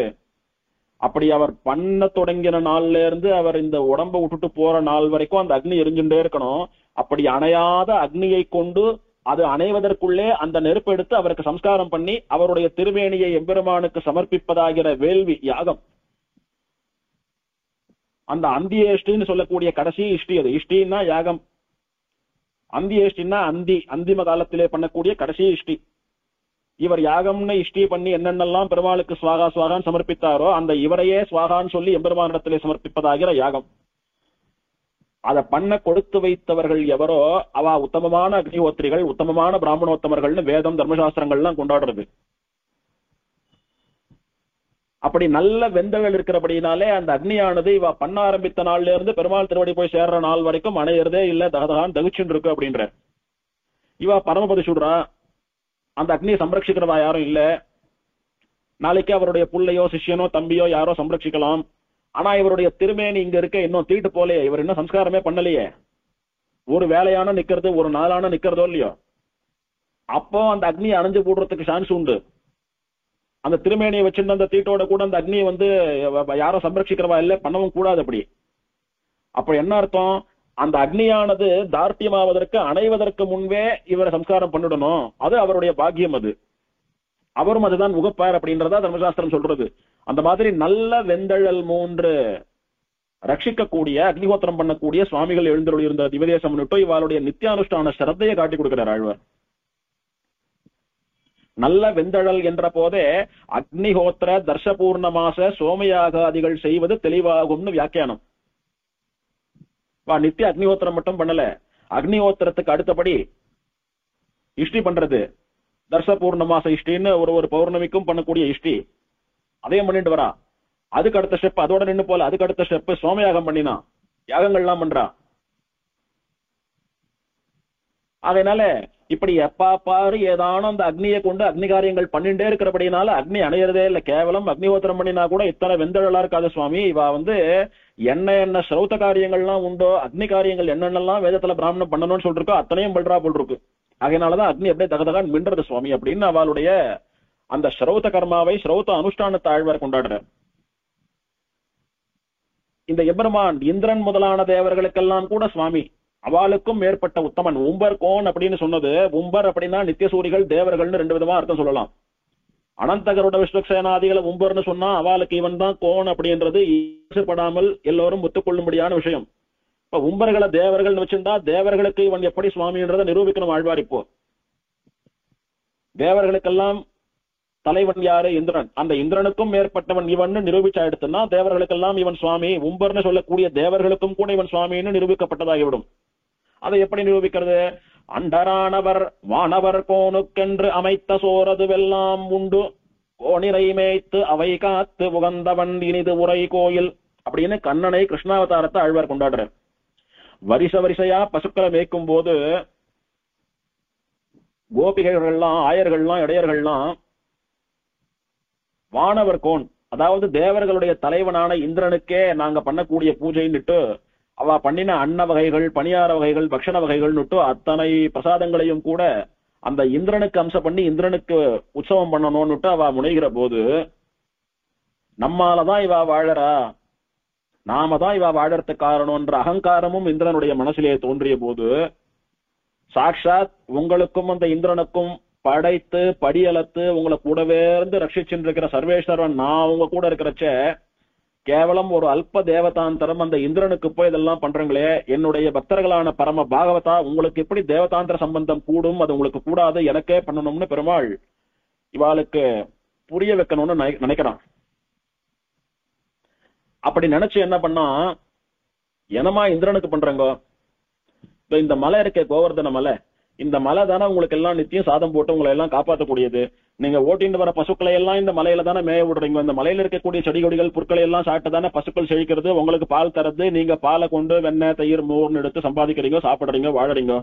அப்படி அவர் பண்ண தொடங்கின நாள்ல இருந்து அவர் இந்த உடம்ப விட்டுட்டு போற நாள் வரைக்கும் அந்த அக்னி எரிஞ்சுட்டே இருக்கணும். அப்படி அணையாத அக்னியை கொண்டு அது அணைவதற்குள்ளே அந்த நெருப்பு எடுத்து அவருக்கு சம்ஸ்காரம் பண்ணி அவருடைய திருவேணியை எம்பெருமானுக்கு சமர்ப்பிப்பதாகிற வேள்வி யாகம். அந்த அந்தியேஷ்டின்னு சொல்லக்கூடிய கடைசி இஷ்டி. அது இஷ்டின்னா யாகம், அந்தியேஷ்டின்னா அந்திம காலத்திலே பண்ணக்கூடிய கடைசி இஷ்டி. இவர் யாகம்னு இஷ்டி பண்ணி என்னென்னலாம் பெருமாளுக்கு சுவாகா சுவாகான்னு சமர்ப்பித்தாரோ அந்த இவரையே சுவாகான்னு சொல்லி எம்பெருமானிடத்திலே சமர்ப்பிப்பதாகிற யாகம். அதை பண்ண கொடுத்து வைத்தவர்கள் எவரோ அவ உத்தமமான அக்னிஹோத்திரிகள், உத்தமமான பிராமணோத்தமர்கள்னு வேதம் தர்மசாஸ்திரங்கள்லாம் கொண்டாடுறது. அப்படி நல்ல வெந்தகள் இருக்கிறபடினாலே அந்த அக்னியானது இவ பண்ண ஆரம்பித்த நாள்ல இருந்து பெருமாள் திருவடி போய் சேர்ற நாள் வரைக்கும் அணையறதே இல்ல, தகதகான் தகிச்சுன்னு இருக்கு அப்படின்ற. இவ பரமபதி சுடுறா, அந்த அக்னியை சம்ரட்சிக்கிறவா யாரும் இல்ல. நாளைக்கு அவருடைய புள்ளையோ சிஷ்யனோ தம்பியோ யாரோ சம்ரட்சிக்கலாம். ஆனா இவருடைய திருமேனி இங்க இருக்க இன்னும் தீட்டு போலையே, இவர் இன்னும் சம்ஸ்காரமே பண்ணலையே. ஒரு வேலையான நிக்கிறது, ஒரு நாளான நிக்கிறதோ இல்லையோ, அப்போ அந்த அக்னியை அணைஞ்சு போடுறதுக்கு சான்ஸ் உண்டு. அந்த திருமேனியை வச்சிருந்த அந்த தீட்டோட கூட அந்த அக்னியை யாரும் சம்ரட்சிக்கிறவா இல்ல, பண்ணவும் கூடாது. அப்ப என்ன அர்த்தம்? அந்த அக்னியானது தார்ட்டியமாவதற்கு அணைவதற்கு முன்பே இவரை சம்ஸ்காரம் பண்ணிடணும். அது அவருடைய பாக்கியம். அது அவரும் அதுதான் உகப்பார் அப்படின்றதா தர்மசாஸ்திரம் சொல்றது. அந்த மாதிரி நல்ல வெந்தழல் 3 ரட்சிக்கக்கூடிய அக்னிஹோத்திரம் பண்ணக்கூடிய சுவாமிகள் எழுந்தருள் இருந்த திவதேசம் இவளுடைய நித்தியானுஷ்டான சிரத்தையை காட்டி கொடுக்கிறார் ஆழ்வார். நல்ல வெந்தழல் என்ற போதே அக்னிஹோத்திர தர்ஷபூர்ணமாச சோமயாகாதிகள் செய்வது தெளிவாகும்னு வியாக்கியானம். நித்திய அக்னிஹோத்திரம் மட்டும் பண்ணல, அக்னிஹோத்திரத்துக்கு அடுத்தபடி இஷ்டி பண்றது தர்ஷ பூர்ணமாச இஷ்டின்னு ஒரு பௌர்ணமிக்கும் பண்ணக்கூடிய இஷ்டி அதையும் பண்ணிட்டு வரா. அதுக்கு அடுத்த ஸ்டெப் அதோட நின்று போல, அதுக்கு அடுத்த ஸ்டெப் சோமயாகம் பண்ணினா யாகங்கள்லாம் பண்றா. அதனால இப்படி எப்பா பாரு ஏதானும் அந்த அக்னியை கொண்டு அக்னி காரியங்கள் பண்ணிட்டே இருக்கிறபடினால அக்னி அணையறதே இல்ல. கேவலம் அக்னிஹோத்திரம் பண்ணினா கூட இத்தனை வெந்தழலா இருக்காது சுவாமி. இவ என்ன ஸ்ரௌத்த காரியங்கள்லாம் உண்டோ, அக்னி காரியங்கள் என்னென்னலாம் வேதத்துல பிராமணம் பண்ணணும்னு சொல்லிருக்கோ அத்தனையும் பண்றா போல் இருக்கு. அதனாலதான் அக்னி அப்படியே தகதகான் மின்றது சுவாமி அப்படின்னு அவளுடைய அந்த ஸ்ரௌத்த கர்மாவை ஸ்ரௌத்த அனுஷ்டானத்தை ஆழ்வார் கொண்டாடுறார். இந்த எம்பெருமான் இந்திரன் முதலான தேவர்களுக்கெல்லாம் கூட சுவாமி அவளுக்கும் மேற்பட்ட உத்தமன். உம்பர் கோன் அப்படின்னு சொன்னது, உம்பர் அப்படின்னா நித்தியசூரிகள் தேவர்கள்னு ரெண்டு விதமா அர்த்தம் சொல்லலாம். அனந்தகரோட விஸ்வக்சேனாதிகளை உம்பர்னு சொன்னா அவளுக்கு இவன் தான் கோன் அப்படின்றது படாமல் எல்லோரும் ஒத்துக்கொள்ளும்படியான விஷயம். இப்ப உம்பர்களை தேவர்கள் வச்சிருந்தா தேவர்களுக்கு இவன் எப்படி சுவாமின்றதை நிரூபிக்கணும் ஆழ்வார். இப்போ தேவர்களுக்கெல்லாம் தலைவன் யாரு? இந்திரன். அந்த இந்திரனுக்கும் மேற்பட்டவன் இவன் நிரூபிச்சா எடுத்துன்னா தேவர்களுக்கெல்லாம் இவன் சுவாமி, உம்பர்னு சொல்லக்கூடிய தேவர்களுக்கும் கூட இவன் சுவாமின்னு நிரூபிக்கப்பட்டதாகிவிடும். அதை எப்படி நிரூபிக்கிறது? அண்டரானவர் வானவர் கோனுக்கென்று அமைத்த சோரதுவெல்லாம் உண்டு கோணிரை மேய்த்து அவை காத்து உகந்தவன் இனிது உரை கோயில் அப்படின்னு கண்ணனை கிருஷ்ணாவதாரத்தை ஆழ்வார் கொண்டாடுறார். வரிசையா பசுக்களை மேய்க்கும் போது கோபிகைகள்லாம் ஆயர்கள்லாம் இடையர்கள்லாம் வானவர் கோன், அதாவது தேவர்களுடைய தலைவனான இந்திரனுக்கே நாங்க பண்ணக்கூடிய பூஜைன்னுட்டு அவ பண்ணின அன்ன வகைகள், பணியார வகைகள், பக்ஷண வகைகள்னுட்டு அத்தனை பிரசாதங்களையும் கூட அந்த இந்திரனுக்கு அம்சம் பண்ணி இந்திரனுக்கு உற்சவம் பண்ணணும்னுட்டு அவ முனைகிற போது நம்மாலதான் இவ வாழறா, நாம தான் இவ வாழறதுக்கு காரணம்ன்ற அகங்காரமும் இந்திரனுடைய மனசிலே தோன்றிய போது சாட்சாத் உங்களுக்கும் அந்த இந்திரனுக்கும் படைத்து படியலத்து உங்களை கூடவே இருந்து ரட்சிச்சுட்டு இருக்கிற சர்வேஸ்வரன் நான் உங்க கூட இருக்கிறச்ச கேவலம் ஒரு அல்ப தேவதாந்தரம் அந்த இந்திரனுக்கு போய் இதெல்லாம் பண்றீங்களே, என்னுடைய பக்தர்களான பரம பாகவதா உங்களுக்கு எப்படி தேவதாந்திர சம்பந்தம் கூடும்? அது உங்களுக்கு கூடாது, எனக்கே பண்ணணும்னு பெருமாள் இவாளுக்கு புரிய வைக்கணும்னு நினைக்கிறான். அப்படி நினைச்சு என்ன பண்ணா, என்னமா இந்திரனுக்கு பண்றங்க, இந்த மலை இருக்க கோவர்தன மலை, இந்த மலை தானே உங்களுக்கு எல்லாம் நித்தியம் சாதம் போட்டு உங்களை எல்லாம் காப்பாற்றக்கூடியது. நீங்க ஓட்டிட்டு வர பசுக்களை எல்லாம் இந்த மலையில தானே மேய விடுறீங்க. இந்த மலையில இருக்கக்கூடிய செடி கொடிகள் புற்களை எல்லாம் சாப்பிட்டு தானே பசுக்கள் செழிக்கிறது, உங்களுக்கு பால் தரது, நீங்க பாலை கொண்டு வெண்ணெய் தயிர் மோர்னு எடுத்து சம்பாதிக்கிறீங்க, சாப்பிடுறீங்க, வாழறீங்க.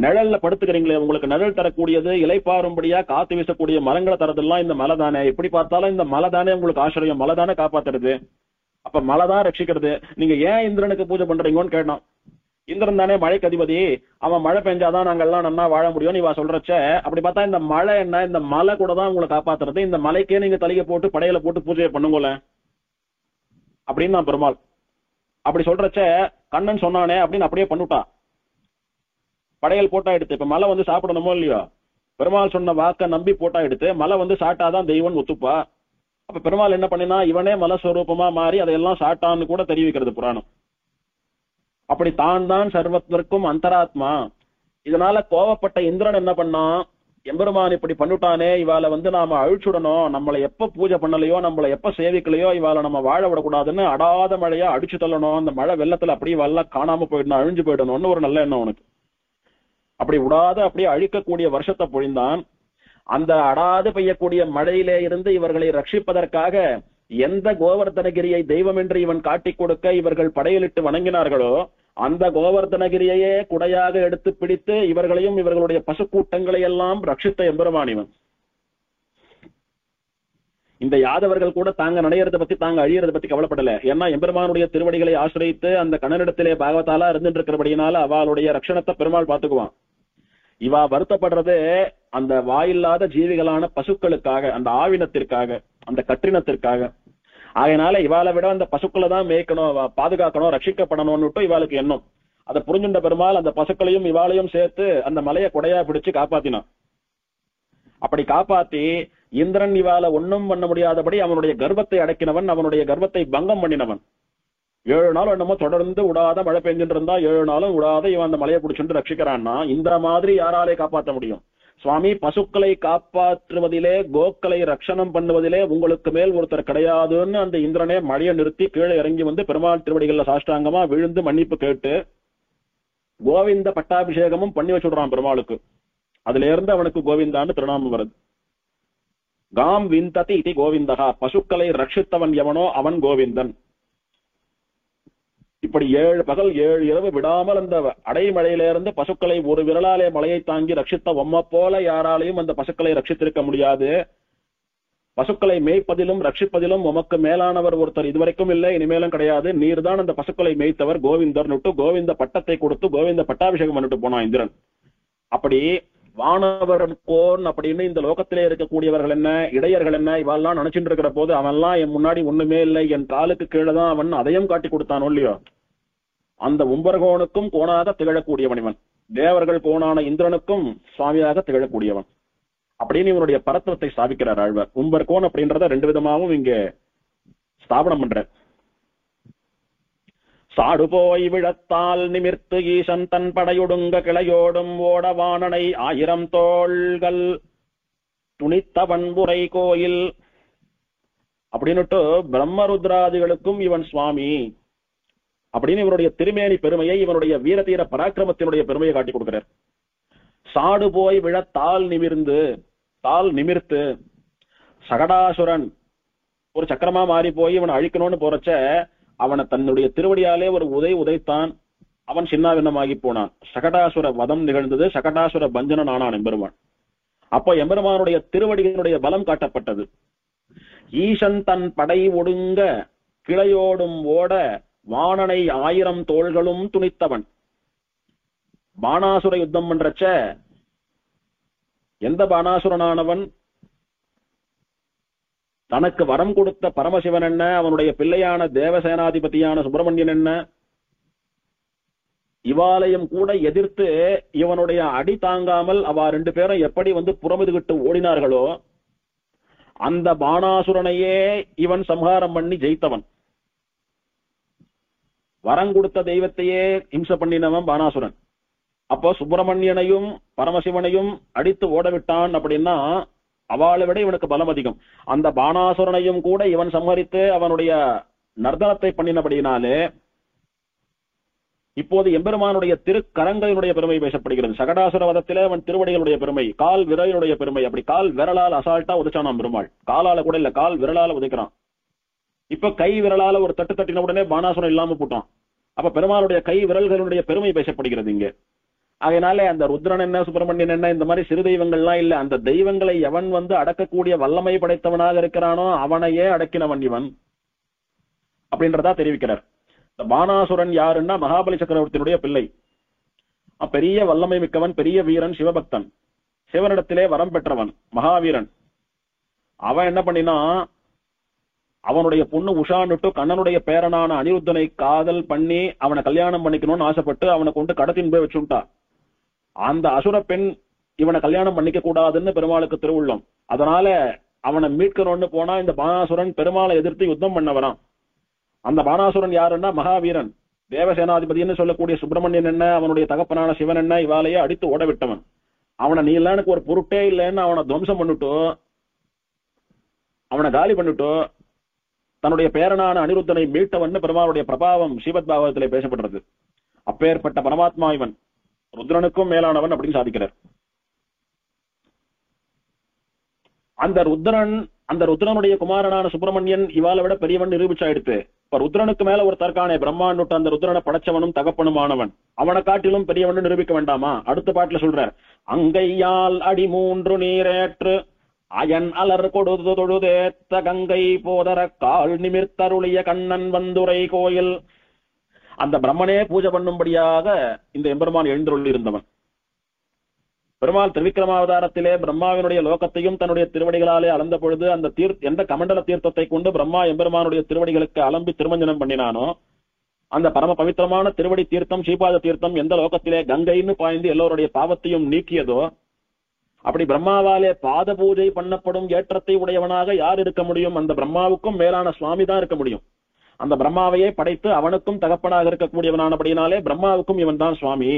நிழல்ல படுத்துக்கிறீங்களே, உங்களுக்கு நிழல் தரக்கூடியது இலைப்பாரும்படியா காத்து வீசக்கூடிய மரங்களை தரதெல்லாம் இந்த மலை தானே. எப்படி பார்த்தாலும் இந்த மலை தானே உங்களுக்கு ஆசிரியம், மலை தானே காப்பாத்துறது, அப்ப மலை தான் ரட்சிக்கிறது. நீங்க ஏன் இந்திரனுக்கு பூஜை பண்றீங்கன்னு கேட்டான். இந்திரன் தானே மழைக்கு அதிபதி, அவன் மழை பெஞ்சாதான் நாங்கெல்லாம் நல்லா வாழ முடியும் நீ சொல்றச்ச. அப்படி பார்த்தா இந்த மழை என்ன, இந்த மலை கூட தான் உங்களை காப்பாத்துறது, இந்த மலைக்கே நீங்க தலையை போட்டு படையில போட்டு பூஜையை பண்ணுங்கள அப்படின்னு நான் பெருமாள் அப்படி சொல்றச்ச கண்ணன் சொன்னானே அப்படின்னு அப்படியே பண்ணுட்டா. படையல் போட்டா எடுத்து இப்ப மலை சாப்பிடணுமோ இல்லையோ, பெருமாள் சொன்ன வாக்க நம்பி போட்டா எடுத்து மலை சாட்டாதான் தெய்வம் ஒத்துப்பா. அப்ப பெருமாள் என்ன பண்ணினா இவனே மலஸ்வரூபமா மாறி அதையெல்லாம் சாட்டான்னு கூட தெரிவிக்கிறது புராணம். அப்படி தான் சர்வத்திற்கும் அந்தராத்மா. இதனால கோவப்பட்ட இந்திரன் என்ன பண்ணா, எம்பெருமான் இப்படி பண்ணிட்டானே, இவாளை நாம அழிச்சுடணும், நம்மளை எப்ப பூஜை பண்ணலையோ நம்மளை எப்ப சேவிக்கலையோ இவாளை நம்ம வாழ விடக்கூடாதுன்னு அடாத மழையா அடிச்சு தள்ளணும், அந்த மழை வெள்ளத்துல அப்படியே வல்ல காணாம போயிடணும், அழிஞ்சு போயிடணும்னு ஒரு நல்ல எண்ணம் உனக்கு. அப்படி விடாத அப்படியே அழிக்கக்கூடிய வருஷத்தை பொழிந்தான். அந்த அடாது பெய்யக்கூடிய மழையிலே இருந்து இவர்களை ரட்சிப்பதற்காக எந்த கோவர்தனகிரியை தெய்வம் என்று இவன் காட்டிக் கொடுக்க இவர்கள் படையலிட்டு வணங்கினார்களோ அந்த கோவர்தனகிரியையே குடையாக எடுத்து பிடித்து இவர்களையும் இவர்களுடைய பசுக்கூட்டங்களை எல்லாம் ரட்சித்த எம்பெருமான் இவன். இந்த யாதவர்கள் கூட தாங்க நடையறதை பத்தி தாங்க அழியறதை பத்தி கவலைப்படல. ஏன்னா எம்பெருமானுடைய திருவடிகளை ஆசிரியத்து அந்த கண்ணனிடத்திலே பாகவதாலா இருந்துட்டு இருக்கிறபடினால அவளுடைய ரட்சணத்தை பெருமாள் பாத்துக்குவான். இவா வருத்தப்படுறது அந்த வாயில்லாத ஜீவிகளான பசுக்களுக்காக, அந்த ஆவினத்திற்காக, அந்த கற்றினத்திற்காக. அதனால இவாளை விட அந்த பசுக்களை தான் மேய்க்கணும், பாதுகாக்கணும், ரட்சிக்கப்படணும்னுட்டு இவாளுக்கு எண்ணம். அதை புரிஞ்சுண்ட பெருமாள் அந்த பசுக்களையும் இவாளையும் சேர்த்து அந்த மலையை கொடையா பிடிச்சு காப்பாத்தினான். அப்படி காப்பாத்தி இந்திரன் இவாளை ஒன்னும் பண்ண முடியாதபடி அவனுடைய கர்ப்பத்தை அடக்கினவன், அவனுடைய கர்ப்பத்தை பங்கம் பண்ணினவன். 7 நாள் என்னமோ தொடர்ந்து விடாத மழை பெஞ்சுட்டு இருந்தா 7 நாளும் விடாத இவன் அந்த மலையை பிடிச்சுட்டு ரட்சிக்கிறான்னா இந்த மாதிரி யாராலே காப்பாற்ற முடியும்? சுவாமி, பசுக்களை காப்பாற்றுவதிலே, கோக்களை ரட்சணம் பண்ணுவதிலே உங்களுக்கு மேல் ஒருத்தர் கிடையாதுன்னு அந்த இந்திரனே மழையை நிறுத்தி கீழே இறங்கி பெருமாள் திருவடிகள்ல சாஷ்டாங்கமா விழுந்து மன்னிப்பு கேட்டு கோவிந்த பட்டாபிஷேகமும் பண்ணி வச்சுடுறான் பெருமாளுக்கு. அதுல இருந்து அவனுக்கு கோவிந்தான்னு திருநாமம் வருது. காம் விந்ததி இது கோவிந்தகா, பசுக்களை ரட்சித்தவன் எவனோ அவன் கோவிந்தன். இப்படி 7 பகல் 7 இரவு விடாமல் அந்த அடைமழையிலிருந்து பசுக்களை ஒரு விரலாலே மலையை தாங்கி ரட்சித்த உம்மை போல யாராலையும் அந்த பசுக்களை ரட்சித்திருக்க முடியாது. பசுக்களை மேய்ப்பதிலும் ரட்சிப்பதிலும் உமக்கு மேலானவர் ஒருத்தர் இதுவரைக்கும் இல்லை, இனிமேலும் கிடையாது. நீர் தான் அந்த பசுக்களை மேய்த்தவர் கோவிந்தர் கோவிந்த பட்டத்தை கொடுத்து கோவிந்த பட்டாபிஷேகம் பண்ணிட்டு போனான் இந்திரன். அப்படி வானவரன் கோன் அப்படின்னு இந்த லோகத்திலே இருக்கக்கூடியவர்கள் என்ன, இடையர்கள் என்ன, இவெல்லாம் நினைச்சுட்டு இருக்கிற போது அவன்லாம் என் முன்னாடி ஒண்ணுமே இல்லை, என் காலுக்கு கீழே தான் அவன் அதையும் காட்டி கொடுத்தானோ இல்லையோ. அந்த உம்பர்கோனுக்கும் கோணாக திகழக்கூடியவன் இவன். தேவர்கள் கோணான இந்திரனுக்கும் சுவாமியாக திகழக்கூடியவன் அப்படின்னு இவனுடைய பரத்துவத்தை ஸ்தாபிக்கிறார் ஆழ்வார். உம்பர்கோன் அப்படின்றத 2 விதமாகவும் இங்க ஸ்தாபனம் பண்ற. சாடு போய் விழத்தால் நிமிர்த்து ஈசன் தன் படையொடுங்க கிளையோடும் ஓடவானனை 1000 தோள்கள் துணித்தவன் புரை கோயில் அப்படின்னுட்டு பிரம்மருத்ராதிகளுக்கும் இவன் சுவாமி அப்படின்னு இவனுடைய திருமேனி பெருமையை, இவனுடைய வீரதீர பராக்கிரமத்தினுடைய பெருமையை காட்டி கொடுக்கிறார். சாடு போய் விழத்தால் நிமிர்த்து சகடாசுரன் ஒரு சக்கரமா மாறி போய் இவனை அழிக்கணும்னு போறச்ச அவனை தன்னுடைய திருவடியாலே ஒரு உதைத்தான். அவன் சின்னாவின்னமாகி போனான். சகடாசுர வதம் நிகழ்ந்தது. சகடாசுர பஞ்சனன் ஆனான் எம்பெருமான். அப்போ எம்பெருமானுடைய திருவடிகளுடைய பலம் காட்டப்பட்டது. ஈசன் தன் படை ஒடுங்க கிளையோடும் ஓட வாணனை 1000 தோள்களும் துணித்தவன். பாணாசுர யுத்தம் பண்றச்ச எந்த பாணாசுரனானவன் தனக்கு வரம் கொடுத்த பரமசிவன் என்ன, அவனுடைய பிள்ளையான தேவசேனாதிபதியான சுப்பிரமணியன் என்ன, இவாலயம் கூட எதிர்த்து இவனுடைய அடி தாங்காமல் அவ 2 பேரும் எப்படி புறமுதுகிட்டு ஓடினார்களோ அந்த பாணாசுரனையே இவன் சம்ஹாரம் பண்ணி ஜெயித்தவன். வரம் கொடுத்த தெய்வத்தையே இம்ச பண்ணினவன் பாணாசுரன். அப்போ சுப்பிரமணியனையும் பரமசிவனையும் அடித்து ஓடவிட்டான் அப்படின்னா அவளை விட இவனுக்கு பலம் அதிகம். அந்த பாணாசுரனையும் கூட இவன் சம்ஹரித்து அவனுடைய நர்தனத்தை பண்ணினபடினாலே இப்போது எம்பெருமானுடைய திருக்கரங்களினுடைய பெருமை பேசப்படுகிறது. சகடாசுர வதத்திலே அவன் திருவடிகளுடைய பெருமை, கால் விரலினுடைய பெருமை. அப்படி கால் விரலால் அசால்ட்டா உதைச்சான் பெருமாள். காலால கூட இல்ல, கால் விரலால உதைக்கிறான். இப்ப கை விரலால ஒரு தட்டு தட்டின உடனே பாணாசுரம் இல்லாம போட்டான். அப்ப பெருமாளுடைய கை விரல்களுடைய பெருமை பேசப்படுகிறது இங்க. அதனால அந்த ருத்ரன் என்ன, சுப்பிரமணியன் என்ன, இந்த மாதிரி சிறு தெய்வங்கள்லாம் இல்ல. அந்த தெய்வங்களை எவன் அடக்கக்கூடிய வல்லமை படைத்தவனாக இருக்கிறானோ அவனையே அடக்கினவன் இவன் அப்படின்றதா தெரிவிக்கிறார். இந்த பாணாசுரன் யாருன்னா மகாபலி சக்கரவர்த்தியினுடைய பிள்ளை. பெரிய வல்லமை மிக்கவன், பெரிய வீரன், சிவபக்தன், சிவனிடத்திலே வரம் பெற்றவன், மகாவீரன். அவன் என்ன பண்ணினா அவனுடைய பொண்ணு உஷான்னுட்டு கண்ணனுடைய பேரனான அனிருத்தனை காதல் பண்ணி அவனை கல்யாணம் பண்ணிக்கணும்னு ஆசைப்பட்டு அவனை கொண்டு கடத்தின் போய் வச்சுட்டா. அந்த அசுர பெண் இவனை கல்யாணம் பண்ணிக்க கூடாதுன்னு பெருமாளுக்கு திருவுள்ளம். அதனால அவனை மீட்கணும்னு போனா இந்த பாணாசுரன் பெருமாளை எதிர்த்து யுத்தம் பண்ண வரான். அந்த பாணாசுரன் யாருன்னா மகாவீரன், தேவசேனாதிபதினு சொல்லக்கூடிய சுப்பிரமணியன் என்ன, அவனுடைய தகப்பனான சிவன் என்ன, இவாலையே அடித்து ஓட விட்டவன். அவனை நீ எல்லாம் எனக்கு ஒரு பொருட்டே இல்லைன்னு அவனை துவம்சம் பண்ணிட்டோ, அவனை காலி பண்ணிட்டோ, தன்னுடைய பேரனான அனிருத்தனை மீட்டவன் பெருமாளுடைய பிரபாவம் ஸ்ரீமத் பாகவத்திலே பேசப்படுறது. அப்பேற்பட்ட பரமாத்மா இவன், ருத்ரனுக்கும் மேலானவன் அப்படின்னு சாதிக்கிறார். அந்த ருத்ரனுடைய குமாரனான சுப்பிரமணியன் இவாளை விட பெரியவன் நிரூபிச்சாயிடுத்து. இப்ப ருத்ரனுக்கு மேல ஒரு தற்கானே பிரம்மாண்டுட்டு அந்த ருத்ரனை படைச்சவனும் தகப்பனுமானவன், அவனை காட்டிலும் பெரியவன் நிரூபிக்க வேண்டாமா? அடுத்த பாட்டுல சொல்றார், அங்கையால் அடி 3 நீரேற்று அயன் அலர் கொடுது தொழுதேத்த கங்கை போதர கால் நிமிர்த்தருளிய கண்ணன் வந்துரை கோயில். அந்த பிரம்மனே பூஜை பண்ணும்படியாக இந்த எம்பெருமான் எழுந்தருளி இருந்தவன். பெருமாள் திருவிக்கிரமாவதாரத்திலே பிரம்மாவினுடைய லோகத்தையும் தன்னுடைய திருவடிகளாலே அளந்த பொழுது அந்த எந்த கமண்டல தீர்த்தத்தை கொண்டு பிரம்மா எம்பெருமானுடைய திருவடிகளுக்கு அலம்பி திருமஞ்சனம் பண்ணினானோ அந்த பரம பவித்திரமான திருவடி தீர்த்தம் ஸ்ரீபாத தீர்த்தம் எந்த லோகத்திலே கங்கைன்னு பாய்ந்து எல்லோருடைய பாவத்தையும் நீக்கியதோ அப்படி பிரம்மாவாலே பாத பூஜை பண்ணப்படும் ஏற்றத்தை உடையவனாக யார் இருக்க முடியும்? அந்த பிரம்மாவுக்கும் மேலான சுவாமி தான் இருக்க முடியும். அந்த பிரம்மாவையே படைத்து அவனுக்கும் தகப்பனாக இருக்கக்கூடியவனானபடினாலே பிரம்மாவுக்கும் இவன் தான் சுவாமி.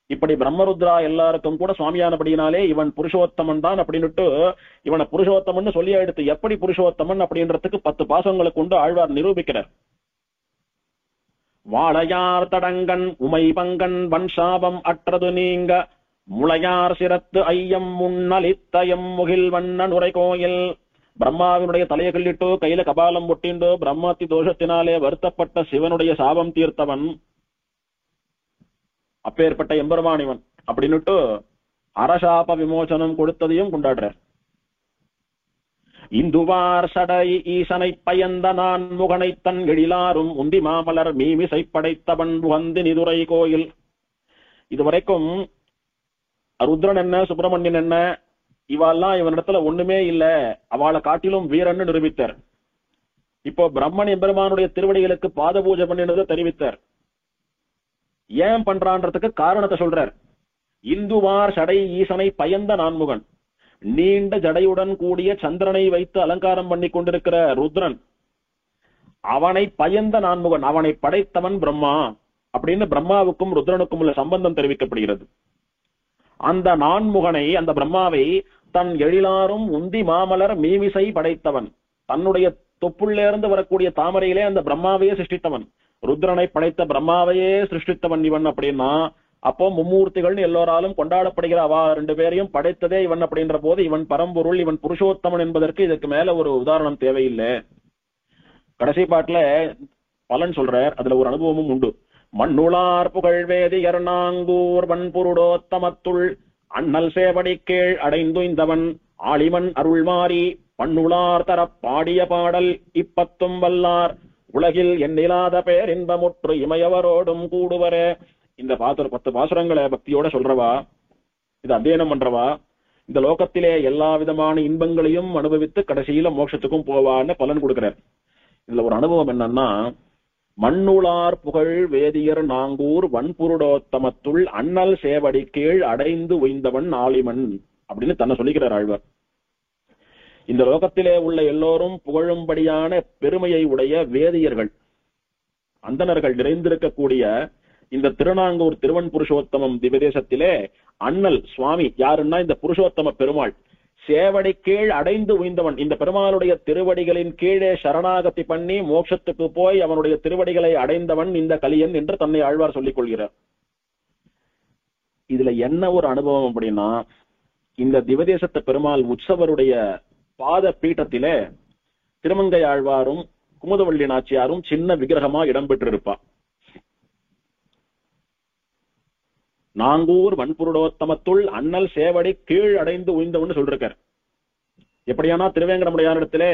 இப்படி பிரம்மருத்ரா எல்லாருக்கும் கூட சுவாமியானபடினாலே இவன் புருஷோத்தமன் தான் அப்படின்னுட்டு இவனை புருஷோத்தமன் சொல்லி எடுத்து எப்படி புருஷோத்தமன் அப்படின்றதுக்கு 10 பாசங்களுக்கு கொண்டு ஆழ்வார் நிரூபிக்கிறார். வாழையார் தடங்கன் உமை பங்கன் வன்சாபம் அற்றது நீங்க முளையார் சிரத்து ஐயம் முன்னலித்தயம் முகில் வண்ண நுரை கோயில். பிரம்மாவினுடைய தலையை கிள்ளிட்டு கையில கபாலம் ஒட்டிண்டு பிரம்மாத்தி தோஷத்தினாலே வருத்தப்பட்ட சிவனுடைய சாபம் தீர்த்தவன் அப்பேற்பட்ட எம்பெருமான் இவன் அப்படின்னுட்டு அரசாப விமோசனம் கொடுத்ததையும் கொண்டாடுறார். இந்துவார் சடை ஈசனை பயந்த நான் முகனை தன் எழிலாரும் உந்தி மாமலர் மீமிசை படைத்தவன் உகந்து நிதுரை கோயில். இதுவரைக்கும் ருத்ரன் என்ன சுப்பிரமணியன் என்ன இவெல்லாம் இவனிடத்துல ஒண்ணுமே இல்ல, அவளை காட்டிலும் வீரன்னு நிரூபித்தார். இப்போ பிரம்மன் எம்பெருமானுடைய திருவடிகளுக்கு பாத பூஜை பண்ணினதை தெரிவித்தார். ஏன் பண்றான்றதுக்கு காரணத்தை சொல்றார். இந்துவார் சடை ஈசனை பயந்த நான்முகன், நீண்ட ஜடையுடன் கூடிய சந்திரனை வைத்து அலங்காரம் பண்ணி கொண்டிருக்கிற ருத்ரன், அவனை பயந்த நான்முகன், அவனை படைத்தவன் பிரம்மா அப்படின்னு பிரம்மாவுக்கும் ருத்ரனுக்கும் உள்ள சம்பந்தம் தெரிவிக்கப்படுகிறது. அந்த நான்முகனை, அந்த பிரம்மாவை தன் எழிலாரும் உந்தி மாமலர் மீமிசை படைத்தவன், தன்னுடைய தொப்புள்ளிருந்து வரக்கூடிய தாமரையிலே அந்த பிரம்மாவையே சிருஷ்டித்தவன், ருத்ரனை படைத்த பிரம்மாவையே சிருஷ்டித்தவன் இவன் அப்படின்னா, அப்போ மும்மூர்த்திகள்னு எல்லோராலும் கொண்டாடப்படுகிற அவா ரெண்டு பேரையும் படைத்ததே இவன் அப்படின்ற போது இவன் பரம்பொருள், இவன் புருஷோத்தமன் என்பதற்கு இதுக்கு மேல ஒரு உதாரணம் தேவையில்லை. கடைசி பாட்டுல பலன் சொல்றார், அதுல ஒரு அனுபவமும் உண்டு. மண்ணுளார் புகழ்வேதியர் நாங்கூர் வன்புருடோத்தமத்துள் அண்ணல் சேவடி கீழ் அடைந்துய்ந்தவன் ஆளிமன் அருள்மாறி பண்ணுளார் தரப் பாடிய பாடல் இப்பத்தும் வல்லார் உலகில் எண்ணிலாத பேர் இன்பமுற்று இமையவரோடும் கூடுவரே. இந்த 10 பாசுரங்களை பக்தியோட சொல்றவா, இது அத்தியனம் பண்றவா, இந்த லோகத்திலே எல்லா விதமான இன்பங்களையும் அனுபவித்து கடைசியில மோட்சத்துக்கும் போவான்னு பலன் கொடுக்கிறார். இதுல ஒரு அனுபவம் என்னன்னா, மண்ணுளார் புகழ் வேதியர் நாங்கூர் வன்புருடோத்தமத்துள் அண்ணல் சேவடி கீழ் அடைந்து உய்ந்தவன் ஆளிமன் அப்படின்னு தன்னை சொல்லிக்கிறார் ஆழ்வார். இந்த லோகத்திலே உள்ள எல்லோரும் புகழும்படியான பெருமையை உடைய வேதியர்கள், அந்தணர்கள் நிறைந்திருக்கக்கூடிய இந்த திருநாங்கூர் திருவன் புருஷோத்தமம் திவ்யதேசத்திலே அண்ணல் சுவாமி யாருன்னா இந்த புருஷோத்தம பெருமாள் சேவடி கீழ் அடைந்து உய்ந்தவன், இந்த பெருமாளுடைய திருவடிகளின் கீழே சரணாகதி பண்ணி மோட்சத்துக்கு போய் அவனுடைய திருவடிகளை அடைந்தவன் இந்த கலியன் என்று தன்னை ஆழ்வார் சொல்லிக் கொள்கிறார். இதுல என்ன ஒரு அனுபவம் அப்படின்னா, இந்த திவதேசத்து பெருமாள் உற்சவருடைய பாத பீட்டத்திலே திருமங்கை ஆழ்வாரும் குமுதவள்ளி நாச்சியாரும் சின்ன விக்கிரகமா இடம்பெற்றிருப்பா. நாங்கூர் வன்புருடோத்தமத்துள் அண்ணல் சேவடி கீழ் அடைந்து உய்ந்தவன்னு சொல்றார். எப்படியானா திருவேங்கடமுடையாரிடத்திலே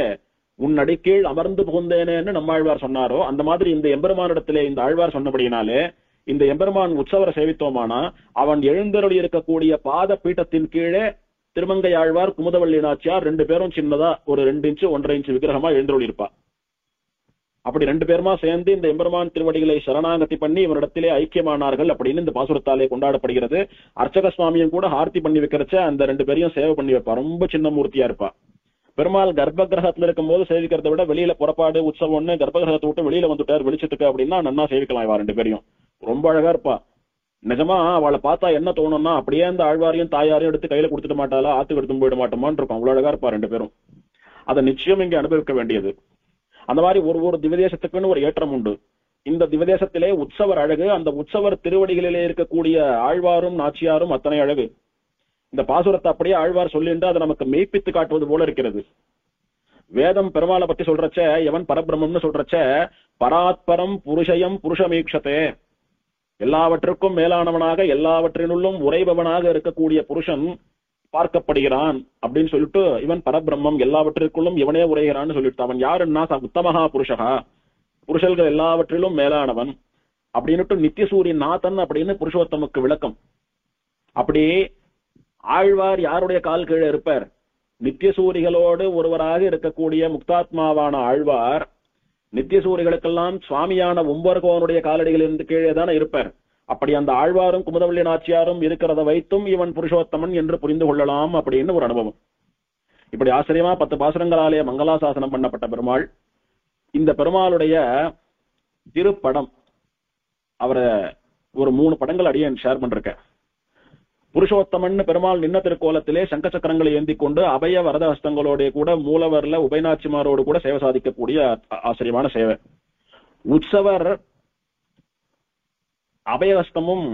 உன் அடி கீழ் அமர்ந்து புகுந்தேனேன்னு நம்மாழ்வார் சொன்னாரோ, அந்த மாதிரி இந்த எம்பெருமானிடத்திலே இந்த ஆழ்வார் சொன்னபடியினாலே இந்த எம்பெருமான் உற்சவரை சேவித்தோமானா அவன் எழுந்தருளி இருக்கக்கூடிய பாத பீட்டத்தின் கீழே திருமங்கை ஆழ்வார் குமுதவள்ளி நாச்சியார் 2 பேரும் சின்னதா ஒரு 2 இன்ச்சு 1.5 இன்ச்சு விக்கிரகமா எழுந்தருளி இருப்பா. அப்படி 2 பேருமா சேர்ந்து இந்த எம்பெருமான் திருவடிகளை சரணாகதி பண்ணி இவரிடத்திலே ஐக்கியமானார்கள் அப்படின்னு இந்த பாசுரத்தாலே கொண்டாடப்படுகிறது. அர்ச்சக சுவாமியும் கூட ஆர்த்தி பண்ணி வைக்கிறச்ச அந்த 2 பேரையும் சேவை பண்ணி வைப்பா. ரொம்ப சின்ன மூர்த்தியா இருப்பா. பெருமாள் கர்ப்ப கிரகத்துல இருக்கும் போது சேவிக்கிறத விட வெளியில புறப்பாடு உற்சவம்னு கர்ப்ப கிரகத்தை விட்டு வெளியில வந்துட்டார் வெளிச்சத்துக்கு அப்படின்னா நன்னா சேவிக்கலாம் இவா 2 பேரையும். ரொம்ப அழகா இருப்பா. நிஜமா அவளை பார்த்தா என்ன தோணும்னா, அப்படியே அந்த ஆழ்வாரையும் தாயாரையும் எடுத்து கையில கொடுத்துட மாட்டாளா, ஆத்துக்கு எடுத்து போயிட மாட்டோமான்னு இருக்கும். அவ்வளவு அழகா இருப்பா 2 பேரும். அதை நிச்சயம் இங்க அனுபவிக்க வேண்டியது. அந்த மாதிரி ஒரு திவதேசத்துக்குன்னு ஒரு ஏற்றம் உண்டு. இந்த திவதேசத்திலே உற்சவர் அழகு, அந்த உற்சவர் திருவடிகளிலே இருக்கக்கூடிய ஆழ்வாரும் நாச்சியாரும் அத்தனை அழகு. இந்த பாசுரத்தை அப்படியே ஆழ்வார் சொல்லிட்டு அதை நமக்கு மெய்ப்பித்து காட்டுவது போல இருக்கிறது. வேதம் பெருமாளை பத்தி சொல்றச்ச எவன் பரபிரம்மம்னு சொல்றச்ச பராத்பரம் புருஷயம் புருஷமீக்ஷதே, எல்லாவற்றுக்கும் மேலானவனாக எல்லாவற்றினுள்ளும் உறைபவனாக இருக்கக்கூடிய புருஷன் பார்க்கப்படுகிறான் அப்படின்னு சொல்லிட்டு இவன் பரபிரம்மம் எல்லாவற்றிற்குள்ளும் இவனே உரைகிறான்னு சொல்லிட்டு அவன் யாருன்னா உத்தமஹா புருஷகா, புருஷர்கள் எல்லாவற்றிலும் மேலானவன் அப்படின்னுட்டு நித்தியசூரி நாதன் அப்படின்னு புருஷோத்தமுக்கு விளக்கம். அப்படி ஆழ்வார் யாருடைய கால் கீழே இருப்பார்? நித்தியசூரிகளோடு ஒருவராக இருக்கக்கூடிய முக்தாத்மாவான ஆழ்வார் நித்தியசூரிகளுக்கெல்லாம் சுவாமியான உம்பர்கோனுடைய காலடிகளிலிருந்து கீழே தானே இருப்பார். அப்படி அந்த ஆழ்வாரும் குமுதவள்ளி நாச்சியாரும் இருக்கிறத வைத்தும் இவன் புருஷோத்தமன் என்று புரிந்து கொள்ளலாம் அப்படின்னு ஒரு அனுபவம். இப்படி ஆச்சரியமா 10 பாசுரங்களாலே மங்களாசாசனம் பண்ணப்பட்ட பெருமாள். இந்த பெருமாளுடைய திருப்படம் அவரை ஒரு 3 படங்கள் அடியேன் ஷேர் பண்றேன். புருஷோத்தமன் பெருமாள் நின்ன திருக்கோலத்திலே சங்க சக்கரங்களை ஏந்தி கொண்டு அபய வரத ஹஸ்தங்களோட கூட மூலவர்ல உபயநாச்சிமாரோடு கூட சேவை சாதிக்கக்கூடிய ஆச்சரியமான சேவை. உற்சவர் அபயஹஸ்தமும்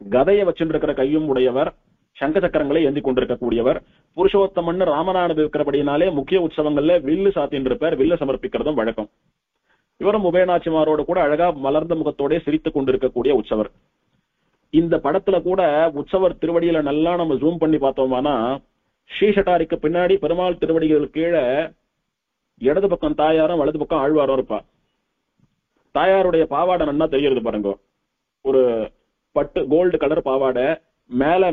கதையை வச்சுருக்கிற கையும் உடையவர், சங்க சக்கரங்களை ஏந்தி கொண்டிருக்கக்கூடியவர். புருஷோத்தமன் ராமநாடு இருக்கிறபடினாலே முக்கிய உற்சவங்கள்ல வில்லு சாத்தின் இருப்பார், வில்ல சமர்ப்பிக்கிறதும் வழக்கம். இவரும் உபயநாச்சிமாரோடு கூட அழகா மலர்ந்த முகத்தோட சிரித்துக் கொண்டிருக்கக்கூடிய உற்சவர். இந்த படத்துல கூட உற்சவர் திருவடியில நல்லா நம்ம ஜூம் பண்ணி பார்த்தோம்னா ஸ்ரீஷட்டாரிக்கு பின்னாடி பெருமாள் திருவடிகள் கீழே இடது பக்கம் தாயாரும் வலது பக்கம் ஆழ்வாரும் இருப்பா. தாயாருடைய பாவாடை நன்னா தெரிகிறது பாருங்க, ஒரு பட்டு கோல்டு கலர் பாவாடை,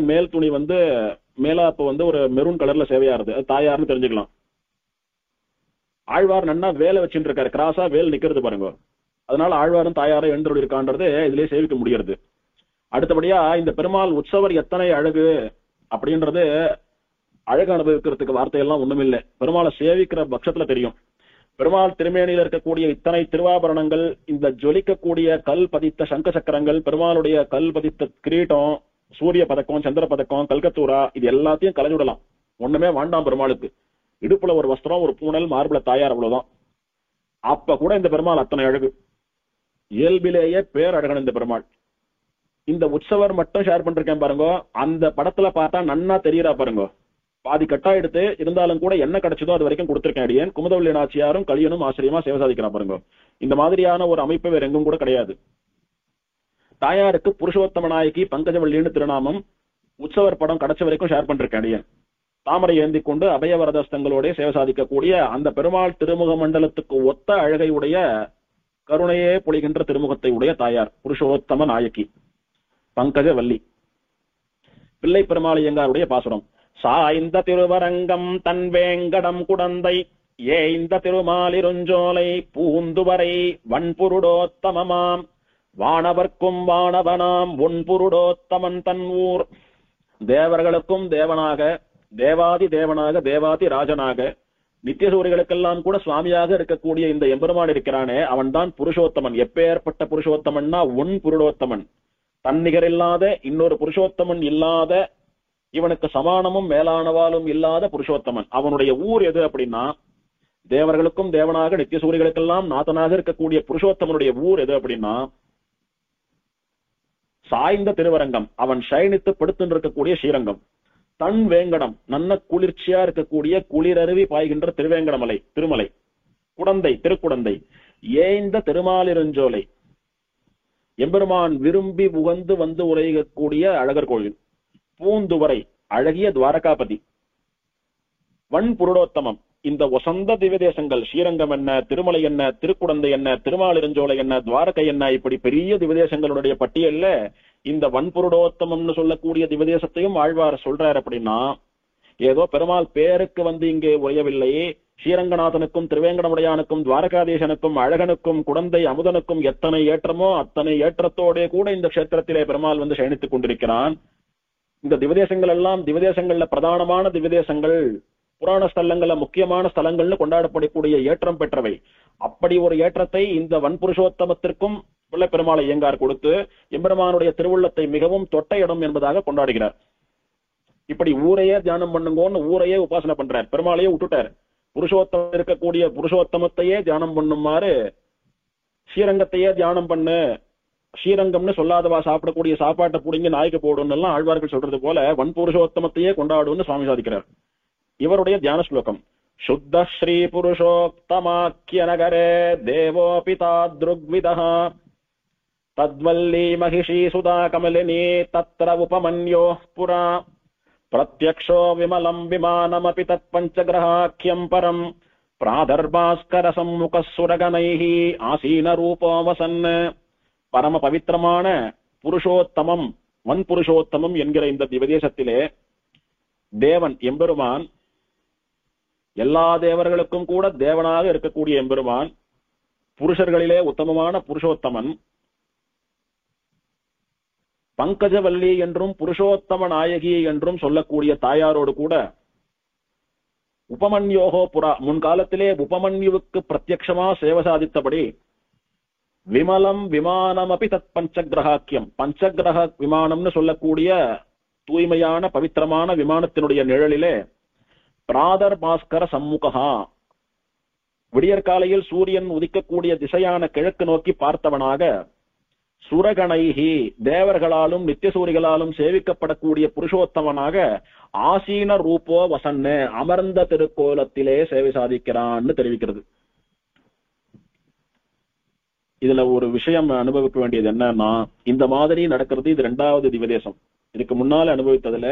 மேல் துணி மேலாப்பு ஒரு மெரூன் கலர்ல சேவையாருது, அது தாயார்னு தெரிஞ்சுக்கலாம். ஆழ்வார் நன்னா வேலை வச்சுட்டு இருக்காரு, கிராஸா வேல் நிக்கிறது பாருங்க. அதனால ஆழ்வாரும் தாயாரும் எழுந்தருள் இருக்கான்றது இதுலயே சேவிக்க முடியாது. அடுத்தபடியா இந்த பெருமாள் உற்சவர் எத்தனை அழகு அப்படின்றது அழகு அனுபவிக்கிறதுக்கு வார்த்தையெல்லாம் ஒண்ணுமில்லை, பெருமாளை சேவிக்கிற பட்சத்துல தெரியும். பெருமாள் திருமேனியில் இருக்கக்கூடிய இத்தனை திருவாபரணங்கள், இந்த ஜொலிக்கக்கூடிய கல் பதித்த சங்க சக்கரங்கள், பெருமாளுடைய கல் பதித்த கிரீட்டம், சூரிய பதக்கம், சந்திர பதக்கம், கல்கத்தூரா, இது எல்லாத்தையும் கலைஞ்சுடலாம், ஒண்ணுமே வேண்டாம் பெருமாளுக்கு. இடுப்புல ஒரு வஸ்திரம், ஒரு பூனல், மார்பிள தாயார், அவ்வளவுதான். அப்ப கூட இந்த பெருமாள் அத்தனை அழகு, இயல்பிலேயே பேரழகன் இந்த பெருமாள். இந்த உற்சவர் மட்டும் ஷேர் பண்ணிருக்கேன் பாருங்க, அந்த படத்துல பார்த்தா நன்னா தெரியறா பாருங்க. பாதி கட்டா எடுத்து இருந்தாலும் கூட என்ன கிடைச்சதோ அது வரைக்கும் கொடுத்திருக்கேன் அடியேன். குமுதவள்ளி நாச்சியாரும் கலியனும் ஆச்சரியமா சேவை சாதிக்கிறா பாருங்க. இந்த மாதிரியான ஒரு அமைப்பு வேற எங்கும் கூட கிடையாது. தாயாருக்கு புருஷோத்தம நாயகி பங்கஜவள்ளின்னு திருநாமம். உற்சவர் படம் கிடைச்ச வரைக்கும் ஷேர் பண்ணிருக்கேன் அடியேன். தாமரை ஏந்தி கொண்டு அபயவரதஸ்தங்களோட சேவை சாதிக்கக்கூடிய அந்த பெருமாள் திருமுக மண்டலத்துக்கு ஒத்த அழகை உடைய, கருணையே பொழிகின்ற திருமுகத்தை உடைய தாயார் புருஷோத்தம நாயகி பங்கஜவல்லி. பிள்ளை பெருமாள் ஐயங்காருடைய பாசுரம். சாய்ந்த திருவரங்கம் தன் வேங்கடம் குடந்தை ஏய்ந்த திருமாலிருஞ்சோலை பூந்துவரை வன்புருடோத்தமமாம் வானவர்க்கும் வானவனாம் ஒன்புருடோத்தமன் தன் ஊர். தேவர்களுக்கும் தேவனாக, தேவாதி தேவனாக, தேவாதி ராஜனாக, நித்தியசூரிகளுக்கெல்லாம் கூட சுவாமியாக இருக்கக்கூடிய இந்த எம்பெருமான் இருக்கிறானே, அவன் தான் புருஷோத்தமன். எப்பேற்பட்ட புருஷோத்தமன்னா ஒன் புருடோத்தமன், தன்னிகர் இல்லாத, இன்னொரு புருஷோத்தமன் இல்லாத, இவனுக்கு சமானமும் மேலானவாலும் இல்லாத புருஷோத்தமன். அவனுடைய ஊர் எது அப்படின்னா, தேவர்களுக்கும் தேவனாக நித்தியசூரிகளுக்கெல்லாம் நாதனாக இருக்கக்கூடிய புருஷோத்தமனுடைய ஊர் எது அப்படின்னா சாய்ந்த திருவரங்கம், அவன் சயனித்து படுத்து இருக்கக்கூடிய ஸ்ரீரங்கம். தன் வேங்கடம், நல்ல குளிர்ச்சியா இருக்கக்கூடிய குளிரருவி பாய்கின்ற திருவேங்கடமலை திருமலை. குடந்தை திருக்குடந்தை. ஏய்ந்த திருமாலிருஞ்சோலை, எம்பெருமான் விரும்பி உகந்து வந்து உரையக்கூடிய அழகர் கோயில். பூந்துவரை, அழகிய துவாரகாபதி. வன் புருடோத்தமம், இந்த வசந்த திவ்யதேசங்கள், ஸ்ரீரங்கம் என்ன, திருமலை என்ன, திருக்குடந்தை என்ன, திருமாலிருஞ்சோலை என்ன, துவாரகை என்ன, இப்படி பெரிய திவ்யதேசங்களுடைய பட்டியல்ல இந்த வன்புருடோத்தமம்னு சொல்லக்கூடிய திவ்யதேசத்தையும் ஆழ்வார் சொல்றார். அப்படின்னா ஏதோ பெருமாள் பேருக்கு இங்கே உரையவில்லை. ஸ்ரீரங்கநாதனுக்கும் திருவேங்கடமுடையானுக்கும் துவாரகாதீசனுக்கும் அழகனுக்கும் குடந்தை அமுதனுக்கும் எத்தனை ஏற்றமோ அத்தனை ஏற்றத்தோட கூட இந்த கஷேத்திரத்திலே பெருமாள் சயனித்துக் கொண்டிருக்கிறான். இந்த திவ்யதேசங்கள் எல்லாம் திவ்யதேசங்கள்ல பிரதானமான திவ்யதேசங்கள், புராண ஸ்தலங்கள்ல முக்கியமான ஸ்தலங்கள்னு கொண்டாடப்படக்கூடிய ஏற்றம் பெற்றவை. அப்படி ஒரு ஏற்றத்தை இந்த வன்புருஷோத்தமத்திற்கும் பிள்ளை பெருமாளை ஐயங்கார் கொடுத்து எம்பெருமானுடைய திருவுள்ளத்தை மிகவும் தொட்ட இடம் என்பதாக கொண்டாடுகிறார். இப்படி ஊரையே தியானம் பண்ணுங்கன்னு ஊரையே உபாசனை பண்றார், பெருமாளையே விட்டுட்டார். புருஷோத்தமம் இருக்கக்கூடிய புருஷோத்தமத்தையே தியானம் பண்ணுமாறு ஸ்ரீரங்கத்தையே தியானம் பண்ணு, ஸ்ரீரங்கம்னு சொல்லாதவா சாப்பிடக்கூடிய சாப்பாட்டை புடிங்கி நாய்க்கு போடும் எல்லாம் ஆழ்வார்கள் சொல்றது போல வன்புருஷோத்தமத்தையே கொண்டாடுன்னு சுவாமி சாதிக்கிறார். இவருடைய தியான ஸ்லோகம். சுத்த ஸ்ரீ புருஷோக்தமாக்கிய நகரே தேவோ பிதா திருக்விதஹ தத்வல்லி மகிஷி சுதா கமலினி தத்ர உபமன்யோ புரா பிரத்யக்ஷோ விமலம் விமானமபி தத் பஞ்சகிரஹாக்கியம் பரம் பிராதர்பாஸ்கர சம்முக சுரகனைஹி ஆசீன ரூபோ வசன். பரம பவித்திரமான புருஷோத்தமம், வன் புருஷோத்தமம் என்கிற இந்த திவ்யதேசத்திலே தேவன் எம்பெருமான், எல்லா தேவர்களுக்கும் கூட தேவனாக இருக்கக்கூடிய எம்பெருமான், புருஷர்களிலே உத்தமமான புருஷோத்தமன், பங்கஜவல்லி என்றும் புருஷோத்தம நாயகி என்றும் சொல்லக்கூடிய தாயாரோடு கூட உபமன்யோகோ புறா, முன்காலத்திலே உபமன்யுவுக்கு பிரத்யக்ஷமா சேவை சாதித்தபடி விமலம் விமானமபி தத் பஞ்சகிரஹாக்கியம், பஞ்சகிரக விமானம்னு சொல்லக்கூடிய தூய்மையான பவித்திரமான விமானத்தினுடைய நிழலிலே பிராதர் பாஸ்கர சம்முகா, விடியற்காலையில் சூரியன் உதிக்கக்கூடிய திசையான கிழக்கு நோக்கி பார்த்தவனாக சுரகணைஹி தேவர்களாலும் நித்தியசூரிகளாலும் சேவிக்கப்படக்கூடிய புருஷோத்தமனாக ஆசீன ரூபோ வசன்னு அமர்ந்த திருக்கோலத்திலே சேவை சாதிக்கிறான்னு தெரிவிக்கிறது. இதுல ஒரு விஷயம் அனுபவிக்க வேண்டியது என்னன்னா, இந்த மாதிரி நடக்கிறது இது 2வது திவதேசம். இதுக்கு முன்னால அனுபவித்ததுல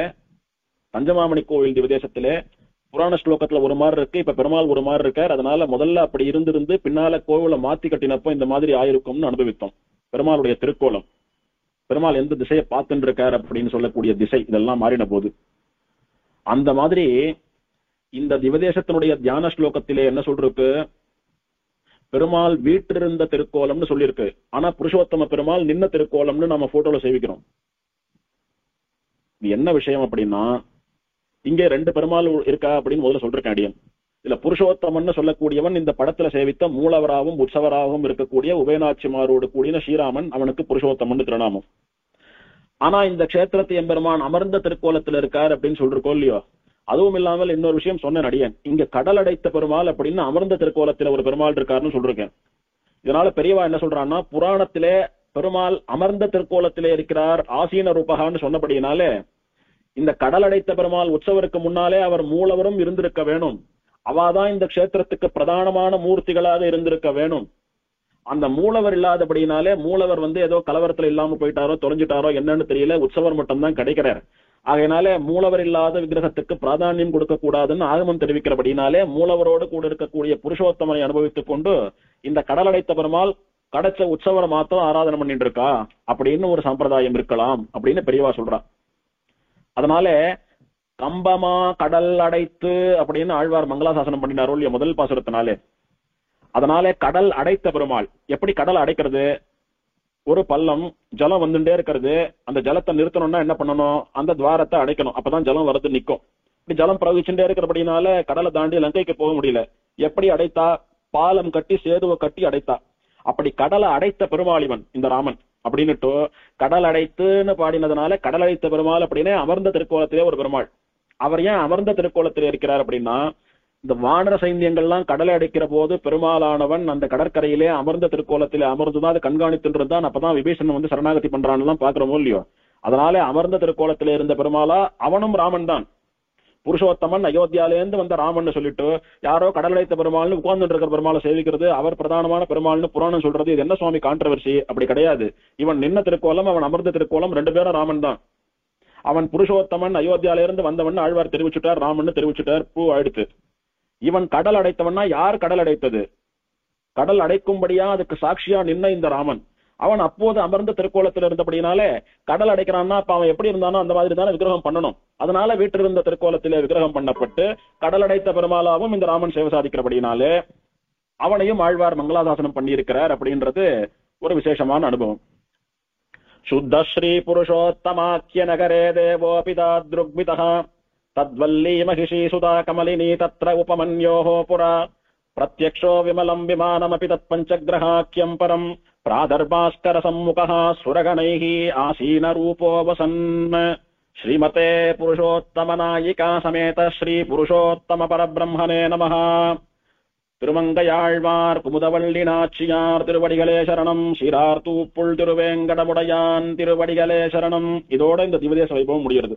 பஞ்சமாமணி கோவில் திவதேசத்திலே புராண ஸ்லோகத்துல ஒரு மாதிரி இருக்கு, இப்ப பெருமாள் ஒரு மாதிரி இருக்கார். அதனால முதல்ல அப்படி இருந்து பின்னால கோவில மாத்தி கட்டினப்போ இந்த மாதிரி ஆயிருக்கும்னு அனுபவித்தோம். பெருமாளுடைய திருக்கோலம், பெருமாள் எந்த திசையை பார்த்துட்டு இருக்கார் அப்படின்னு சொல்லக்கூடிய திசை இதெல்லாம் மாறின போது அந்த மாதிரி இந்த திவதேசத்தினுடைய தியான ஸ்லோகத்திலே என்ன சொல்றதுக்கு, பெருமாள் வீற்றிருந்த திருக்கோலம்னு சொல்லியிருக்கு. ஆனா புருஷோத்தம பெருமாள் நின்ன திருக்கோலம்னு நம்ம போட்டோல சேவிக்கிறோம். இது என்ன விஷயம் அப்படின்னா, இங்கே 2 பெருமாள் இருக்கா அப்படின்னு முதல்ல சொல்றேன் அடியன். இதுல புருஷோத்தமன் சொல்லக்கூடியவன் இந்த படத்துல சேவித்த மூலவராகவும் உற்சவராகவும் இருக்கக்கூடிய உபயநாச்சிமாரோடு கூடிய ஸ்ரீராமன், அவனுக்கு புருஷோத்தமன் திருநாமம். ஆனா இந்த கஷேத்திரத்தை எம்பெருமான் அமர்ந்த திருக்கோலத்துல இருக்கார் அப்படின்னு சொல்றோம் இல்லையோ. அதுவும் இல்லாமல் இன்னொரு விஷயம் சொன்ன அடியன், இங்க கடல் அடைத்த பெருமாள் அப்படின்னு அமர்ந்த திருக்கோலத்துல ஒரு பெருமாள் இருக்காருன்னு சொல்றேன். இதனால பெரியவா என்ன சொல்றான்னா, புராணத்திலே பெருமாள் அமர்ந்த திருக்கோலத்திலே இருக்கிறார் ஆசீன ரூபகான்னு சொன்னபடியினாலே இந்த கடல் அடைத்த பெருமாள் உற்சவருக்கு முன்னாலே அவர் மூலவரும் இருந்திருக்க வேணும். அவாதான் இந்த கஷேத்திரத்துக்கு பிரதானமான மூர்த்திகளாக இருந்திருக்க வேணும். அந்த மூலவர் இல்லாதபடினாலே, மூலவர் ஏதோ கலவரத்துல இல்லாம போயிட்டாரோ தொலைஞ்சிட்டாரோ என்னன்னு தெரியல, உற்சவர் மட்டும்தான் கிடைக்கிறார். ஆகையினால மூலவர் இல்லாத விக்கிரகத்துக்கு பிராதானியம் கொடுக்க கூடாதுன்னு ஆகமம் தெரிவிக்கிறபடினாலே மூலவரோடு கூட இருக்கக்கூடிய புருஷோத்தமனை அனுபவித்துக் கொண்டு இந்த கடல் அடைத்த பெருமாள் கிடைச்ச உற்சவரை மாத்திரம் ஆராதனை பண்ணிட்டு இருக்கா அப்படின்னு ஒரு சம்பிரதாயம் இருக்கலாம் அப்படின்னு பெரியவா சொல்றா. அதனால கம்பமா கடல் அடைத்து அப்படின்னு ஆழ்வார் மங்களாசாசனம் பண்ணினாரோ இல்லையா முதல் பாசுரத்தினாலே. அதனால கடல் அடைத்த பெருமாள், எப்படி கடல் அடைக்கிறது, ஒரு பள்ளம் ஜலம் வந்துட்டே இருக்கிறது, அந்த ஜலத்தை நிறுத்தணும்னா என்ன பண்ணணும், அந்த துவாரத்தை அடைக்கணும், அப்பதான் ஜலம் வரது நிக்கும். இப்படி ஜலம் பிரவகிச்சுட்டே இருக்கிறபடினால கடலை தாண்டி லங்கைக்கு போக முடியல. எப்படி அடைத்தா, பாலம் கட்டி சேதுவை கட்டி அடைத்தா. அப்படி கடலை அடைத்த பெருமாள் இவன் இந்த ராமன் அப்படின்னுட்டு கடல் அடைத்துன்னு பாடினதுனால கடல் அடைத்த பெருமாள் அப்படின்னு அமர்ந்த திருக்கோலத்திலே ஒரு பெருமாள். அவர் ஏன் அமர்ந்த திருக்கோலத்திலே இருக்கிறார் அப்படின்னா, இந்த வானர சைன்யங்கள்லாம் கடலை அடைக்கிற போது பெருமாளானவன் அந்த கடற்கரையிலே அமர்ந்த திருக்கோலத்திலே அமர்ந்துதான் அது கண்காணித்துட்டு இருந்தான். அப்பதான் விபீஷணன் சரணாகதி பண்றான்னு எல்லாம் பாக்குறோமோ இல்லையோ. அதனால அமர்ந்த திருக்கோலத்திலே இருந்த பெருமாளா அவனும் ராமன் தான். புருஷோத்தமன் அயோத்தியாலேருந்து வந்த ராமன் சொல்லிட்டு யாரோ கடல் அடைத்த பெருமாள்னு உட்கார்ந்துட்டு இருக்கிற பெருமாளை சேவிக்கிறது அவர் பிரதானமான பெருமாள்னு புராணம் சொல்றது, இது என்ன சுவாமி கான்ட்ரவர்சி? அப்படி கிடையாது. இவன் நின்ன திருக்கோலம், அவன் அமர்ந்த திருக்கோலம், 2 பேரும் ராமன் தான். அவன் புருஷோத்தமன் அயோத்தியால இருந்து வந்தவன் ஆழ்வார் தெரிவிச்சுட்டார், ராமன் தெரிவிச்சுட்டார், பூ ஆயிடுத்து. இவன் கடல் அடைத்தவன்னா யார் கடல் அடைத்தது? கடல் அடைக்கும்படியா அதுக்கு சாட்சியா நின்ன இந்த ராமன். அவன் அப்போது அமர்ந்த திருக்கோலத்தில் இருந்தபடினாலே கடல் அடைக்கிறான்னா அப்ப அவன் எப்படி இருந்தானோ அந்த மாதிரி தானே விக்கிரகம் பண்ணணும். அதனால வீட்டிலிருந்த திருக்கோலத்திலே விக்கிரகம் பண்ணப்பட்டு கடல் அடைத்த பெருமாளாவும் இந்த ராமன் சேவை சாதிக்கிறபடினாலே அவனையும் ஆழ்வார் மங்களாசாசனம் பண்ணியிருக்கிறார் அப்படின்றது ஒரு விசேஷமான அனுபவம். சுத்த ஸ்ரீ புருஷோத்தமாக்கிய நகரே தேவோபிதா திருக்விதா தத்வல்லி மகிஷி சுதா கமலினி தத்ர உபமன்யோஹோ புரா பிரத்யக்ஷோ விமலம் விமானமபி தத் பஞ்சகிரஹாக்கியம் பரம் பிராதர்பாஸ்கர சம்முகः சுரகணைஹி ஆசீன ரூபோ வசன். ஸ்ரீமதே புருஷோத்தம நாயிகா சமேத ஸ்ரீ புருஷோத்தம பரபிரம்மணே நமः. திருமங்கையாழ்வார் குமுதவள்ளி நாச்சியார் திருவடிகளே சரணம். சீரார் தூப்புள் திருவேங்கடமுடையான் திருவடிகளே சரணம். இதோட இந்த திவதேச வைபவம் முடிகிறது.